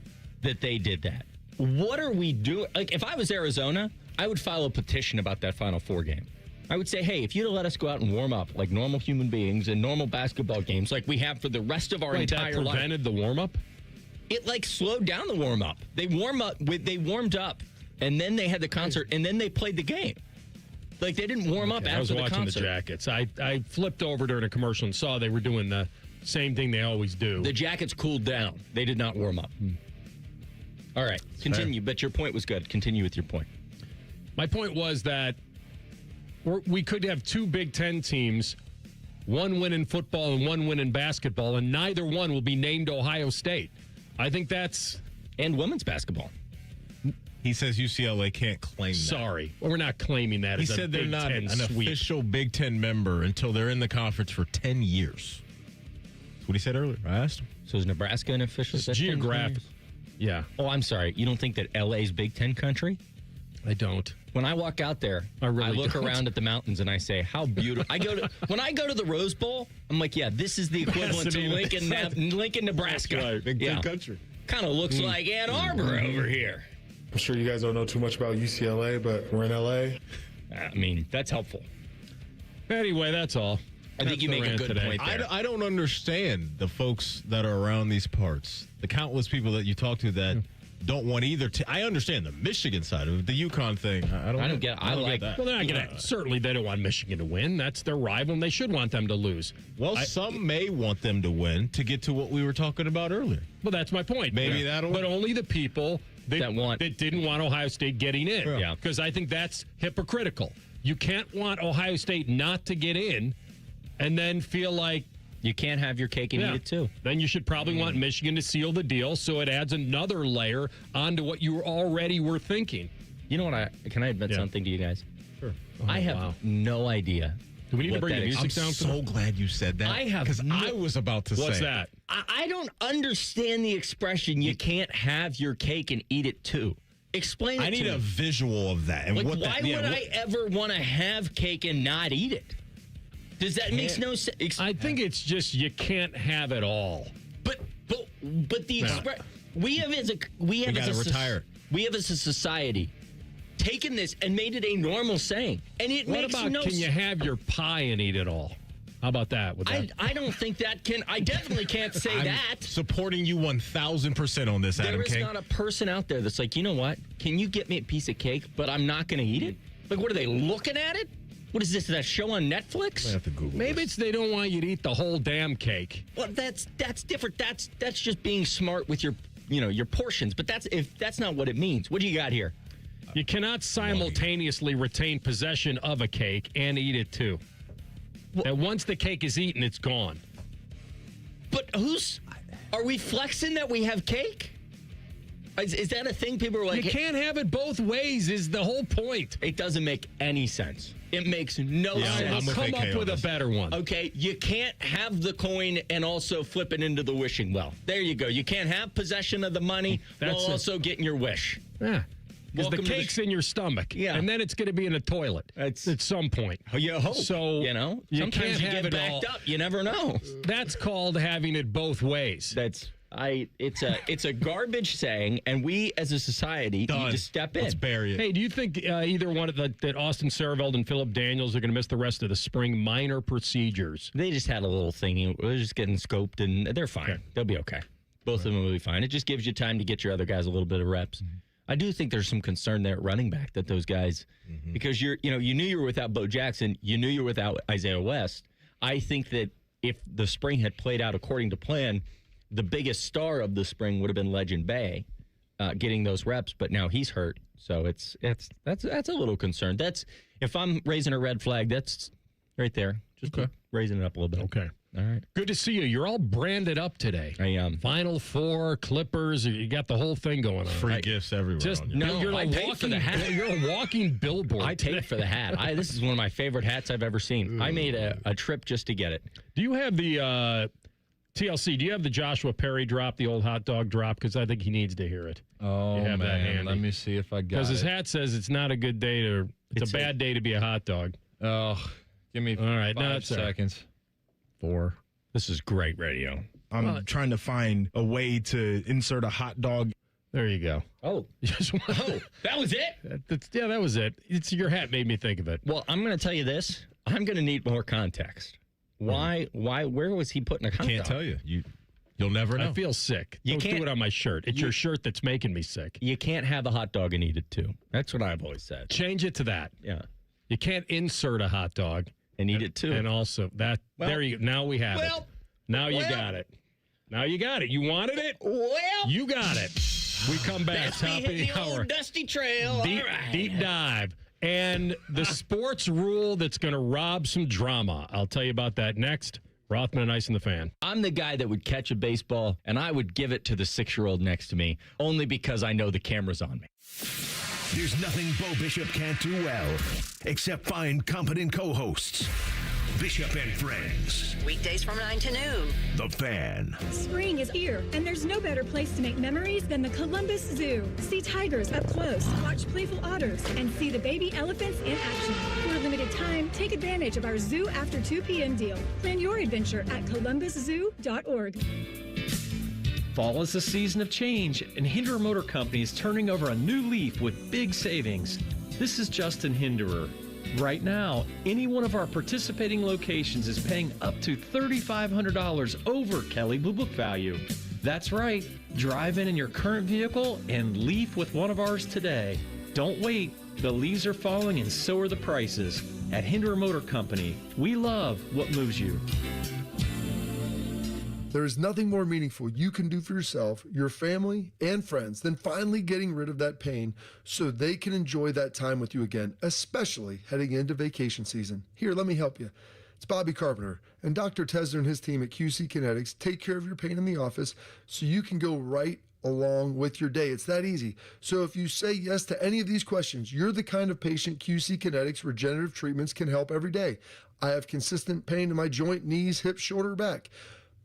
that they did that. What are we doing? Like, if I was Arizona, I would file a petition about that Final Four game. I would say, hey, if you'd have let us go out and warm up like normal human beings in normal basketball games like we have for the rest of our entire life. That prevented the warm-up? It, slowed down the warm-up. They warmed up, and then they had the concert, and then they played the game. Like, they didn't warm up after the concert. I was watching the Jackets. I flipped over during a commercial and saw they were doing the same thing they always do. The Jackets cooled down. They did not warm up. All right, continue. But your point was good. Continue with your point. My point was that we could have two Big Ten teams, one win in football and one win in basketball, and neither one will be named Ohio State. I think that's... And women's basketball. He says UCLA can't claim that. Sorry. Well, we're not claiming that as a Big Ten sweep. He said they're not an official Big Ten member until they're in the conference for 10 years. That's what he said earlier. I asked him. So is Nebraska an official? Geographic. Yeah. Oh, I'm sorry. You don't think that LA's Big Ten country? I don't. When I walk out there, I look around at the mountains and I say, how beautiful. When I go to the Rose Bowl, I'm like, this is the equivalent to Lincoln, Nebraska. That's right. Big Ten country. Kind of looks like Ann Arbor over here. I'm sure you guys don't know too much about UCLA, but we're in LA. I mean, that's helpful. Anyway, that's all. I think you make a good point there. I don't understand the folks that are around these parts, the countless people that you talk to that don't want either. I understand the Michigan side of it, the Yukon thing. I don't get it. I like that. Well, they're not gonna, certainly they don't want Michigan to win. That's their rival, and they should want them to lose. Well, some may want them to win to get to what we were talking about earlier. Well, that's my point. Maybe that'll. But only the people that didn't want Ohio State getting in. Yeah. Because I think that's hypocritical. You can't want Ohio State not to get in and then feel like you can't have your cake and eat it too. Then you should probably want Michigan to seal the deal so it adds another layer onto what you already were thinking. You know what? Can I admit something to you guys? Sure. I have no idea. Do we need to bring the music down? I'm so glad you said that. I have because I was about to say. What's that? I don't understand the expression. You can't have your cake and eat it too. Explain it to me. I need a visual of that. And why would I ever want to have cake and not eat it? Does that make no sense? I think it's just you can't have it all. But the expression we have as a society taken this and made it a normal saying, and it makes no sense. Can you have your pie and eat it all? How about that? I don't think that can. I definitely can't say I'm that. Supporting you 1,000% on this, Adam King. There is not a person out there that's like, you know what? Can you get me a piece of cake, but I'm not going to eat it? Like, what are they looking at it? What is this? That show on Netflix? I have to Google Maybe it's they don't want you to eat the whole damn cake. Well, that's different. That's just being smart with your portions. But that's not what it means. What do you got here? You cannot simultaneously retain possession of a cake and eat it too. And once the cake is eaten, it's gone. But are we flexing that we have cake? Is that a thing? People are like, you can't have it both ways is the whole point. It doesn't make any sense. It makes no sense. Well, come up with a better one. Okay, you can't have the coin and also flip it into the wishing well. There you go. You can't have possession of the money while also getting your wish. Yeah. Because the cake's in your stomach. Yeah. And then it's going to be in a toilet at some point. You hope. So, sometimes you get backed up. You never know. That's called having it both ways. It's a garbage saying, and we as a society need to step in. Let's bury it. Hey, do you think either one of that Austin Sareveld and Philip Daniels are going to miss the rest of the spring minor procedures? They just had a little thingy. They're just getting scoped, and they're fine. Okay. They'll be okay. Both of them will be fine. It just gives you time to get your other guys a little bit of reps. Mm-hmm. I do think there's some concern there at running back that those guys, because you knew you were without Bo Jackson, you knew you were without Isaiah West. I think that if the spring had played out according to plan, the biggest star of the spring would have been Legend Bay, getting those reps, but now he's hurt, so that's a little concern. That's if I'm raising a red flag, that's right there, just raising it up a little bit. Okay, all right. Good to see you. You're all branded up today. I am. Final Four, Clippers. You got the whole thing going on. Free gifts everywhere. You're I paid for the hat. You're a walking billboard. I paid for the hat. This is one of my favorite hats I've ever seen. I made a trip just to get it. Do you have the? TLC, do you have the Joshua Perry drop, the old hot dog drop? Because I think he needs to hear it. Oh, man. Let me see if I got it. Because his hat says it's not a good day to... It's a bad day to be a hot dog. Oh, give me 5 seconds. 4. This is great radio. I'm trying to find a way to insert a hot dog. There you go. Oh. That was it? That was it. Your hat made me think of it. Well, I'm going to tell you this. I'm going to need more context. Why? Where was he putting a hot dog? Can't tell you. You'll never know. I feel sick. Don't do it on my shirt. It's your shirt that's making me sick. You can't have a hot dog and eat it too. That's what I've always said. Change it to that. Yeah. You can't insert a hot dog and eat it too. And also that. There you go. Now we have it. Now you got it. Now you got it. You wanted it. Well, you got it. We come back. Top of the hour. Dusty trail. Deep dive. And the sports rule that's going to rob some drama. I'll tell you about that next. Rothman Ice and the Fan. I'm the guy that would catch a baseball, and I would give it to the 6-year-old next to me, only because I know the camera's on me. There's nothing Bo Bishop can't do well, except find competent co-hosts. Bishop and Friends. Weekdays from 9 to noon. The Fan. Spring is here, and there's no better place to make memories than the Columbus Zoo. See tigers up close, watch playful otters, and see the baby elephants in action. For a limited time, take advantage of our Zoo After 2 p.m. deal. Plan your adventure at columbuszoo.org. Fall is a season of change, and Hinderer Motor Company is turning over a new leaf with big savings. This is Justin Hinderer. Right now, any one of our participating locations is paying up to $3,500 over Kelley Blue Book value. That's right. Drive in your current vehicle and leave with one of ours today. Don't wait. The leaves are falling and so are the prices. At Hinderer Motor Company, we love what moves you. There is nothing more meaningful you can do for yourself, your family, and friends than finally getting rid of that pain so they can enjoy that time with you again, especially heading into vacation season. Here, let me help you. It's Bobby Carpenter, and Dr. Tesler and his team at QC Kinetics take care of your pain in the office so you can go right along with your day. It's that easy. So if you say yes to any of these questions, you're the kind of patient QC Kinetics regenerative treatments can help every day. I have consistent pain in my joint, knees, hips, shoulder, back.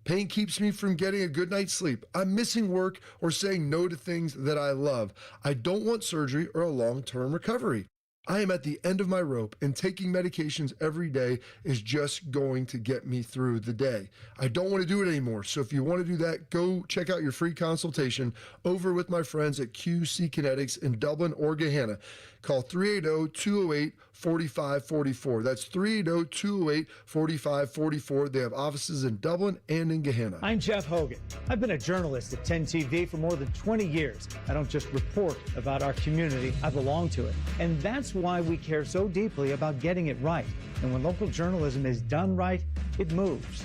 Pain keeps me from getting a good night's sleep. I'm missing work or saying no to things that I love. I don't want surgery or a long-term recovery. I am at the end of my rope, and taking medications every day is just going to get me through the day. I don't want to do it anymore. So if you want to do that, go check out your free consultation over with my friends at QC Kinetics in Dublin or Gahanna. Call 380-208-4544. That's 380-208-4544. They have offices in Dublin and in Gahanna. I'm Jeff Hogan. I've been a journalist at 10 TV for more than 20 years. I don't just report about our community, I belong to it. And that's why we care so deeply about getting it right. And when local journalism is done right, it moves.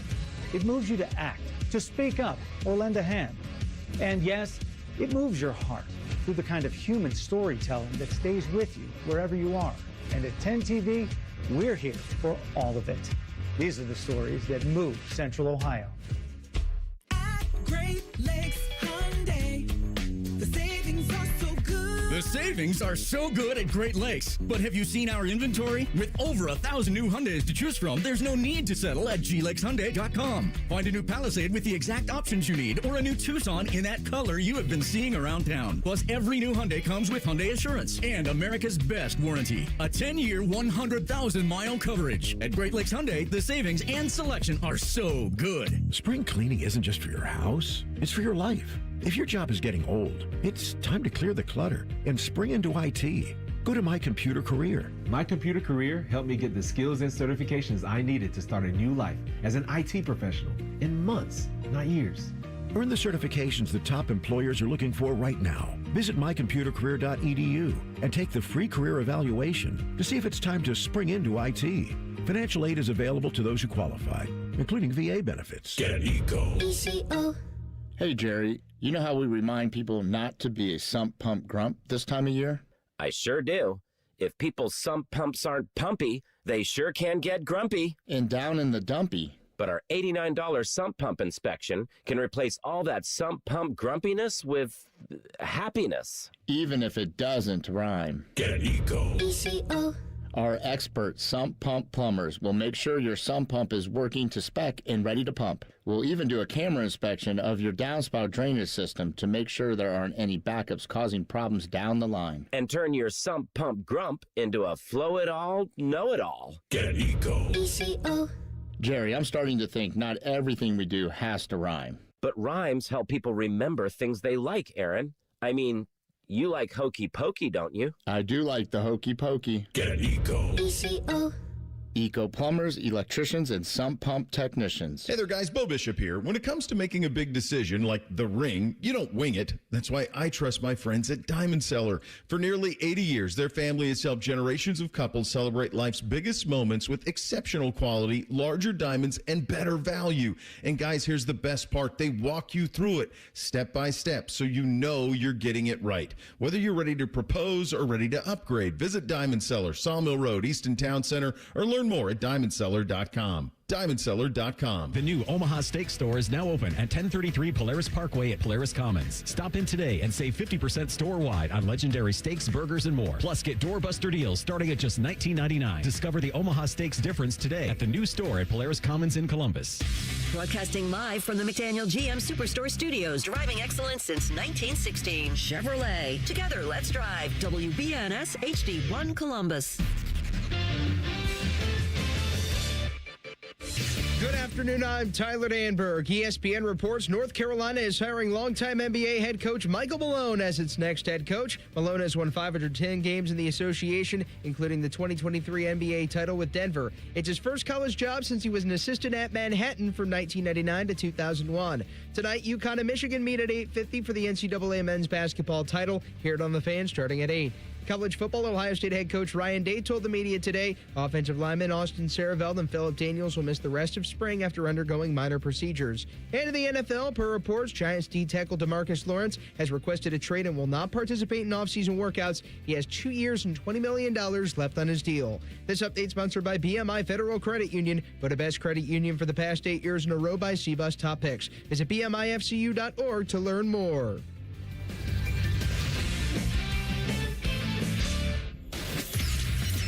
It moves you to act, to speak up, or lend a hand. And yes, it moves your heart through the kind of human storytelling that stays with you wherever you are. And at 10 TV, we're here for all of it. These are the stories that move Central Ohio. Great Lakes Hyundai. The savings The savings are so good at Great Lakes. But have you seen our inventory? With over 1,000 new Hyundais to choose from, there's no need to settle at glakeshyundai.com. Find a new Palisade with the exact options you need, or a new Tucson in that color you have been seeing around town. Plus, every new Hyundai comes with Hyundai Assurance and America's best warranty. A 10-year, 100,000-mile coverage. At Great Lakes Hyundai, the savings and selection are so good. Spring cleaning isn't just for your house, it's for your life. If your job is getting old, it's time to clear the clutter and spring into IT. Go to My Computer Career. My Computer Career helped me get the skills and certifications I needed to start a new life as an IT professional in months, not years. Earn the certifications the top employers are looking for right now. Visit mycomputercareer.edu and take the free career evaluation to see if it's time to spring into IT. Financial aid is available to those who qualify, including VA benefits. Get ECO. Hey, Jerry, you know how we remind people not to be a sump pump grump this time of year? I sure do. If people's sump pumps aren't pumpy, they sure can get grumpy. And down in the dumpy. But our $89 sump pump inspection can replace all that sump pump grumpiness with happiness. Even if it doesn't rhyme. Get ECO. Our expert sump pump plumbers will make sure your sump pump is working to spec and ready to pump. We'll even do a camera inspection of your downspout drainage system to make sure there aren't any backups causing problems down the line. And turn your sump pump grump into a flow-it-all, know-it-all. Get ECO. Jerry, I'm starting to think not everything we do has to rhyme. But rhymes help people remember things they like, Aaron. I mean, you like hokey pokey, don't you? I do like the hokey pokey. Get ECO. Eco plumbers, electricians, and sump pump technicians. Hey there, guys. Bo Bishop here. When it comes to making a big decision like the ring, you don't wing it. That's why I trust my friends at Diamond Cellar. For nearly 80 years, their family has helped generations of couples celebrate life's biggest moments with exceptional quality, larger diamonds, and better value. And guys, here's the best part. They walk you through it step by step so you know you're getting it right. Whether you're ready to propose or ready to upgrade, visit Diamond Cellar, Sawmill Road, Easton Town Center, or learn more at diamondseller.com. diamondseller.com. The new Omaha Steak Store is now open at 1033 Polaris Parkway at Polaris Commons. Stop in today and save 50% store-wide on legendary steaks, burgers, and more. Plus, get doorbuster deals starting at just $19.99. Discover the Omaha Steaks difference today at the new store at Polaris Commons in Columbus. Broadcasting live from the McDaniel GM Superstore Studios, driving excellence since 1916. Chevrolet. Together, let's drive. WBNS HD1 Columbus. Good afternoon, I'm Tyler Danberg. ESPN reports North Carolina is hiring longtime NBA head coach Michael Malone as its next head coach. Malone has won 510 games in the association, including the 2023 NBA title with Denver. It's his first college job since he was an assistant at Manhattan from 1999 to 2001. Tonight, Yukon and Michigan meet at 8:50 for the NCAA men's basketball title. Hear it on the Fan starting at 8. College football, Ohio State head coach Ryan Day told the media today offensive lineman Austin Saraveld and Phillip Daniels will miss the rest of spring after undergoing minor procedures. And in the NFL, per reports, Giants D tackle DeMarcus Lawrence has requested a trade and will not participate in offseason workouts. He has 2 years and $20 million left on his deal. This update sponsored by BMI Federal Credit Union, voted best credit union for the past 8 years in a row by CBUS Top Picks. Visit BMIFCU.org to learn more.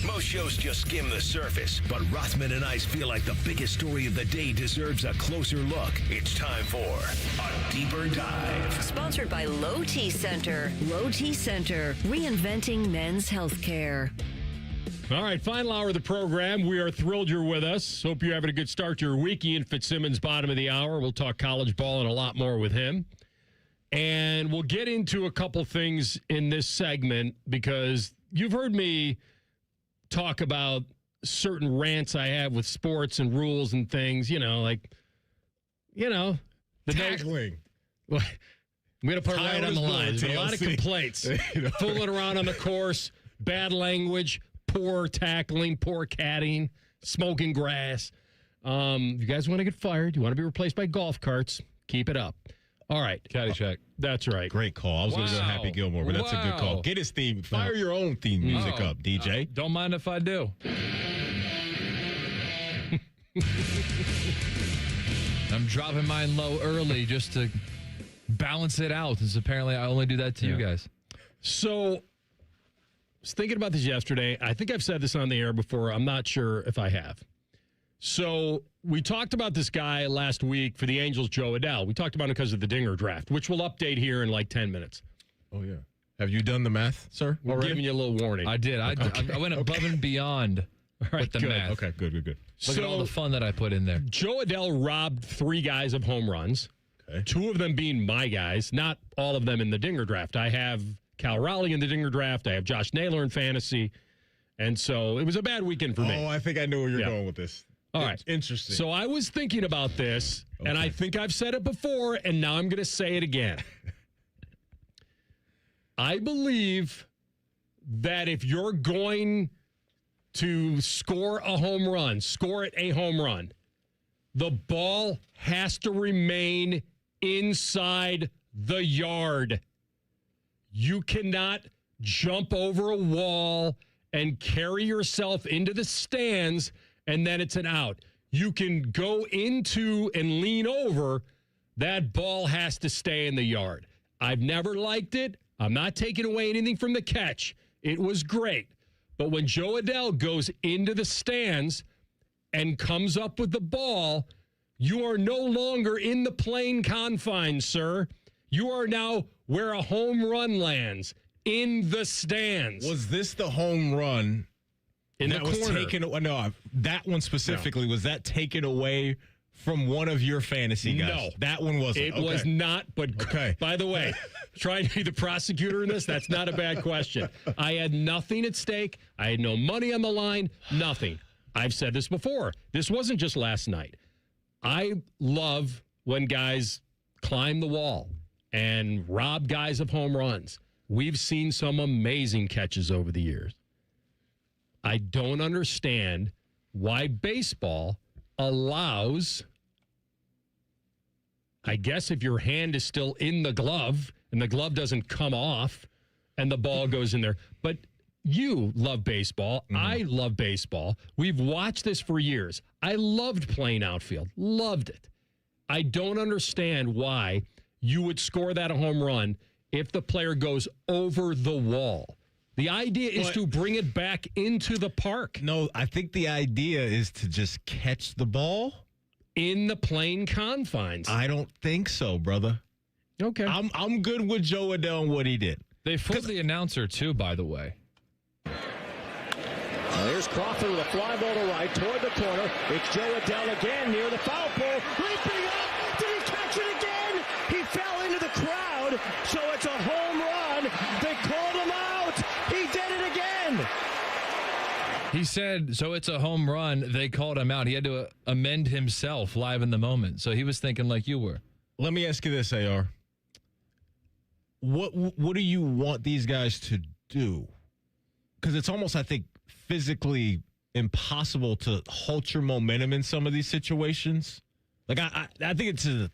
Most shows just skim the surface, but Rothman and Ice feel like the biggest story of the day deserves a closer look. It's time for a deeper dive. Sponsored by Low T Center. Low T Center, reinventing men's healthcare. All right, final hour of the program. We are thrilled you're with us. Hope you're having a good start to your week. Ian Fitzsimmons, bottom of the hour. We'll talk college ball and a lot more with him. And we'll get into a couple things in this segment because you've heard me talk about certain rants I have with sports and rules and things, the tackling. I'm going to put it right on the line. There's a lot of complaints. Fooling around on the course, bad language, poor tackling, poor catting, smoking grass. If you guys want to get fired, you want to be replaced by golf carts, keep it up. All right. Caddy check. That's right. Great call. I was going to go Happy Gilmore, but that's a good call. Get his theme. Fire your own theme music up, DJ. Don't mind if I do. I'm dropping mine low early just to balance it out, because apparently I only do that to you guys. So was thinking about this yesterday. I think I've said this on the air before. I'm not sure if I have. So we talked about this guy last week for the Angels, Joe Adell. We talked about him because of the Dinger draft, which we'll update here in like 10 minutes. Oh, yeah. Have you done the math, sir? We're giving you a little warning. I did. I went above and beyond with the good. math. Okay, good. Look at all the fun that I put in there. Joe Adell robbed 3 guys of home runs, 2 of them being my guys, not all of them in the Dinger draft. I have Cal Raleigh in the Dinger draft. I have Josh Naylor in fantasy. And so it was a bad weekend for me. Oh, I think I know where you're going with this. All right. Interesting. So I was thinking about this, and I think I've said it before, and now I'm going to say it again. I believe that if you're going to score a home run, score it a home run, the ball has to remain inside the yard. You cannot jump over a wall and carry yourself into the stands, and then it's an out. You can go into and lean over. That ball has to stay in the yard. I've never liked it. I'm not taking away anything from the catch. It was great. But when Joe Adell goes into the stands and comes up with the ball, you are no longer in the playing confines, sir. You are now where a home run lands, in the stands. Was this the home run in that the was corner? taken? No, that one specifically, was that taken away from one of your fantasy guys? No. That one wasn't. It was not, but by the way, trying to be the prosecutor in this, that's not a bad question. I had nothing at stake. I had no money on the line, nothing. I've said this before. This wasn't just last night. I love when guys climb the wall and rob guys of home runs. We've seen some amazing catches over the years. I don't understand why baseball allows, I guess if your hand is still in the glove and the glove doesn't come off and the ball goes in there. But you love baseball. I love baseball. We've watched this for years. I loved playing outfield. Loved it. I don't understand why you would score that a home run if the player goes over the wall. The idea is to bring it back into the park. No, I think the idea is to just catch the ball in the playing confines. I don't think so, brother. Okay. I'm good with Joe Adell and what he did. They fooled the announcer, too, by the way. Here's Crawford with a fly ball to right toward the corner. It's Joe Adell again near the foul pole. Leaping up. Did he catch it again? He fell into the crowd, so it's a home run. They called him out. He did it again. He said, so it's a home run. They called him out. He had to amend himself live in the moment. So he was thinking like you were. Let me ask you this, AR. What do you want these guys to do? Because it's almost, I think, physically impossible to halt your momentum in some of these situations. Like, I think it's a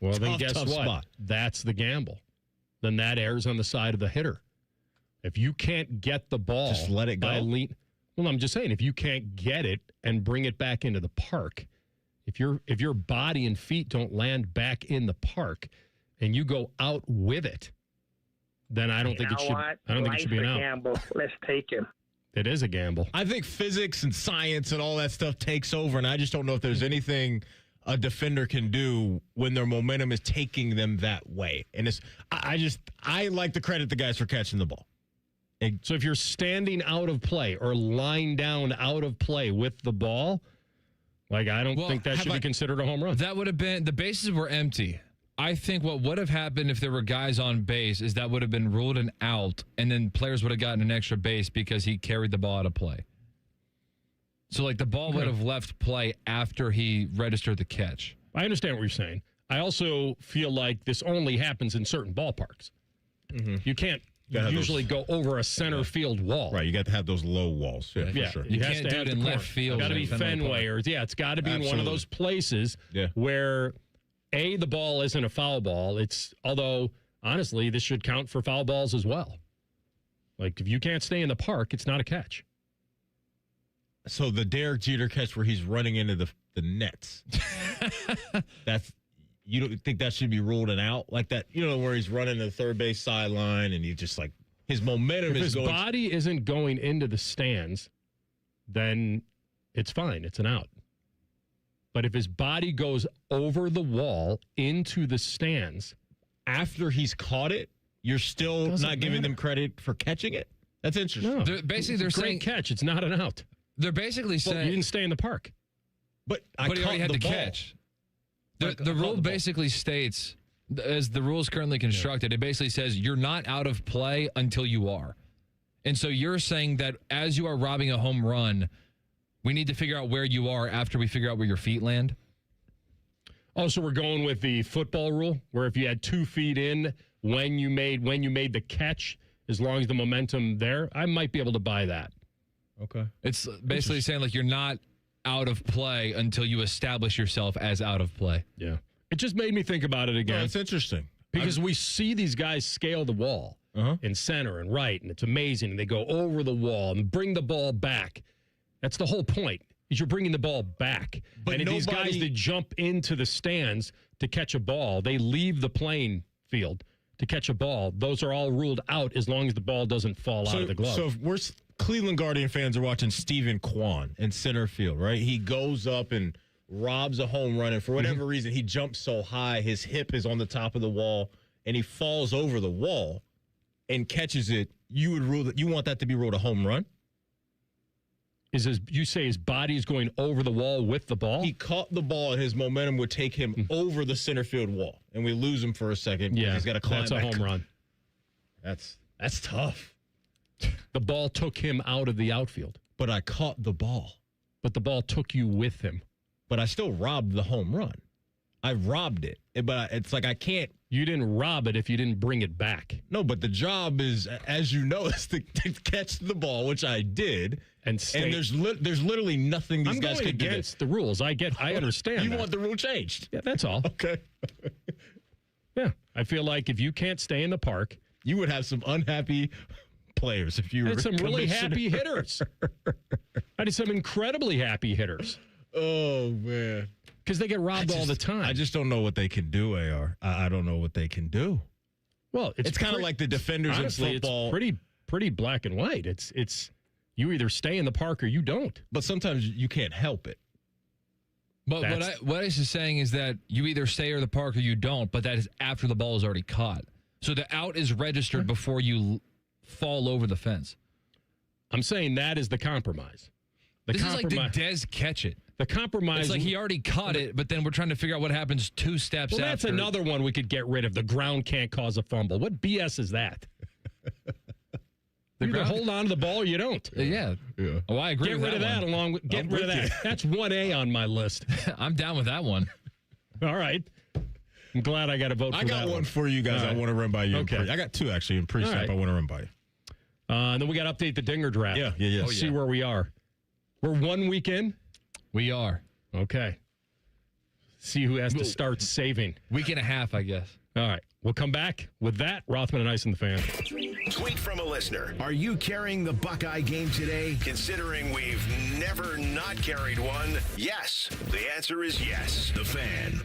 tough spot. That's the gamble. Then that errs on the side of the hitter. If you can't get the ball, just let it go. Well, I'm just saying, if you can't get it and bring it back into the park, if your body and feet don't land back in the park and you go out with it, then I don't think it should. I don't think it should be an out. Gamble. Let's take him. It is a gamble. I think physics and science and all that stuff takes over, and I just don't know if there's anything a defender can do when their momentum is taking them that way. And I like to credit the guys for catching the ball. So if you're standing out of play or lying down out of play with the ball, like I don't think that should be considered a home run. That would have been, the bases were empty. I think what would have happened if there were guys on base is that would have been ruled an out, and then players would have gotten an extra base because he carried the ball out of play. So, like, the ball would have left play after he registered the catch. I understand what you're saying. I also feel like this only happens in certain ballparks. Mm-hmm. You can't usually go over a center field wall. Right, you got to have those low walls. Yeah, for sure. You can't do it in left field. It's got to be Fenway, or it's got to be in one of those places where the ball isn't a foul ball. Although, honestly, this should count for foul balls as well. Like, if you can't stay in the park, it's not a catch. So the Derek Jeter catch where he's running into the nets, you don't think that should be ruled an out like that? You know, where he's running to the third base sideline and he just like His momentum if is his body isn't going into the stands, then it's fine. It's an out. But if his body goes over the wall into the stands after he's caught it, you're still not giving them credit for catching it? That's interesting. No. They're saying catch. It's not an out. They're basically saying you didn't stay in the park. But he already had the catch. The rule basically states, as the rule is currently constructed, it basically says you're not out of play until you are. And so you're saying that as you are robbing a home run, we need to figure out where you are after we figure out where your feet land? Oh, so we're going with the football rule, where if you had 2 feet in when you made the catch, as long as the momentum there, I might be able to buy that. Okay. It's basically saying like you're not out of play until you establish yourself as out of play. Yeah. It just made me think about it again. Oh, it's interesting. Because we see these guys scale the wall in center and right, and it's amazing. And they go over the wall and bring the ball back. That's the whole point, is you're bringing the ball back. But these guys that jump into the stands to catch a ball, they leave the playing field to catch a ball. Those are all ruled out as long as the ball doesn't fall out of the glove. So if we're Cleveland Guardian fans are watching Stephen Kwan in center field, right? He goes up and robs a home run, and for whatever reason, he jumps so high, his hip is on the top of the wall, and he falls over the wall and catches it. You would rule that you want that to be ruled a home run? You say his body is going over the wall with the ball? He caught the ball, and his momentum would take him over the center field wall, and we lose him for a second. Yeah, he's got to climb that's back. a home run. That's tough. The ball took him out of the outfield. But I caught the ball. But the ball took you with him. But I still robbed the home run. I robbed it. But it's like I can't. You didn't rob it if you didn't bring it back. No, but the job is, as you know, is to catch the ball, which I did. And there's literally nothing these guys could do. I'm going against the rules. I understand. You want the rule changed? Yeah, that's all. Okay. Yeah, I feel like if you can't stay in the park, you would have some unhappy players if you were some really happy hitters. I had some incredibly happy hitters. Oh, man. Because they get robbed all the time. I just don't know what they can do, AR. I don't know what they can do. Well, it's kind of like the defenders honestly, in football. It's pretty black and white. It's you either stay in the park or you don't. But sometimes you can't help it. But what Ice is saying is that you either stay in the park or you don't, but that is after the ball is already caught. So the out is registered before you fall over the fence. I'm saying that is the compromise. This is like, did Dez catch it? The compromise. It's like he already caught it, but then we're trying to figure out what happens 2 steps after. Well, that's another one we could get rid of. The ground can't cause a fumble. What BS is that? You either hold on to the ball or you don't. Yeah. Oh, I agree with that. Get rid of that along with get rid of that. That's 1A on my list. I'm down with that one. All right. I'm glad I got a vote for that. I got one for you guys. I want to run by you. Okay. I got 2 actually in pre-snap. Right. I want to run by you. And then we got to update the Dinger draft. Yeah. See where we are. We're 1 week in. We are. Okay. See who has to start saving. Week and a half, I guess. All right. We'll come back with that. Rothman and Ice and the Fan. Tweet from a listener. Are you carrying the Buckeye game today? Considering we've never not carried one, yes. The answer is yes. The Fan.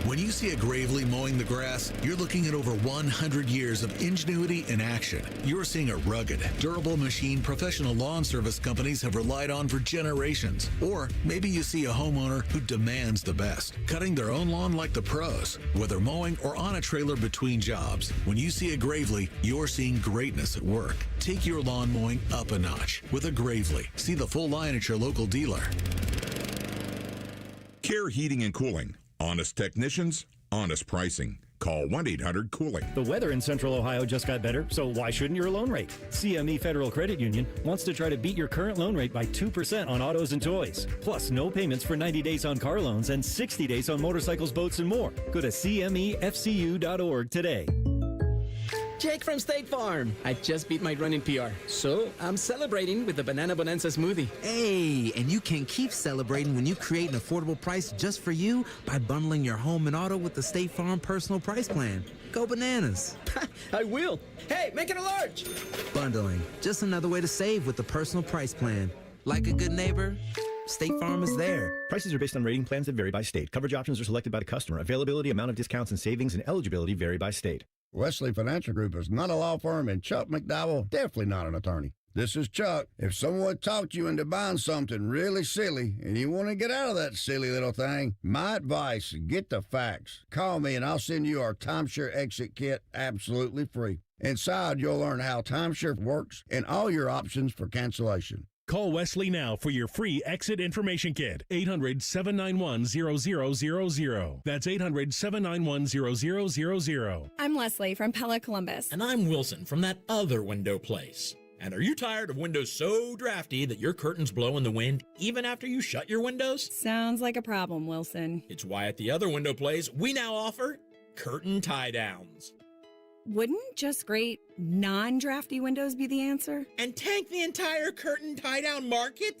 When you see a Gravely mowing the grass, you're looking at over 100 years of ingenuity in action. You're seeing a rugged, durable machine professional lawn service companies have relied on for generations. Or maybe you see a homeowner who demands the best, cutting their own lawn like the pros, whether mowing or on a trailer between jobs. When you see a Gravely, you're seeing greatness at work. Take your lawn mowing up a notch with a Gravely. See the full line at your local dealer. Care Heating and Cooling. Honest technicians, honest pricing. Call 1-800-COOLING. The weather in Central Ohio just got better, so why shouldn't your loan rate? CME Federal Credit Union wants to try to beat your current loan rate by 2% on autos and toys. Plus, no payments for 90 days on car loans and 60 days on motorcycles, boats, and more. Go to CMEFCU.org today. Jake from State Farm. I just beat my running PR, so I'm celebrating with the Banana Bonanza smoothie. Hey, and you can keep celebrating when you create an affordable price just for you by bundling your home and auto with the State Farm Personal Price Plan. Go bananas. I will. Hey, make it a large. Bundling, just another way to save with the Personal Price Plan. Like a good neighbor, State Farm is there. Prices are based on rating plans that vary by state. Coverage options are selected by the customer. Availability, amount of discounts and savings, and eligibility vary by state. Wesley Financial Group is not a law firm, and Chuck McDowell, definitely not an attorney. This is Chuck. If someone talked you into buying something really silly and you want to get out of that silly little thing, my advice, get the facts. Call me and I'll send you our timeshare exit kit absolutely free. Inside, you'll learn how timeshare works and all your options for cancellation. Call Wesley now for your free exit information kit. 800-791-0000. That's 800-791-0000. I'm Leslie from Pella Columbus. And I'm Wilson from that other window place. And are you tired of windows so drafty that your curtains blow in the wind even after you shut your windows? Sounds like a problem, Wilson. It's why at the other window place, we now offer curtain tie-downs. Wouldn't just great non-drafty windows be the answer? And tank the entire curtain tie-down market?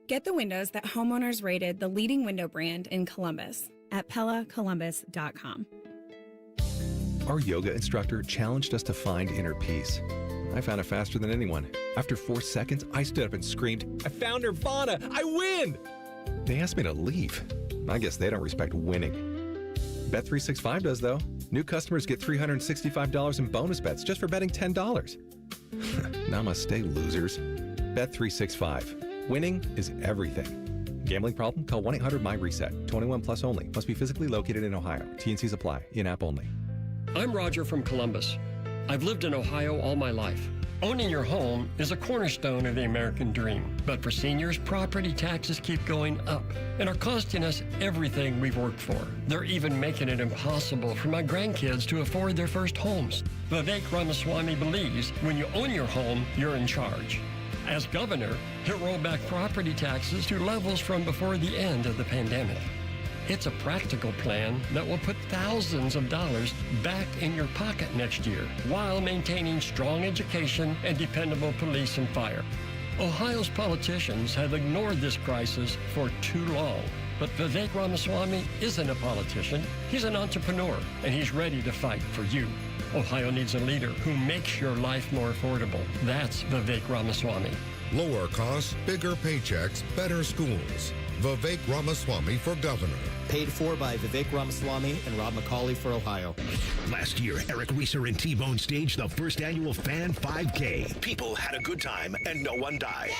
Get the windows that homeowners rated the leading window brand in Columbus at PellaColumbus.com. Our yoga instructor challenged us to find inner peace. I found it faster than anyone. After 4 seconds, I stood up and screamed, "I found Nirvana! I win!" They asked me to leave. I guess they don't respect winning. Bet365 does, though. New customers get $365 in bonus bets just for betting $10. Namaste, losers. Bet365. Winning is everything. Gambling problem? Call 1-800-MY-RESET. 21 plus only. Must be physically located in Ohio. T&Cs apply. In-app only. I'm Roger from Columbus. I've lived in Ohio all my life. Owning your home is a cornerstone of the American dream. But for seniors, property taxes keep going up and are costing us everything we've worked for. They're even making it impossible for my grandkids to afford their first homes. Vivek Ramaswamy believes when you own your home, you're in charge. As governor, he'll roll back property taxes to levels from before the end of the pandemic. It's a practical plan that will put thousands of dollars back in your pocket next year while maintaining strong education and dependable police and fire. Ohio's politicians have ignored this crisis for too long. But Vivek Ramaswamy isn't a politician. He's an entrepreneur, and he's ready to fight for you. Ohio needs a leader who makes your life more affordable. That's Vivek Ramaswamy. Lower costs, bigger paychecks, better schools. Vivek Ramaswamy for governor. Paid for by Vivek Ramaswamy and Rob McCauley for Ohio. Last year, Eric Reeser and T-Bone staged the first annual Fan 5K. People had a good time and no one died.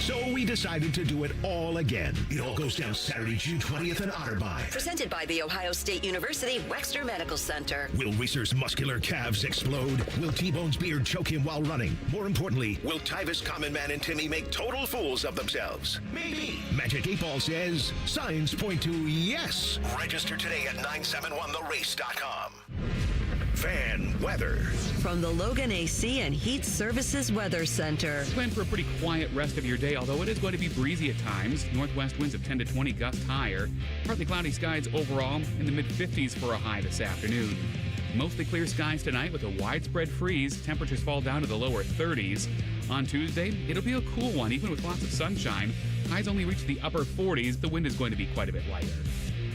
So we decided to do it all again. It all goes down Saturday, June 20th in Otterbein. Presented by the Ohio State University Wexner Medical Center. Will Reeser's muscular calves explode? Will T-Bone's beard choke him while running? More importantly, will Tyvis, Common Man, and Timmy make total fools of themselves? Maybe. Magic 8 Ball says signs point to yes. Register today at 971therace.com. Fan weather. From the Logan AC and Heat Services Weather Center. Plan for a pretty quiet rest of your day, although it is going to be breezy at times. Northwest winds of 10 to 20 gusts higher. Partly cloudy skies overall, in the mid-50s for a high this afternoon. Mostly clear skies tonight with a widespread freeze. Temperatures fall down to the lower 30s. On Tuesday, it'll be a cool one, even with lots of sunshine. Highs only reach the upper 40s. The wind is going to be quite a bit lighter.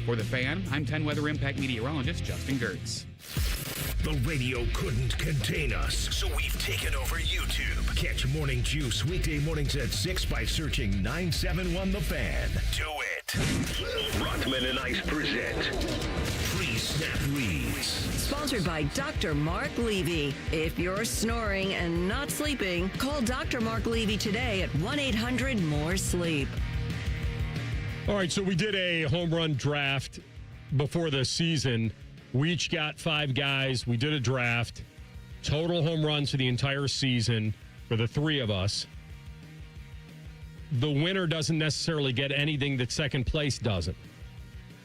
For The Fan, I'm 10 Weather Impact meteorologist Justin Gertz. The radio couldn't contain us, so we've taken over YouTube. Catch Morning Juice weekday mornings at 6 by searching 971 The Fan. Do it. Rothman and Ice present Free Snap Reads. Sponsored by Dr. Mark Levy. If you're snoring and not sleeping, call Dr. Mark Levy today at 1-800-MORE-SLEEP. All right, so we did a home run draft before the season. We each got 5 guys. We did a draft. Total home runs for the entire season for the 3 of us. The winner doesn't necessarily get anything that second place doesn't.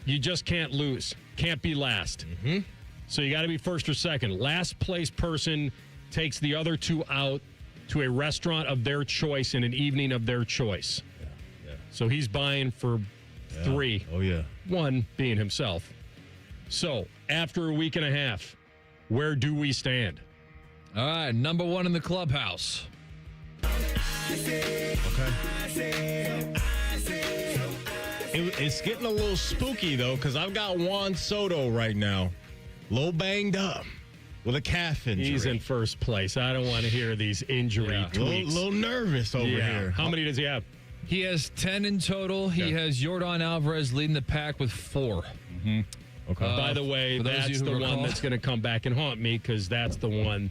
You just can't lose. Can't be last. Mm-hmm. So you got to be first or second. Last place person takes the other 2 out to a restaurant of their choice in an evening of their choice. Yeah. So he's buying for 3. Oh, yeah. 1 being himself. So, after a week and a half, where do we stand? All right, number 1 in the clubhouse. Okay. It's getting a little spooky, though, because I've got Juan Soto right now. A little banged up with a calf injury. He's in first place. I don't want to hear these injury tweets. A little nervous over here. How many does he have? He has 10 in total. He has Yordan Alvarez leading the pack with 4. Mm-hmm. Okay. By the way, that's the one that's going to come back and haunt me because that's the one.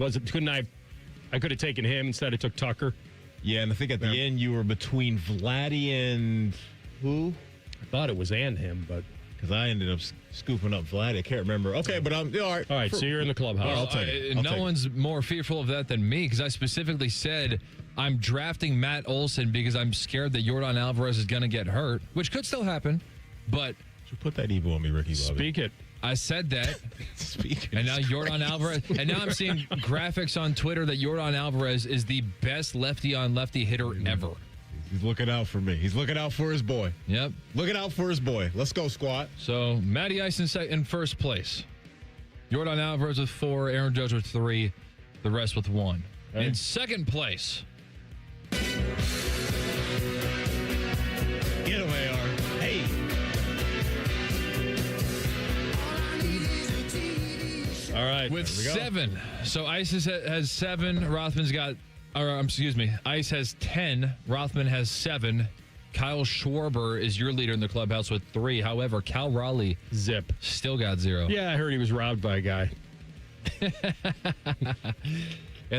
I could have taken him instead. I took Tucker. Yeah, and I think at the end you were between Vladdy and who? I thought it was him, but because I ended up scooping up Vladdy. I can't remember. Okay, but I'm all right. All right, so you're in the clubhouse. Well, I'll take it. No one's more fearful of that than me because I specifically said I'm drafting Matt Olson because I'm scared that Yordan Alvarez is going to get hurt, which could still happen, but... So put that evil on me, Ricky. Speak it. I said that. Speak it. And now Yordan Alvarez. And now I'm seeing graphics on Twitter that Yordan Alvarez is the best lefty-on-lefty hitter ever. He's looking out for me. He's looking out for his boy. Yep. Looking out for his boy. Let's go, squad. So, Matty Ice in first place. Yordan Alvarez with 4. Aaron Judge with 3. The rest with 1. Okay. In second place. Get away, AR. Hey. All right. With 7. So, Ice has 7. Rothman's got... Ice has 10. Rothman has 7. Kyle Schwarber is your leader in the clubhouse with 3. However, Cal Raleigh still got 0. Yeah, I heard he was robbed by a guy. And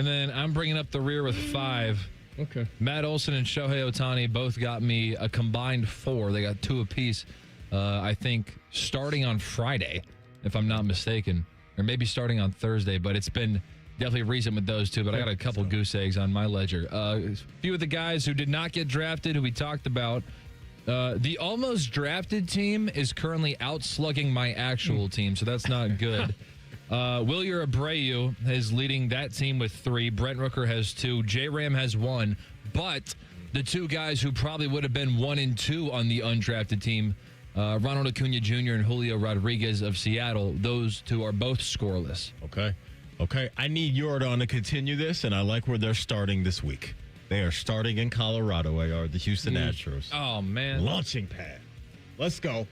then I'm bringing up the rear with 5. Okay. Matt Olson and Shohei Ohtani both got me a combined 4. They got 2 apiece, I think, starting on Friday, if I'm not mistaken. Or maybe starting on Thursday, but it's been... definitely recent with those two, but I got a couple goose eggs on my ledger. A few of the guys who did not get drafted, who we talked about. The almost drafted team is currently outslugging my actual team, so that's not good. Wilyer Abreu is leading that team with 3. Brent Rooker has 2. J-Ram has 1. But the 2 guys who probably would have been 1 and 2 on the undrafted team, Ronald Acuna Jr. and Julio Rodriguez of Seattle, those 2 are both scoreless. Okay, I need Yordan to continue this, and I like where they're starting this week. They are starting in Colorado, the Houston Astros. Oh, man. Launching pad. Let's go.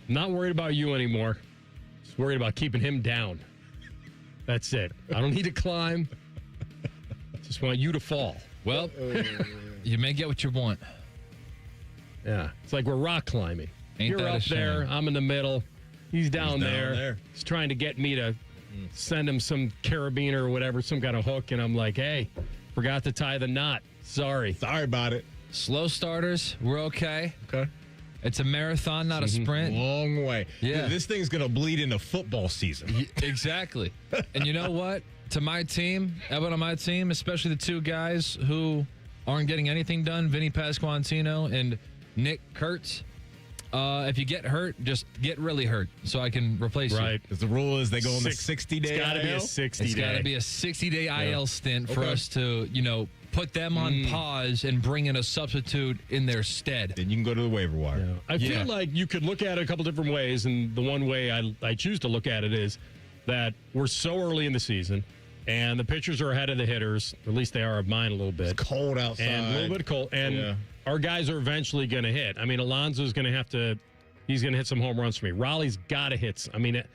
Not worried about you anymore. Just worried about keeping him down. That's it. I don't need to climb. Just want you to fall. Well, you may get what you want. Yeah. It's like we're rock climbing. Ain't You're that a up there. shame? I'm in the middle. He's down there. there. He's trying to get me to send him some carabiner or whatever, some kind of hook, and I'm like, hey, forgot to tie the knot. Sorry about it. Slow starters, we're okay. Okay. It's a marathon, not a sprint. Long way. Yeah. This thing's going to bleed into football season. Exactly. And you know what? To my team, everyone on my team, especially the 2 guys who aren't getting anything done, Vinny Pasquantino and Nick Kurtz, if you get hurt, just get really hurt so I can replace you. Right. Because the rule is they go on the 60-day It's got to be a IL. 60-day. It's got to be a 60-day IL stint for us to, put them on pause and bring in a substitute in their stead. Then you can go to the waiver wire. Yeah. I feel like you could look at it a couple different ways, and the one way I choose to look at it is that we're so early in the season, and the pitchers are ahead of the hitters. At least they are of mine a little bit. It's cold outside. And a little bit cold. And our guys are eventually going to hit. I mean, Alonso's going to have to – he's going to hit some home runs for me. Raleigh's got to hit – I mean –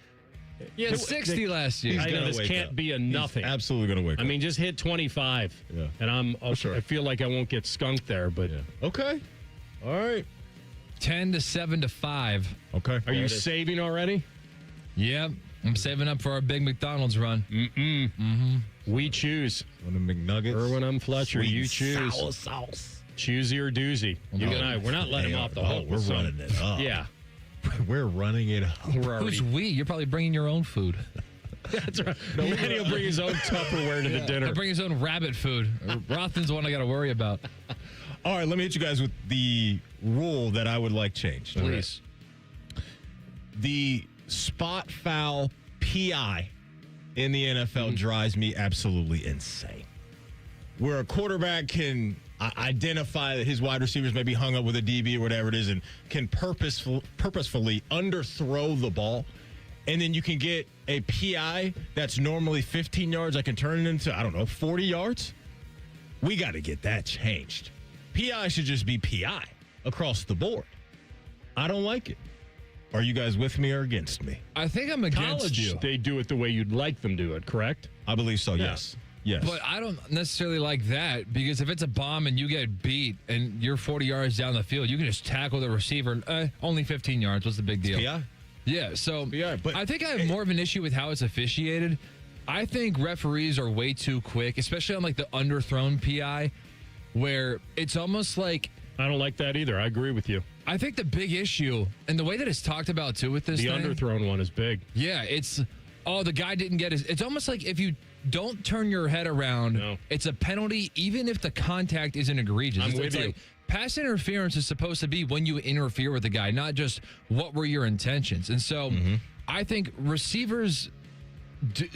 he had 60 last year. I know this can't be a nothing. He's absolutely going to wake up. I mean, just hit 25. Yeah. And I feel like I won't get skunked there, but Okay. All right. 10 to 7 to 5. Okay. Are you saving already? Yep. I'm saving up for our big McDonald's run. We choose. One of McNuggets. Irwin M. Fletcher, Sweet you choose. sour sauce. Choosy or doozy. You and I, we're not letting him off the hook. We're running it up. Yeah. We're running it up. Who's we? You're probably bringing your own food. That's right. Manny will bring his own Tupperware to the dinner. He'll bring his own rabbit food. Rothman's the one I got to worry about. All right, let me hit you guys with the rule that I would like changed. Please. The spot foul PI in the NFL drives me absolutely insane. Where a quarterback can identify that his wide receivers may be hung up with a DB or whatever it is and can purposefully underthrow the ball. And then you can get a PI that's normally 15 yards. I can turn it into, 40 yards. We got to get that changed. PI should just be PI across the board. I don't like it. Are you guys with me or against me? I think I'm against College, you. they do it the way you'd like them to do it, correct? I believe so, yes. Yes. But I don't necessarily like that because if it's a bomb and you get beat and you're 40 yards down the field, you can just tackle the receiver. Only 15 yards. What's the big deal? PI. Yeah, so but I think I have more of an issue with how it's officiated. I think referees are way too quick, especially on like the underthrown PI, where it's almost like I don't like that either. I agree with you. I think the big issue, and the way that it's talked about too with this the thing, underthrown one is big. Yeah, it's the guy didn't get his. It's almost like if you don't turn your head around, it's a penalty, even if the contact isn't egregious. I'm with you. Like, pass interference is supposed to be when you interfere with the guy, not just what were your intentions. And so I think receivers do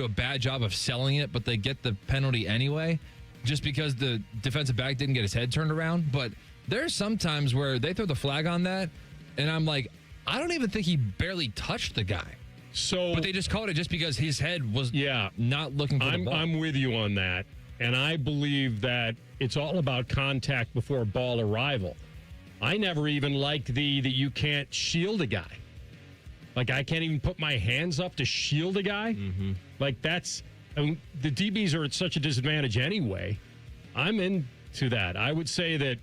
a bad job of selling it, but they get the penalty anyway, just because the defensive back didn't get his head turned around. But there's some times where they throw the flag on that, and I'm like, I don't even think he barely touched the guy. So, but they just called it just because his head was not looking for the ball. I'm with you on that, and I believe that it's all about contact before ball arrival. I never even liked that you can't shield a guy. Like, I can't even put my hands up to shield a guy. Like, the DBs are at such a disadvantage anyway. I'm into that. I would say that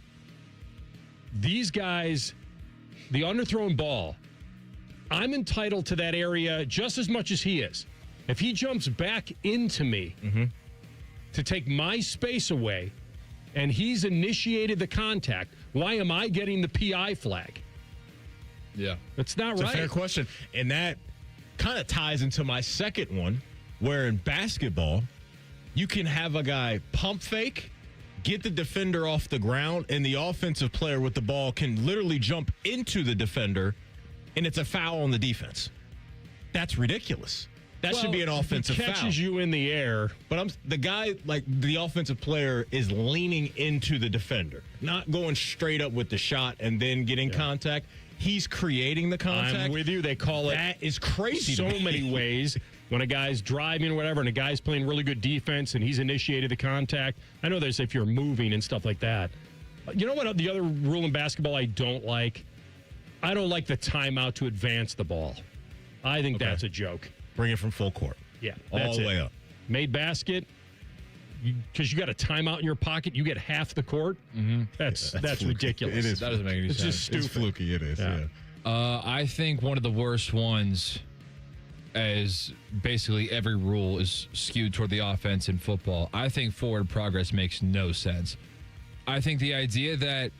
these guys, the underthrown ball, I'm entitled to that area just as much as he is. If he jumps back into me to take my space away and he's initiated the contact, why am I getting the PI flag? Yeah. That's not It's right. a fair question. And that kind of ties into my second one, where in basketball, you can have a guy pump fake, get the defender off the ground, and the offensive player with the ball can literally jump into the defender, and it's a foul on the defense. That's ridiculous. That should be an offensive foul. He catches you in the air. But the guy, like the offensive player, is leaning into the defender, not going straight up with the shot and then getting contact. He's creating the contact. I'm with you. They call it. That is crazy. So to me. many ways. When a guy's driving or whatever, and a guy's playing really good defense, and he's initiated the contact. I know there's if you're moving and stuff like that. You know what? The other rule in basketball I don't like. I don't like the timeout to advance the ball. I think that's a joke. Bring it from full court. Yeah, all the way up. Made basket. Because you got a timeout in your pocket, you get half the court. That's ridiculous. It is. That doesn't make any It's sense. just stupid. It's fluky. It is. Yeah. I think one of the worst ones, as basically every rule is skewed toward the offense in football. I think forward progress makes no sense. I think the idea that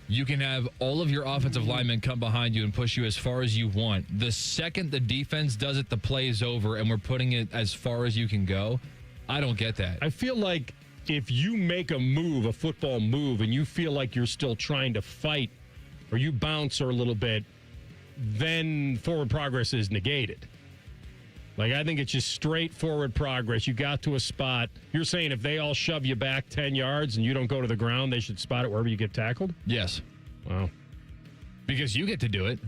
you can have all of your offensive linemen come behind you and push you as far as you want. The second the defense does it, the play is over, and we're putting it as far as you can go. I don't get that. I feel like if you make a move, a football move, and you feel like you're still trying to fight or you bounce or a little bit, then forward progress is negated. Like, I think it's just straight forward progress. You got to a spot. You're saying if they all shove you back 10 yards and you don't go to the ground, they should spot it wherever you get tackled? Yes. Wow. Because you get to do it.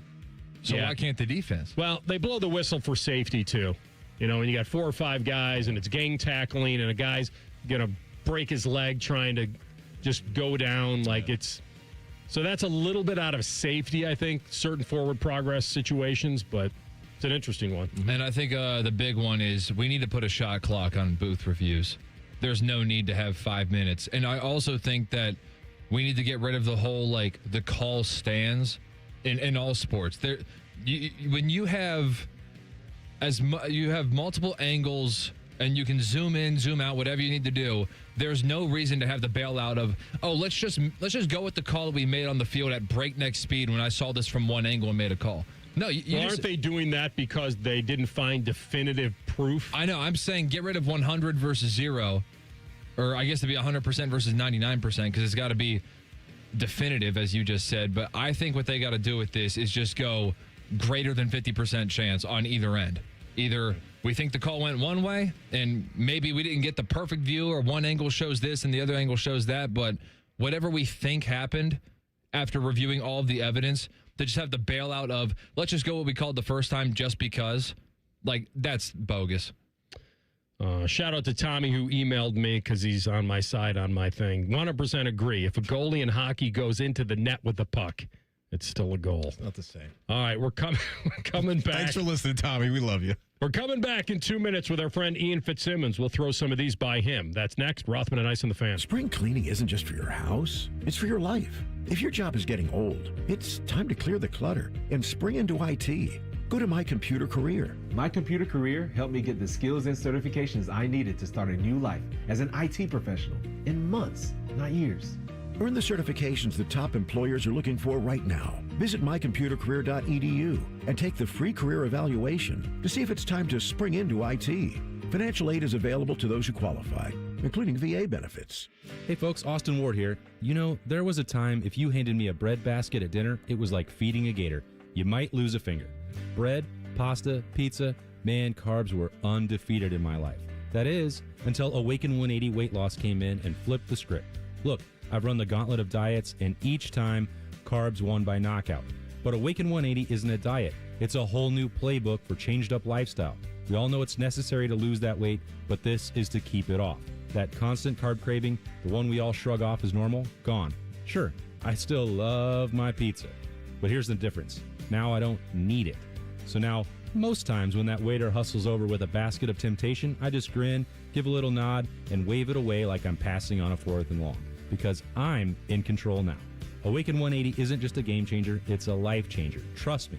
So why can't the defense? Well, they blow the whistle for safety, too. You know, when you got 4 or 5 guys and it's gang tackling and a guy's going to break his leg trying to just go down like it's... So that's a little bit out of safety, I think, certain forward progress situations, but it's an interesting one. And I think the big one is we need to put a shot clock on booth reviews. There's no need to have 5 minutes. And I also think that we need to get rid of the whole, like, the call stands in all sports. When you have... you have multiple angles and you can zoom in, zoom out, whatever you need to do. There's no reason to have the bailout of, let's just go with the call that we made on the field at breakneck speed when I saw this from one angle and made a call. No, aren't they doing that because they didn't find definitive proof? I know. I'm saying get rid of 100 versus 0, or I guess to be 100% versus 99% because it's got to be definitive, as you just said. But I think what they got to do with this is just go greater than 50% chance on either end. Either we think the call went one way and maybe we didn't get the perfect view, or one angle shows this and the other angle shows that, but whatever we think happened after reviewing all of the evidence, to just have the bailout of let's just go what we called the first time just because, like, that's bogus. Shout out to Tommy who emailed me because he's on my side on my thing. 100% agree. If a goalie in hockey goes into the net with the puck, it's still a goal. It's not the same. All right, we're coming back. Thanks for listening, Tommy. We love you. We're coming back in 2 minutes with our friend Ian Fitzsimmons. We'll throw some of these by him. That's next. Rothman and Ice on the Fan. Spring cleaning isn't just for your house, it's for your life. If your job is getting old, it's time to clear the clutter and spring into IT. Go to My Computer Career. My Computer Career helped me get the skills and certifications I needed to start a new life as an IT professional in months, not years. Earn the certifications the top employers are looking for right now. Visit mycomputercareer.edu and take the free career evaluation to see if it's time to spring into IT. Financial aid is available to those who qualify, including VA benefits. Hey folks, Austin Ward here. You know, there was a time if you handed me a bread basket at dinner, it was like feeding a gator. You might lose a finger. Bread, pasta, pizza, man, carbs were undefeated in my life. That is, until Awaken 180 weight loss came in and flipped the script. Look, I've run the gauntlet of diets, and each time, carbs won by knockout. But Awaken 180 isn't a diet. It's a whole new playbook for changed-up lifestyle. We all know it's necessary to lose that weight, but this is to keep it off. That constant carb craving, the one we all shrug off as normal, gone. Sure, I still love my pizza. But here's the difference. Now I don't need it. So now, most times when that waiter hustles over with a basket of temptation, I just grin, give a little nod, and wave it away like I'm passing on a fourth and long. Because I'm in control now. Awaken 180 isn't just a game changer, it's a life changer. Trust me.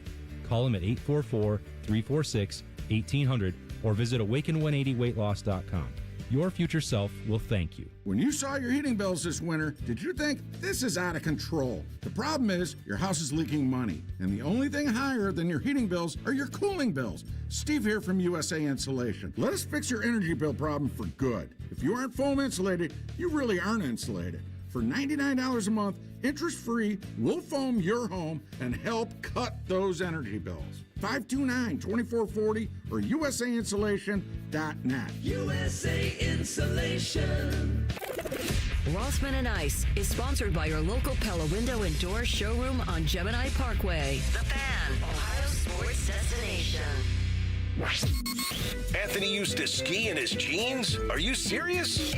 Call them at 844-346-1800 or visit awaken180weightloss.com. Your future self will thank you. When you saw your heating bills this winter, did you think this is out of control? The problem is your house is leaking money, and the only thing higher than your heating bills are your cooling bills. Steve here from USA Insulation. Let us fix your energy bill problem for good. If you aren't foam insulated, you really aren't insulated. For $99 a month, interest-free, we'll foam your home and help cut those energy bills. 529-2440 or usainsulation.net. USA Insulation. Rothman Ice is sponsored by your local Pella Window and Door showroom on Gemini Parkway. The Fan, Ohio sports destination. Anthony used to ski in his jeans? Are you serious?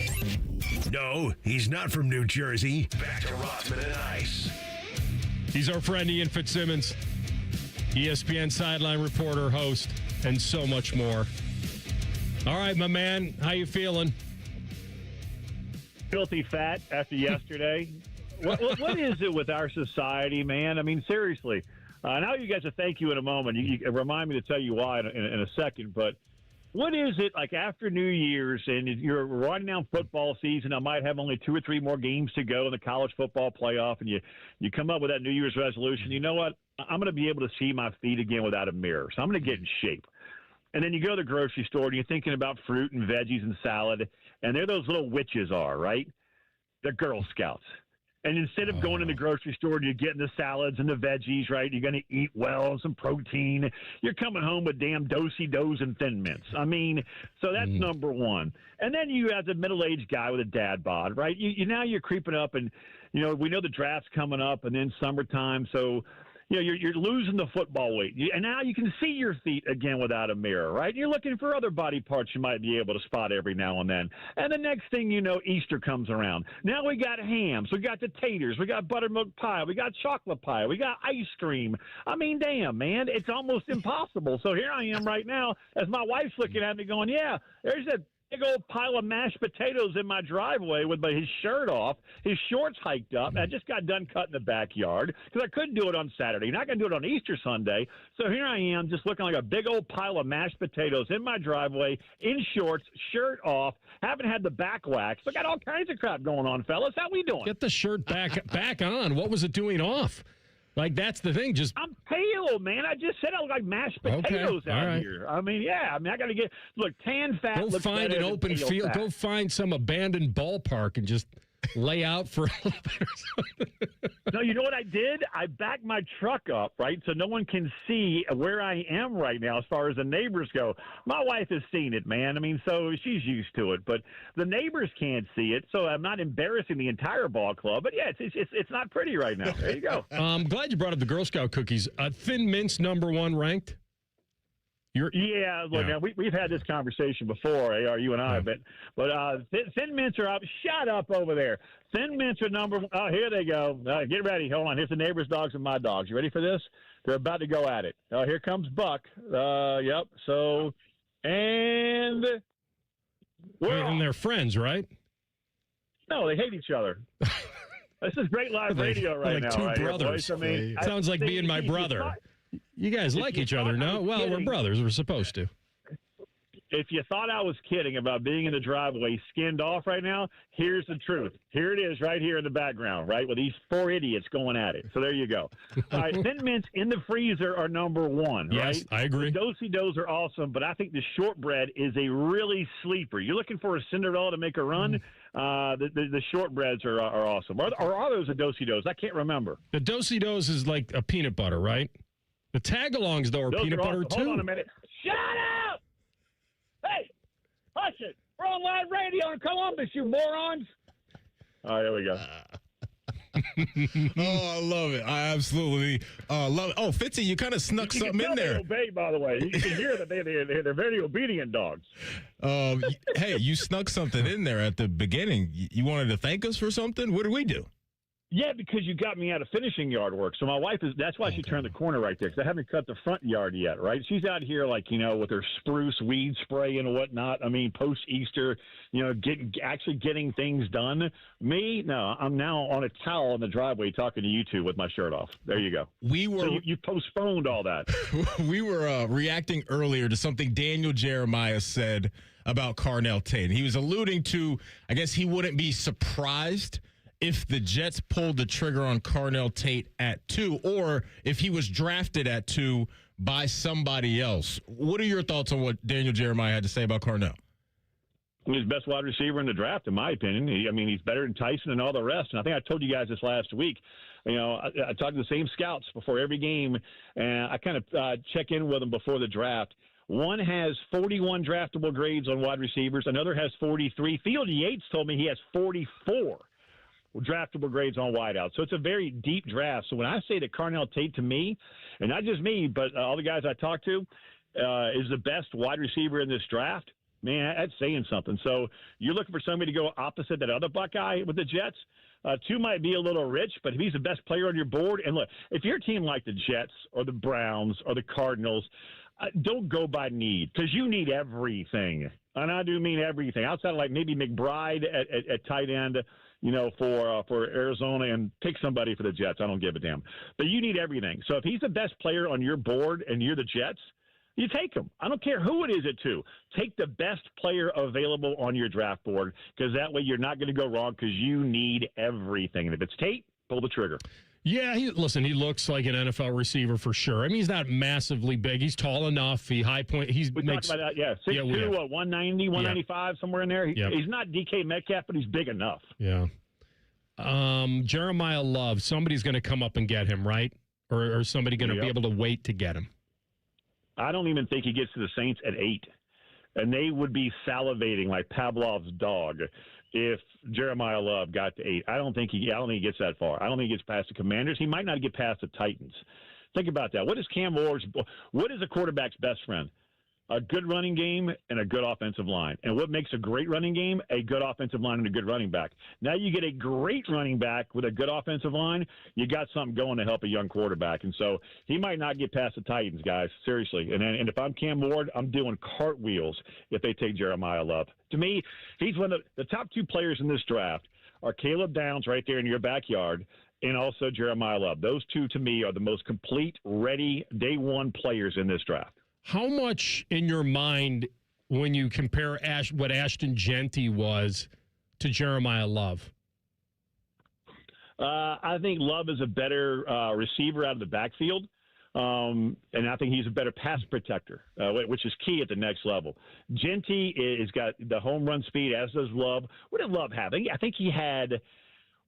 No, he's not from New Jersey. Back to Rothman and Ice. He's our friend Ian Fitzsimmons, ESPN sideline reporter, host, and so much more. All right, my man, how you feeling? Filthy fat after yesterday. What is it with our society, man? I mean, seriously. I know you guys will thank you in a moment. You remind me to tell you why in a second, but what is it like after New Year's and you're winding down football season? I might have only 2 or 3 more games to go in the college football playoff, and you come up with that New Year's resolution. You know what? I'm going to be able to see my feet again without a mirror, so I'm going to get in shape. And then you go to the grocery store and you're thinking about fruit and veggies and salad, and there those little witches are, right? They're Girl Scouts. And instead of going to the grocery store and you're getting the salads and the veggies, right, you're going to eat well, some protein, you're coming home with damn Do-si-dos and Thin Mints. I mean, so that's number one. And then you have the middle-aged guy with a dad bod, right? Now you're creeping up, and, you know, we know the draft's coming up and then summertime, so – you know, you're losing the football weight. And now you can see your feet again without a mirror, right? You're looking for other body parts you might be able to spot every now and then. And the next thing you know, Easter comes around. Now we got hams. We got the taters. We got buttermilk pie. We got chocolate pie. We got ice cream. I mean, damn, man, it's almost impossible. So here I am right now as my wife's looking at me going, yeah, there's that big old pile of mashed potatoes in my driveway with his shirt off, his shorts hiked up. And I just got done cutting the backyard because I couldn't do it on Saturday. Not going to do it on Easter Sunday. So here I am just looking like a big old pile of mashed potatoes in my driveway, in shorts, shirt off. Haven't had the back wax. I got all kinds of crap going on, fellas. How we doing? Get the shirt back on. What was it doing off? Like, that's the thing. I'm pale, man. I just said I look like mashed potatoes out here. I mean, I got to look, tan fat. Go find an open field. Go find some abandoned ballpark and just lay out for a little bit or something. No, you know what I did? I backed my truck up, right, so no one can see where I am right now as far as the neighbors go. My wife has seen it, man. I mean, so she's used to it, but the neighbors can't see it, so I'm not embarrassing the entire ball club. But, yeah, it's not pretty right now. There you go. I'm glad you brought up the Girl Scout cookies. Thin Mint's #1 ranked? Now we've had this conversation before, AR, you and I, but Thin Mints are up. Shut up over there. Thin Mints are #1. Oh, here they go. Get ready. Hold on. Here's the neighbor's dogs and my dogs. You ready for this? They're about to go at it. Here comes Buck. Yep. So, and they're friends, right? No, they hate each other. This is great live radio right now. Two right brothers. Here, boys. I mean, sounds like being my brother. You guys like each other, no? Well, we're brothers. We're supposed to. If you thought I was kidding about being in the driveway skinned off right now, here's the truth. Here it is right here in the background, right, with these four idiots going at it. So there you go. All right, Thin Mints in the freezer are number one, right? Yes, I agree. The Do-si-dos are awesome, but I think the shortbread is a really sleeper. You're looking for a Cinderella to make a run, the shortbreads are awesome. Or are those a Do-si-dos? I can't remember. The Do-si-dos is like a peanut butter, right? The tag-alongs, though, are peanut butter, awesome. too. Hold on a minute. Shut up! Hey, hush it. We're on live radio in Columbus, you morons. All right, there we go. Oh, I love it. I absolutely love it. Oh, Fitzy, you kind of snuck something in there. They obey, by the way. You can hear that they're very obedient dogs. Hey, you snuck something in there at the beginning. You wanted to thank us for something? What did we do? Yeah, because you got me out of finishing yard work. So my wife that's why she turned the corner right there, because I haven't cut the front yard yet, right? She's out here with her spruce weed spray and whatnot. I mean, post-Easter, getting things done. Me, no, I'm now on a towel in the driveway talking to you two with my shirt off. There you go. So you postponed all that. We were reacting earlier to something Daniel Jeremiah said about Carnell Tate. He was alluding to, I guess he wouldn't be surprised if the Jets pulled the trigger on Carnell Tate at 2, or if he was drafted at 2 by somebody else. What are your thoughts on what Daniel Jeremiah had to say about Carnell? He's the best wide receiver in the draft, in my opinion. He's better than Tyson and all the rest. And I think I told you guys this last week. I talked to the same scouts before every game, and I kind of check in with them before the draft. One has 41 draftable grades on wide receivers. Another has 43. Field Yates told me he has 44. Draftable grades on wideouts. So it's a very deep draft. So when I say that Carnell Tate, to me, and not just me, but all the guys I talk to, is the best wide receiver in this draft, man, that's saying something. So you're looking for somebody to go opposite that other Buckeye with the Jets. 2 might be a little rich, but if he's the best player on your board, and look, if you're a team like the Jets or the Browns or the Cardinals, don't go by need, because you need everything. And I do mean everything. Outside of maybe McBride at tight end, for Arizona, and pick somebody for the Jets. I don't give a damn. But you need everything. So if he's the best player on your board and you're the Jets, you take him. I don't care who it is at 2. Take the best player available on your draft board, because that way you're not going to go wrong, because you need everything. And if it's Tate, pull the trigger. Yeah, he looks like an NFL receiver for sure. I mean, he's not massively big. He's tall enough. We talked about that, yeah. 6'2", 190, 195, somewhere in there. He's not DK Metcalf, but he's big enough. Yeah. Jeremiah Love, somebody's going to come up and get him, right? Or somebody going to be able to wait to get him? I don't even think he gets to the Saints at 8. And they would be salivating like Pavlov's dog if Jeremiah Love got to 8. I don't think he gets that far. I don't think he gets past the Commanders. He might not get past the Titans. Think about that. What is what is a quarterback's best friend? A good running game and a good offensive line. And what makes a great running game? A good offensive line and a good running back. Now you get a great running back with a good offensive line, you got something going to help a young quarterback. And so he might not get past the Titans, guys, seriously. And if I'm Cam Ward, I'm doing cartwheels if they take Jeremiah Love. To me, he's one of the top 2 players in this draft are Caleb Downs right there in your backyard, and also Jeremiah Love. Those 2, to me, are the most complete, ready, day one players in this draft. How much in your mind, when you compare what Ashton Jeanty was to Jeremiah Love? I think Love is a better receiver out of the backfield, and I think he's a better pass protector, which is key at the next level. Jeanty has got the home run speed, as does Love. What did Love have? I think he had,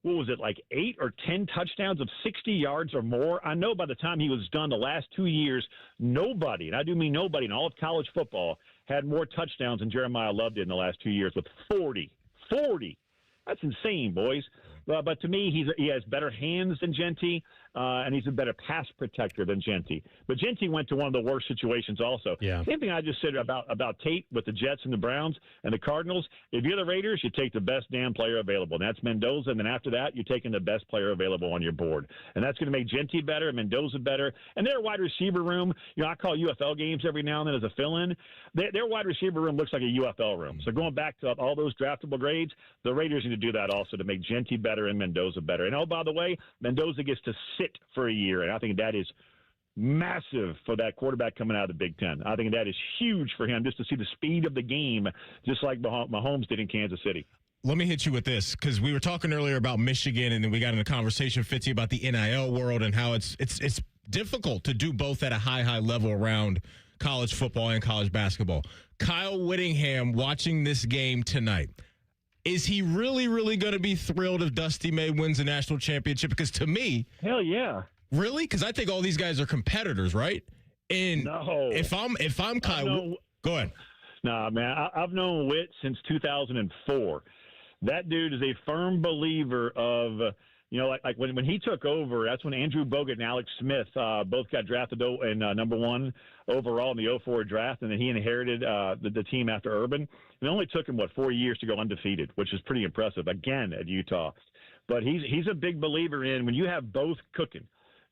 8 or 10 touchdowns of 60 yards or more? I know by the time he was done the last 2 years, nobody, and I do mean nobody, in all of college football had more touchdowns than Jeremiah Love did in the last 2 years with 40. 40. That's insane, boys. But to me, he has better hands than Jeanty. and he's a better pass protector than Genty. But Genty went to one of the worst situations also. Yeah. Same thing I just said about Tate with the Jets and the Browns and the Cardinals. If you're the Raiders, you take the best damn player available, and that's Mendoza. And then after that, you're taking the best player available on your board. And that's going to make Genty better and Mendoza better. And their wide receiver room, I call UFL games every now and then as a fill-in. Their wide receiver room looks like a UFL room. So going back to all those draftable grades, the Raiders need to do that also to make Genty better and Mendoza better. And oh, by the way, Mendoza gets to sit for a year, and I think that is massive for that quarterback coming out of the Big Ten. I think that is huge for him just to see the speed of the game, just like Mahomes did in Kansas City. Let me hit you with this, because we were talking earlier about Michigan, and then we got in a conversation, Fitzy, about the NIL world and how it's difficult to do both at a high level around college football and college basketball. Kyle Whittingham watching this game tonight, is he really, really going to be thrilled if Dusty May wins the national championship? Because to me, hell yeah. Really? Because I think all these guys are competitors, right? And no. if I'm Kyle, go ahead. Nah, man, I've known Whit since 2004. That dude is a firm believer of, like when he took over, that's when Andrew Bogut and Alex Smith both got drafted in number 1 overall in the 2004 draft, and then he inherited the team after Urban. It only took him, 4 years to go undefeated, which is pretty impressive, again, at Utah. But he's a big believer in when you have both cooking,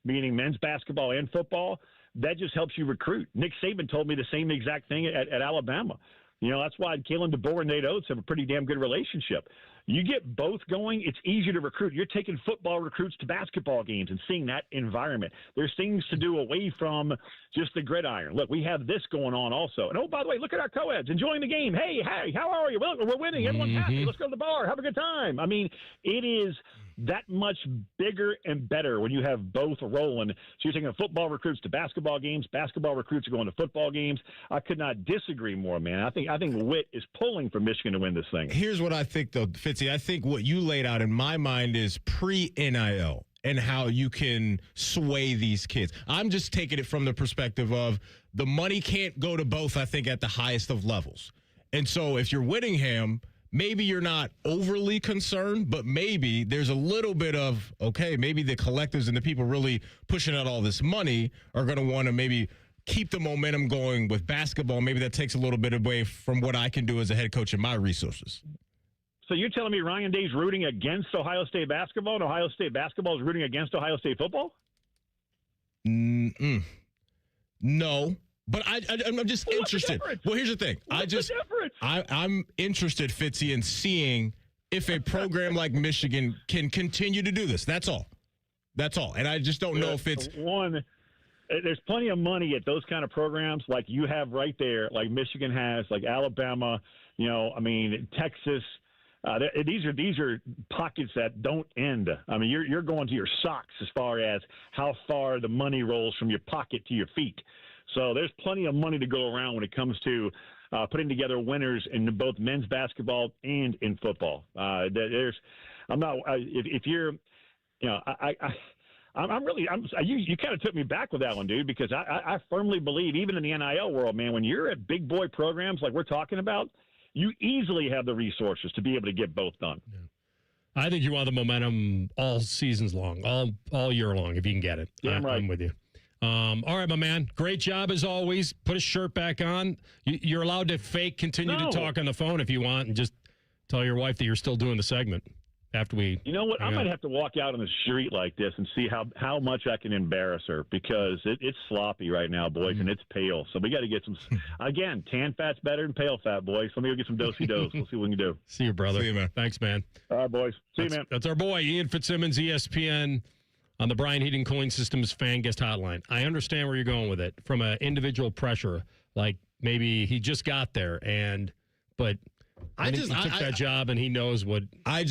meaning men's basketball and football, that just helps you recruit. Nick Saban told me the same exact thing at Alabama. That's why Kalen DeBoer and Nate Oates have a pretty damn good relationship. You get both going, it's easier to recruit. You're taking football recruits to basketball games and seeing that environment. There's things to do away from just the gridiron. Look, we have this going on also. And, oh, by the way, look at our co-eds enjoying the game. Hey, how are you? Well, we're winning. Everyone's happy. Let's go to the bar. Have a good time. I mean, it is that much bigger and better when you have both rolling. So you're taking football recruits to basketball games. Basketball recruits are going to football games. I could not disagree more, man. I think Witt is pulling for Michigan to win this thing. Here's what I think, though, Fitzy. I think what you laid out in my mind is pre-NIL and how you can sway these kids. I'm just taking it from the perspective of the money can't go to both, I think, at the highest of levels. And so if you're Whittingham, maybe you're not overly concerned, but maybe there's a little bit of, okay, maybe the collectives and the people really pushing out all this money are going to want to maybe keep the momentum going with basketball. Maybe that takes a little bit away from what I can do as a head coach and my resources. So you're telling me Ryan Day's rooting against Ohio State basketball and Ohio State basketball is rooting against Ohio State football? No. But I'm just interested. Well, here's the thing. I'm interested, Fitzy, in seeing if a program like Michigan can continue to do this. That's all. And I just don't know if it's one. There's plenty of money at those kind of programs like you have right there, like Michigan has, like Alabama, Texas. These are pockets that don't end. I mean, you're going to your socks as far as how far the money rolls from your pocket to your feet. So there's plenty of money to go around when it comes to putting together winners in both men's basketball and in football. You kind of took me back with that one, dude, because I firmly believe even in the NIL world, man, when you're at big boy programs like we're talking about, you easily have the resources to be able to get both done. Yeah. I think you want the momentum all seasons long, all year long, if you can get it. Damn right. I'm with you. All right, my man. Great job as always. Put a shirt back on. You're allowed to continue to talk on the phone if you want, and just tell your wife that you're still doing the segment after we. You know what? I might have to walk out on the street like this and see how much I can embarrass her because it's sloppy right now, boys, and it's pale. So we got to get some. Again, tan fat's better than pale fat, boys. Let me go get some dosey-dos. We'll see what we can do. See you, brother. See you, man. Thanks, man. All right, boys. See you, man. That's our boy, Ian Fitzsimmons, ESPN. On the Brian Heating Cooling Systems fan guest hotline. I understand where you're going with it from an individual pressure. Like maybe he just got there but he took that job and he knows what. I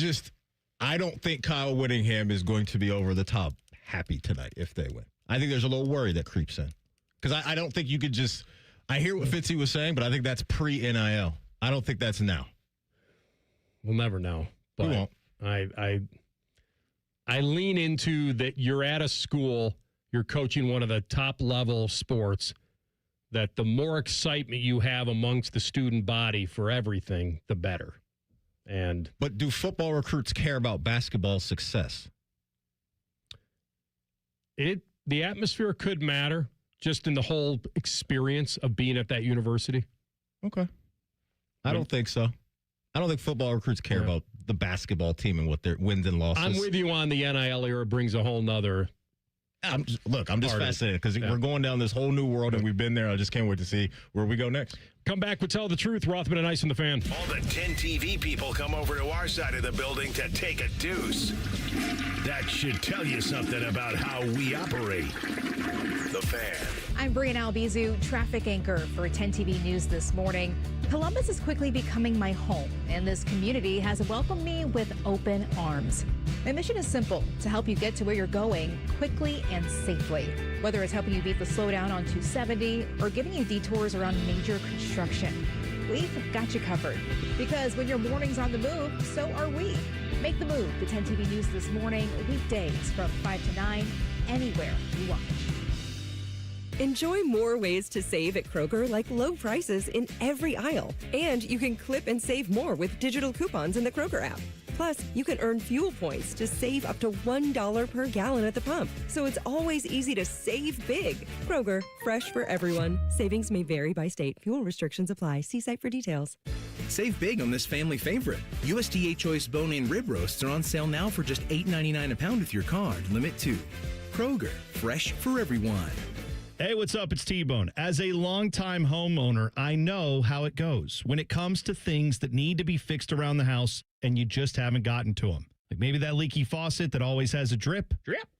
don't think Kyle Whittingham is going to be over the top happy tonight if they win. I think there's a little worry that creeps in because I don't think you could just. I hear what Fitzy was saying, but I think that's pre-NIL. I don't think that's now. We'll never know. But we won't. I lean into that you're at a school, you're coaching one of the top level sports, that the more excitement you have amongst the student body for everything, the better. But do football recruits care about basketball success? The atmosphere could matter just in the whole experience of being at that university. Okay. I don't think so. I don't think football recruits care about the basketball team and what their wins and losses. I'm with you on the NIL era brings a whole nother. I'm just fascinated because we're going down this whole new world and we've been there. I just can't wait to see where we go next. Come back with Tell the Truth. Rothman and Ice on the Fan. All the 10 TV people come over to our side of the building to take a deuce. That should tell you something about how we operate. The Fan. I'm Brian Albizu, traffic anchor for 10 TV News this morning. Columbus is quickly becoming my home, and this community has welcomed me with open arms. My mission is simple, to help you get to where you're going quickly and safely. Whether it's helping you beat the slowdown on 270 or giving you detours around major construction, we've got you covered. Because when your morning's on the move, so are we. Make the move to 10 TV News this morning, weekdays from 5 to 9, anywhere you watch. Enjoy more ways to save at Kroger, like low prices in every aisle. And you can clip and save more with digital coupons in the Kroger app. Plus, you can earn fuel points to save up to $1 per gallon at the pump. So it's always easy to save big. Kroger, fresh for everyone. Savings may vary by state. Fuel restrictions apply. See site for details. Save big on this family favorite. USDA Choice bone-in rib roasts are on sale now for just $8.99 a pound with your card. Limit 2. Kroger, fresh for everyone. Hey, what's up? It's T-Bone. As a longtime homeowner, I know how it goes when it comes to things that need to be fixed around the house and you just haven't gotten to them. Like maybe that leaky faucet that always has a drip.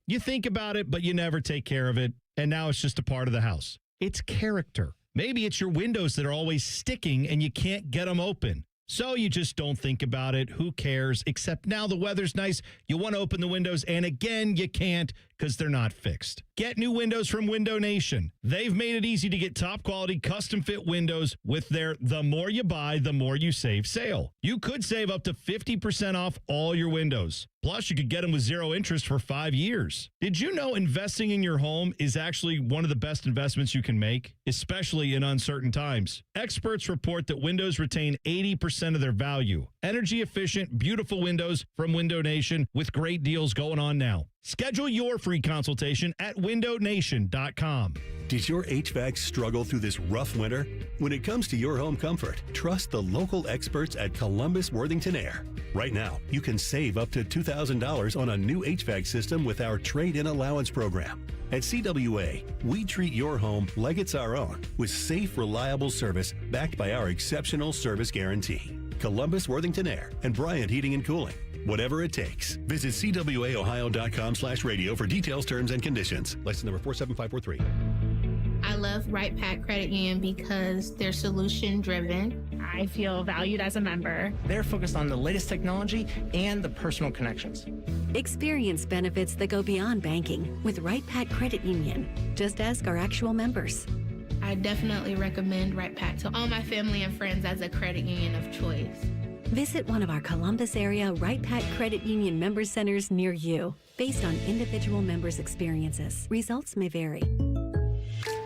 You think about it, but you never take care of it, and now it's just a part of the house. It's character. Maybe it's your windows that are always sticking and you can't get them open. So you just don't think about it. Who cares? Except now the weather's nice. You want to open the windows, and again, you can't because they're not fixed. Get new windows from Window Nation. They've made it easy to get top quality custom fit windows with their the more you buy, the more you save sale. You could save up to 50% off all your windows. Plus, you could get them with 0 interest for 5 years. Did you know investing in your home is actually one of the best investments you can make, especially in uncertain times? Experts report that windows retain 80% of their value. Energy efficient, beautiful windows from Window Nation with great deals going on now. Schedule your free consultation at windownation.com. Did your HVAC struggle through this rough winter? When it comes to your home comfort, trust the local experts at Columbus Worthington Air. Right now, you can save up to $2,000 on a new HVAC system with our trade-in allowance program. At CWA, we treat your home like it's our own with safe, reliable service backed by our exceptional service guarantee. Columbus Worthington Air and Bryant Heating and Cooling. Whatever it takes. Visit CWAOhio.com/radio for details, terms, and conditions. License number 47543. I love Right Pack Credit Union because they're solution driven. I feel valued as a member. They're focused on the latest technology and the personal connections. Experience benefits that go beyond banking with Right Pack Credit Union. Just ask our actual members. I definitely recommend Right Pack to all my family and friends as a credit union of choice. Visit one of our Columbus area Right Pack Credit Union member centers near you. Based on individual members' experiences, results may vary.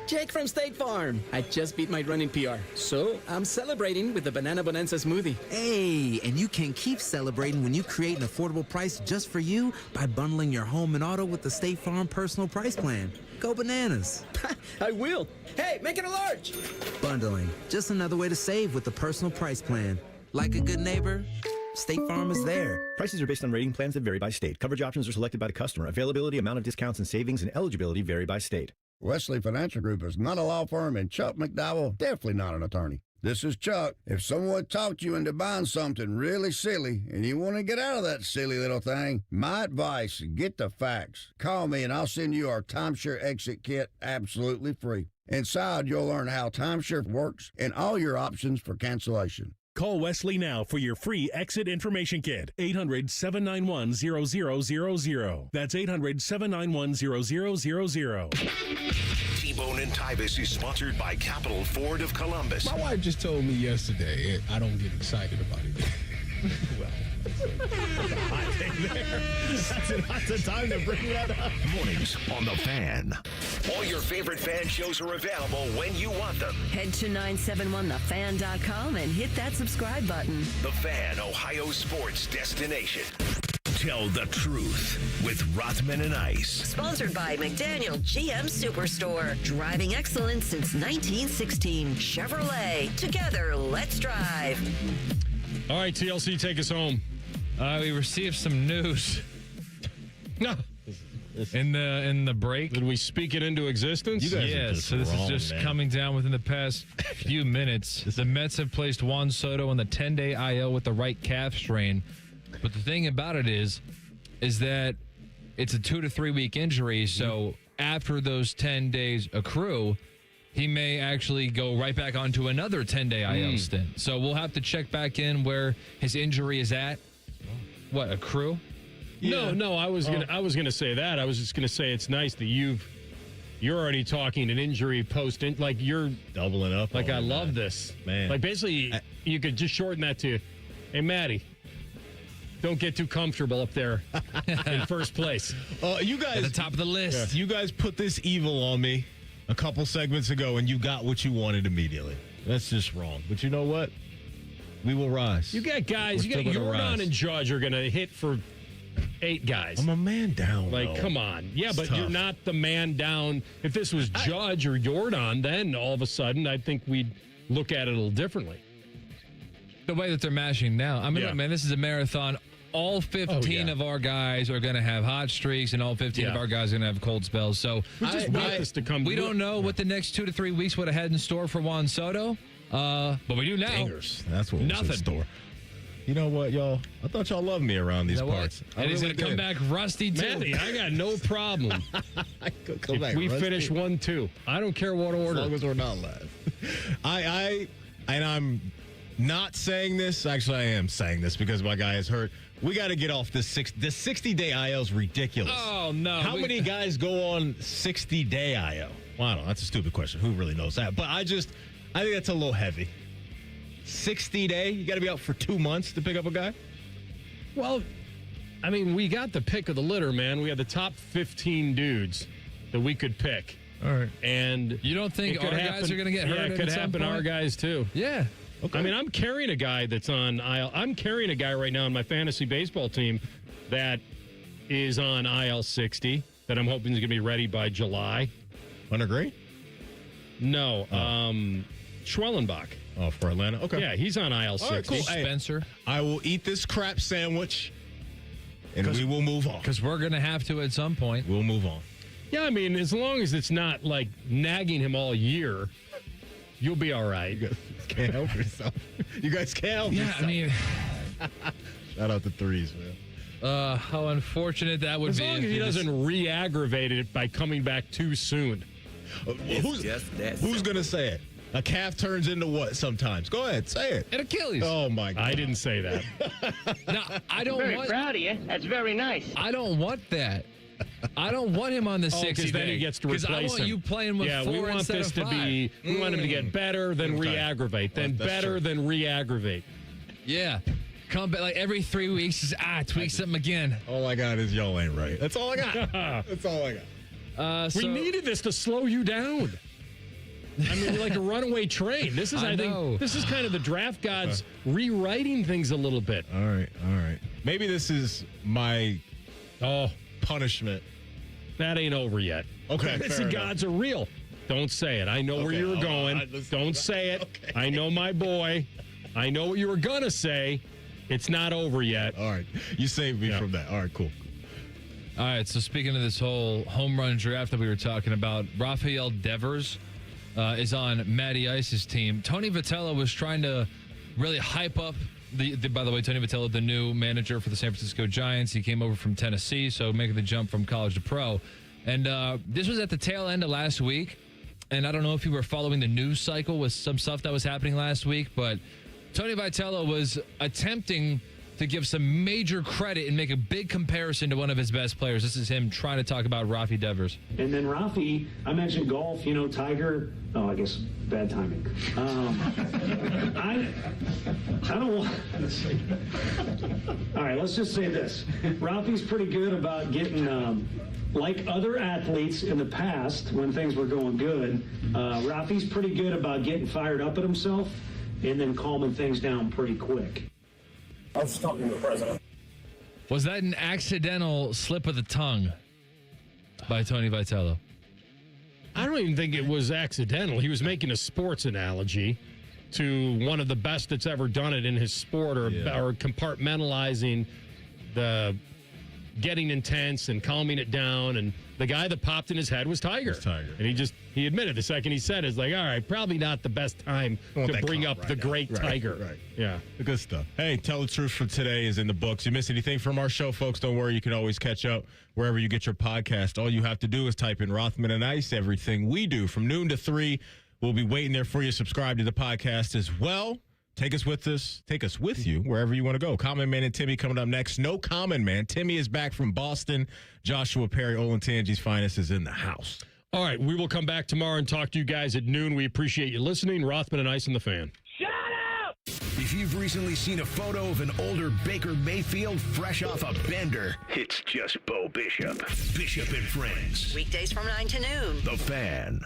Jake from State Farm. I just beat my running PR, so I'm celebrating with the Banana Bonanza smoothie. Hey, and you can keep celebrating when you create an affordable price just for you by bundling your home and auto with the State Farm Personal Price Plan. Go bananas. I will. Hey, make it a large. Bundling, just another way to save with the Personal Price Plan. Like a good neighbor, State Farm is there. Prices are based on rating plans that vary by state. Coverage options are selected by the customer. Availability, amount of discounts and savings, and eligibility vary by state. Wesley Financial Group is not a law firm, and Chuck McDowell definitely not an attorney. This is Chuck. If someone talked you into buying something really silly and you want to get out of that silly little thing, my advice, get the facts. Call me and I'll send you our timeshare exit kit absolutely free. Inside, you'll learn how timeshare works and all your options for cancellation. Call Wesley now for your free exit information kit. 800-791-0000. That's 800-791-0000. T-Bone and Tybus is sponsored by Capital Ford of Columbus. My wife just told me yesterday I don't get excited about it. Well, that's a hot thing there. That's the time to bring that up. Mornings on The Fan. All your favorite fan shows are available when you want them. Head to 971thefan.com and hit that subscribe button. The Fan, Ohio sports destination. Tell the truth with Rothman and Ice. Sponsored by McDaniel GM Superstore. Driving excellence since 1916. Chevrolet. Together, let's drive. All right, TLC, take us home. We received some news. In the break. Did we speak it into existence? Yes, so this is just coming down within the past few minutes. The Mets have placed Juan Soto on the 10-day IL with the right calf strain. But the thing about it is that it's a 2 to 3 week injury, so after those 10 days accrue, he may actually go right back onto another 10-day IL stint. So we'll have to check back in where his injury is at. What, accrue? Yeah. No, I was gonna say that. I was just gonna say it's nice that you're already talking an injury post, like you're doubling up. Like I love this, man. Like basically, you could just shorten that to, "Hey, Maddie, don't get too comfortable up there in first place." You guys at the top of the list. You guys put this evil on me a couple segments ago, and you got what you wanted immediately. That's just wrong. But you know what? We will rise. You got guys. You got Jordan and Judge are gonna hit for 8 guys. I'm a man down. Like, though. come on. Yeah, It's but tough. you're not the man down. If this was Judge or Jordan, then all of a sudden I think we'd look at it a little differently. The way that they're mashing now. I mean, look, man, this is a marathon. All 15 of our guys are going to have hot streaks, and all 15 of our guys are going to have cold spells. So we just want this to come. We don't know what the next 2 to 3 weeks would have had in store for Juan Soto, but we do now. Dangers. That's what was Nothing. in store. You know what, y'all? I thought y'all loved me around these parts. And he's going to come back rusty, too. Maddie, I got no problem. If we finish 1-2. I don't care what order. As long as we're not live. I'm not saying this. Actually, I am saying this because my guy is hurt. We got to get off this 60-day IL is ridiculous. Oh, no. How many guys go on 60-day IL? Well, I don't know. That's a stupid question. Who really knows that? But I think that's a little heavy. 60-day? You got to be out for 2 months to pick up a guy? Well, I mean, we got the pick of the litter, man. We had the top 15 dudes that we could pick. All right. And you don't think our guys are going to get hurt? Yeah, it could happen to our guys, too. Yeah. Okay. I mean, I'm carrying a guy that's on IL. I'm carrying a guy right now on my fantasy baseball team that is on IL 60 that I'm hoping is going to be ready by July. Hunter Green? No. Schwellenbach. Oh, for Atlanta? Okay. Yeah, he's on IL 60. Right, cool. Spencer. I will eat this crap sandwich, and we will move on. Because we're going to have to at some point. We'll move on. Yeah, I mean, as long as it's not, like, nagging him all year, you'll be all right. You guys can't help yourself. You guys can't help yourself. I mean... Shout out to threes, man. How unfortunate that would as be. As long as he doesn't re-aggravate it by coming back too soon. Who's going to say it? A calf turns into what sometimes? Go ahead, say it. An Achilles. Oh, my God. I didn't say that. No, I don't very want... proud of you. That's very nice. I don't want that. I don't want him on the 60 because then he gets to replace him. Because I want you playing with 4 we want instead this of to 5. be. We want him to get better, then re-aggravate, then better, then re-aggravate. Yeah. Come back like every 3 weeks. Just, tweak something again. All I got is y'all ain't right. That's all I got. That's all I got. We needed this to slow you down. I mean, like a runaway train. This is, I think, this is kind of the draft gods rewriting things a little bit. All right. Maybe this is my punishment. That ain't over yet. Okay, The gods are real. Don't say it. I know where you were going. Don't say it. Okay. I know my boy. I know what you were going to say. It's not over yet. All right. You saved me from that. All right, cool. All right, so speaking of this whole home run draft that we were talking about, Rafael Devers is on Matty Ice's team. Tony Vitello was trying to really hype up by the way, Tony Vitello, the new manager for the San Francisco Giants. He came over from Tennessee, so making the jump from college to pro. And this was at the tail end of last week. And I don't know if you were following the news cycle with some stuff that was happening last week, but Tony Vitello was attempting to give some major credit and make a big comparison to one of his best players. This is him trying to talk about Rafi Devers. And then Rafi, I mentioned golf, Tiger. Oh, I guess bad timing. I don't want... All right, let's just say this. Rafi's pretty good about getting... like other athletes in the past, when things were going good, Rafi's pretty good about getting fired up at himself and then calming things down pretty quick. I was talking to the president. Was that an accidental slip of the tongue by Tony Vitello? I don't even think it was accidental. He was making a sports analogy to one of the best that's ever done it in his sport, or compartmentalizing the getting intense and calming it down. And the guy that popped in his head was Tiger. And he admitted the second he said it, it's like, all right, probably not the best time to bring up the great Tiger. Right. Yeah. The good stuff. Hey, Tell the Truth for today is in the books. You miss anything from our show, folks, don't worry. You can always catch up wherever you get your podcast. All you have to do is type in Rothman and Ice. Everything we do from noon to 3. We'll be waiting there for you. Subscribe to the podcast as well. Take us with you wherever you want to go. Common Man and Timmy coming up next. No Common Man. Timmy is back from Boston. Joshua Perry, Olentangy's finest, is in the house. All right, we will come back tomorrow and talk to you guys at noon. We appreciate you listening. Rothman and Ice and the Fan. Shut up! If you've recently seen a photo of an older Baker Mayfield fresh off a bender, it's just Bo Bishop. Bishop and Friends. Weekdays from 9 to noon. The Fan.